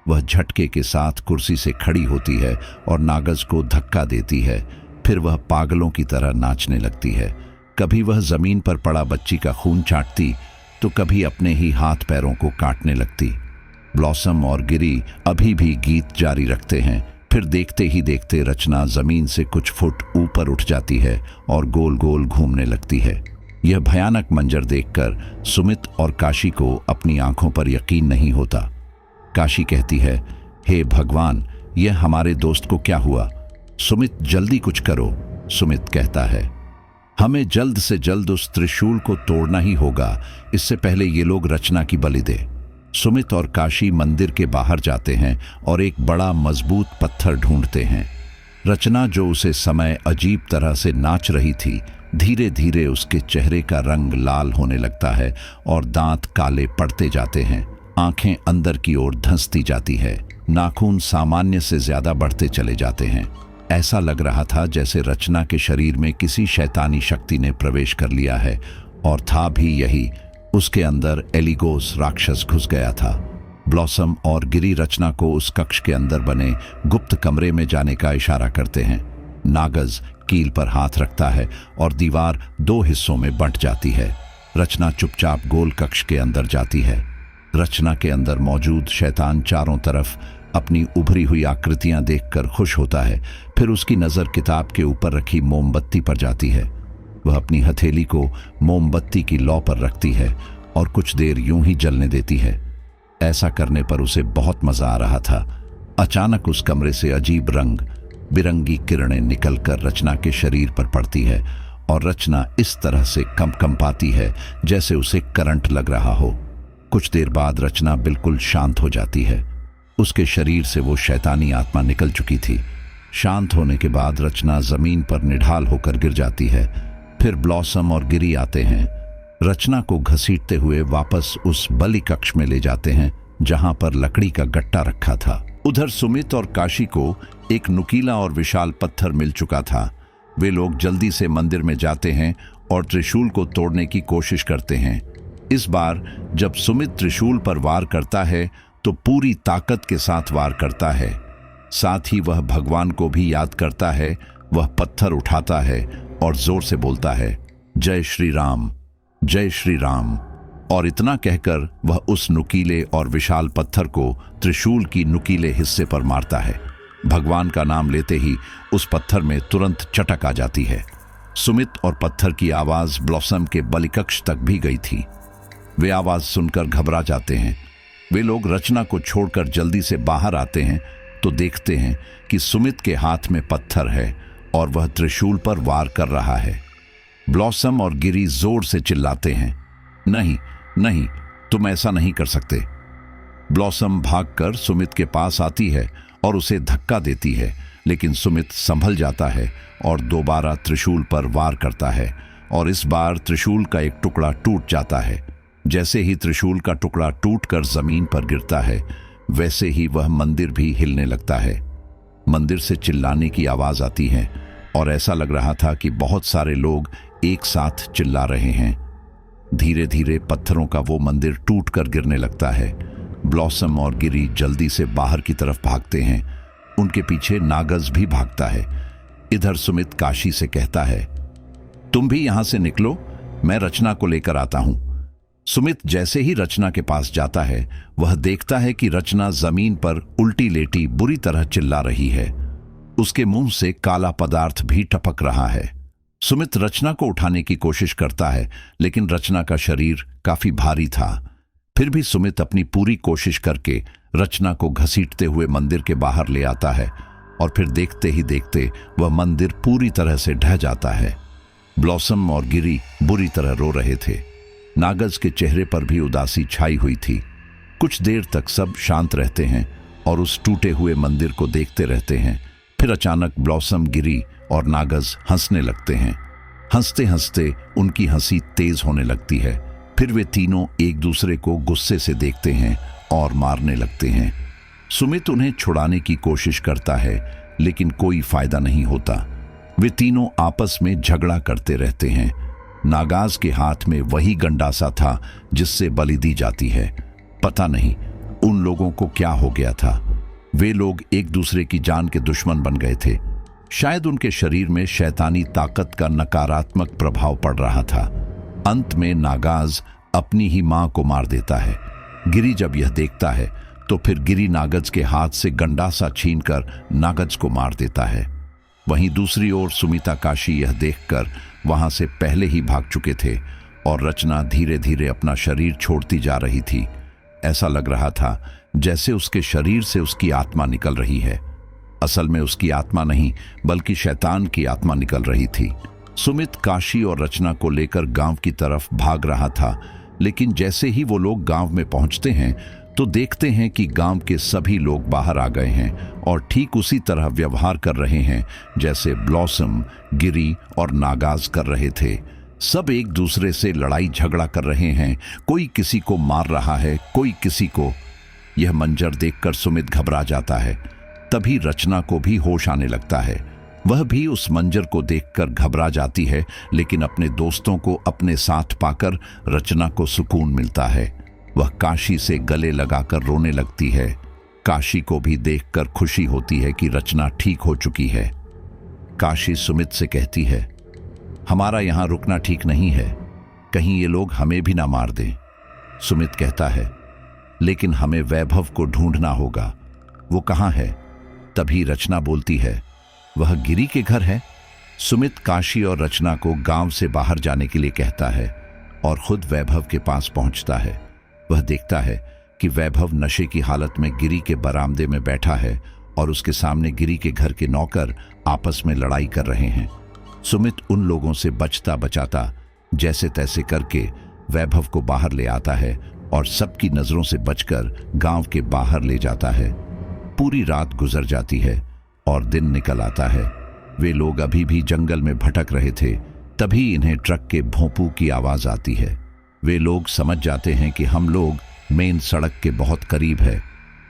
[SPEAKER 1] वह झटके के साथ कुर्सी से खड़ी होती है और नागज को धक्का देती है। फिर वह पागलों की तरह नाचने लगती है। कभी वह जमीन पर पड़ा बच्ची का खून चाटती तो कभी अपने ही हाथ पैरों को काटने लगती। ब्लॉसम और गिरी अभी भी गीत जारी रखते हैं। फिर देखते ही देखते रचना जमीन से कुछ फुट ऊपर उठ जाती है और गोल गोल घूमने लगती है। यह भयानक मंजर देखकर सुमित और काशी को अपनी आंखों पर यकीन नहीं होता। काशी कहती है, हे भगवान, यह हमारे दोस्त को क्या हुआ? सुमित, जल्दी कुछ करो। सुमित कहता है, हमें जल्द से जल्द उस त्रिशूल को तोड़ना ही होगा, इससे पहले ये लोग रचना की बलि दे। सुमित और काशी मंदिर के बाहर जाते हैं और एक बड़ा मजबूत पत्थर ढूंढते हैं। रचना, जो उसे समय अजीब तरह से नाच रही थी, धीरे धीरे उसके चेहरे का रंग लाल होने लगता है और दांत काले पड़ते जाते हैं। आंखें अंदर की ओर धंसती जाती है। नाखून सामान्य से ज्यादा बढ़ते चले जाते हैं। ऐसा लग रहा था जैसे रचना के शरीर में किसी शैतानी शक्ति ने प्रवेश कर लिया है, और था भी यही। उसके अंदर एलिगोस राक्षस घुस गया था। ब्लॉसम और गिरी रचना को उस कक्ष के अंदर बने गुप्त कमरे में जाने का इशारा करते हैं। नागज कील पर हाथ रखता है और दीवार दो हिस्सों में बंट जाती है। रचना चुपचाप गोल कक्ष के अंदर जाती है। रचना के अंदर मौजूद शैतान चारों तरफ अपनी उभरी हुई आकृतियां देखकर खुश होता है। फिर उसकी नज़र किताब के ऊपर रखी मोमबत्ती पर जाती है। वह अपनी हथेली को मोमबत्ती की लौ पर रखती है और कुछ देर यूं ही जलने देती है। ऐसा करने पर उसे बहुत मजा आ रहा था। अचानक उस कमरे से अजीब रंग बिरंगी किरणें निकलकर रचना के शरीर पर पड़ती है और रचना इस तरह से कंपाती है जैसे उसे करंट लग रहा हो। कुछ देर बाद रचना बिल्कुल शांत हो जाती है। उसके शरीर से वो शैतानी आत्मा निकल चुकी थी। शांत होने के बाद रचना जमीन पर निढाल होकर गिर जाती है। फिर ब्लॉसम और गिरी आते हैं। रचना को घसीटते हुए वापस उस बलि कक्ष में ले जाते हैं जहां पर लकड़ी का गट्टा रखा था। उधर सुमित और काशी को एक नुकीला और विशाल पत्थर मिल चुका था। वे लोग जल्दी से मंदिर में जाते हैं और त्रिशूल को तोड़ने की कोशिश करते हैं। इस बार जब सुमित त्रिशूल पर वार करता है तो पूरी ताकत के साथ वार करता है। साथ ही वह भगवान को भी याद करता है। वह पत्थर उठाता है और जोर से बोलता है, जय श्री राम, जय श्री राम। और इतना कहकर वह उस नुकीले और विशाल पत्थर को त्रिशूल की नुकीले हिस्से पर मारता है। भगवान का नाम लेते ही उस पत्थर में तुरंत चटक आ जाती है। सुमित और पत्थर की आवाज ब्लॉसम के बलिकक्ष तक भी गई थी। वे आवाज सुनकर घबरा जाते हैं। वे लोग रचना को छोड़कर जल्दी से बाहर आते हैं तो देखते हैं कि सुमित के हाथ में पत्थर है और वह त्रिशूल पर वार कर रहा है। ब्लॉसम और गिरी जोर से चिल्लाते हैं, नहीं नहीं, तुम ऐसा नहीं कर सकते। ब्लॉसम भागकर सुमित के पास आती है और उसे धक्का देती है, लेकिन सुमित संभल जाता है और दोबारा त्रिशूल पर वार करता है और इस बार त्रिशूल का एक टुकड़ा टूट जाता है। जैसे ही त्रिशूल का टुकड़ा टूटकर जमीन पर गिरता है, वैसे ही वह मंदिर भी हिलने लगता है। मंदिर से चिल्लाने की आवाज आती है और ऐसा लग रहा था कि बहुत सारे लोग एक साथ चिल्ला रहे हैं। धीरे धीरे पत्थरों का वो मंदिर टूटकर गिरने लगता है। ब्लॉसम और गिरी जल्दी से बाहर की तरफ भागते हैं। उनके पीछे नागज भी भागता है। इधर सुमित काशी से कहता है, तुम भी यहां से निकलो, मैं रचना को लेकर आता हूं। सुमित जैसे ही रचना के पास जाता है, वह देखता है कि रचना जमीन पर उल्टी लेटी बुरी तरह चिल्ला रही है। उसके मुंह से काला पदार्थ भी टपक रहा है। सुमित रचना को उठाने की कोशिश करता है, लेकिन रचना का शरीर काफी भारी था। फिर भी सुमित अपनी पूरी कोशिश करके रचना को घसीटते हुए मंदिर के बाहर ले आता है और फिर देखते ही देखते वह मंदिर पूरी तरह से ढह जाता है। ब्लॉसम और गिरी बुरी तरह रो रहे थे। नागज के चेहरे पर भी उदासी छाई हुई थी। कुछ देर तक सब शांत रहते हैं और उस टूटे हुए मंदिर को देखते रहते हैं। फिर अचानक ब्लॉसम, गिरी और नागज हंसने लगते हैं। हंसते हंसते उनकी हंसी तेज होने लगती है। फिर वे तीनों एक दूसरे को गुस्से से देखते हैं और मारने लगते हैं। सुमित उन्हें छुड़ाने की कोशिश करता है, लेकिन कोई फायदा नहीं होता। वे तीनों आपस में झगड़ा करते रहते हैं। नागाज के हाथ में वही गंडासा था जिससे बलि दी जाती है। पता नहीं उन लोगों को क्या हो गया था। वे लोग एक दूसरे की जान के दुश्मन बन गए थे। शायद उनके शरीर में शैतानी ताकत का नकारात्मक प्रभाव पड़ रहा था। अंत में नागाज अपनी ही मां को मार देता है। गिरी जब यह देखता है तो फिर गिरी नागज के हाथ से गंडासा छीनकर नागज को मार देता है। वहीं दूसरी ओर सुमिता काशी यह देखकर वहां से पहले ही भाग चुके थे और रचना धीरे धीरे अपना शरीर छोड़ती जा रही थी। ऐसा लग रहा था जैसे उसके शरीर से उसकी आत्मा निकल रही है। असल में उसकी आत्मा नहीं, बल्कि शैतान की आत्मा निकल रही थी। सुमित काशी और रचना को लेकर गांव की तरफ भाग रहा था, लेकिन जैसे ही वो लोग गांव में पहुंचते हैं तो देखते हैं कि गांव के सभी लोग बाहर आ गए हैं और ठीक उसी तरह व्यवहार कर रहे हैं जैसे ब्लॉसम, गिरी और नागाज कर रहे थे। सब एक दूसरे से लड़ाई झगड़ा कर रहे हैं। कोई किसी को मार रहा है, कोई किसी को। यह मंजर देखकर सुमित घबरा जाता है। तभी रचना को भी होश आने लगता है। वह भी उस मंजर को देखकर घबरा जाती है, लेकिन अपने दोस्तों को अपने साथ पाकर रचना को सुकून मिलता है। वह काशी से गले लगाकर रोने लगती है। काशी को भी देखकर खुशी होती है कि रचना ठीक हो चुकी है। काशी सुमित से कहती है, हमारा यहां रुकना ठीक नहीं है, कहीं ये लोग हमें भी ना मार दें। सुमित कहता है, लेकिन हमें वैभव को ढूंढना होगा। वो कहां है? तभी रचना बोलती है, वह गिरी के घर है। सुमित काशी और रचना को गांव से बाहर जाने के लिए कहता है और खुद वैभव के पास पहुंचता है। वह देखता है कि वैभव नशे की हालत में गिरी के बरामदे में बैठा है और उसके सामने गिरी के घर के नौकर आपस में लड़ाई कर रहे हैं। सुमित उन लोगों से बचता बचाता जैसे तैसे करके वैभव को बाहर ले आता है और सबकी नजरों से बचकर गांव के बाहर ले जाता है। पूरी रात गुजर जाती है और दिन निकल आता है। वे लोग अभी भी जंगल में भटक रहे थे। तभी इन्हें ट्रक के भोंपू की आवाज आती है। वे लोग समझ जाते हैं कि हम लोग मेन सड़क के बहुत करीब है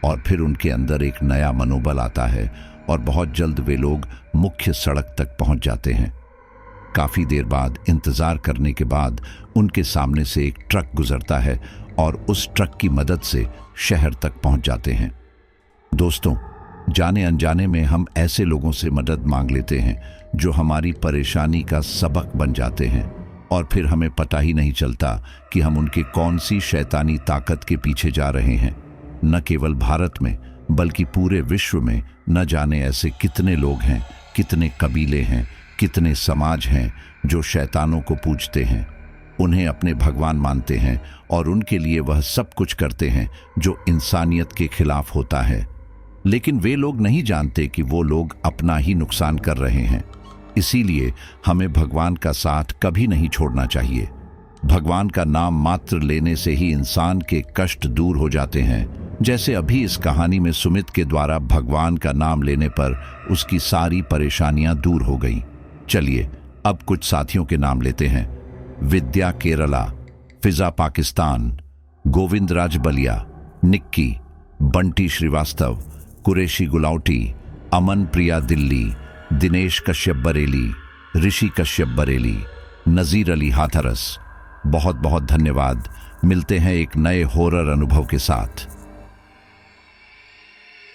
[SPEAKER 1] और फिर उनके अंदर एक नया मनोबल आता है और बहुत जल्द वे लोग मुख्य सड़क तक पहुंच जाते हैं। काफी देर बाद इंतजार करने के बाद उनके सामने से एक ट्रक गुजरता है और उस ट्रक की मदद से शहर तक पहुंच जाते हैं। दोस्तों, जाने अनजाने में हम ऐसे लोगों से मदद मांग लेते हैं जो हमारी परेशानी का सबक बन जाते हैं और फिर हमें पता ही नहीं चलता कि हम उनके कौन सी शैतानी ताकत के पीछे जा रहे हैं। न केवल भारत में बल्कि पूरे विश्व में न जाने ऐसे कितने लोग हैं, कितने कबीले हैं, कितने समाज हैं जो शैतानों को पूजते हैं, उन्हें अपने भगवान मानते हैं और उनके लिए वह सब कुछ करते हैं जो इंसानियत के खिलाफ होता है। लेकिन वे लोग नहीं जानते कि वो लोग अपना ही नुकसान कर रहे हैं। इसीलिए हमें भगवान का साथ कभी नहीं छोड़ना चाहिए। भगवान का नाम मात्र लेने से ही इंसान के कष्ट दूर हो जाते हैं, जैसे अभी इस कहानी में सुमित के द्वारा भगवान का नाम लेने पर उसकी सारी परेशानियां दूर हो गईं। चलिए अब कुछ साथियों के नाम लेते हैं। विद्या केरला, फिजा पाकिस्तान, गोविंद राज बलिया, निक्की, बंटी श्रीवास्तव, कुरैशी गुलाउटी, अमन प्रिया दिल्ली, दिनेश कश्यप बरेली, ऋषि कश्यप बरेली, नजीर अली हाथरस। बहुत बहुत धन्यवाद। मिलते हैं एक नए हॉरर अनुभव के साथ।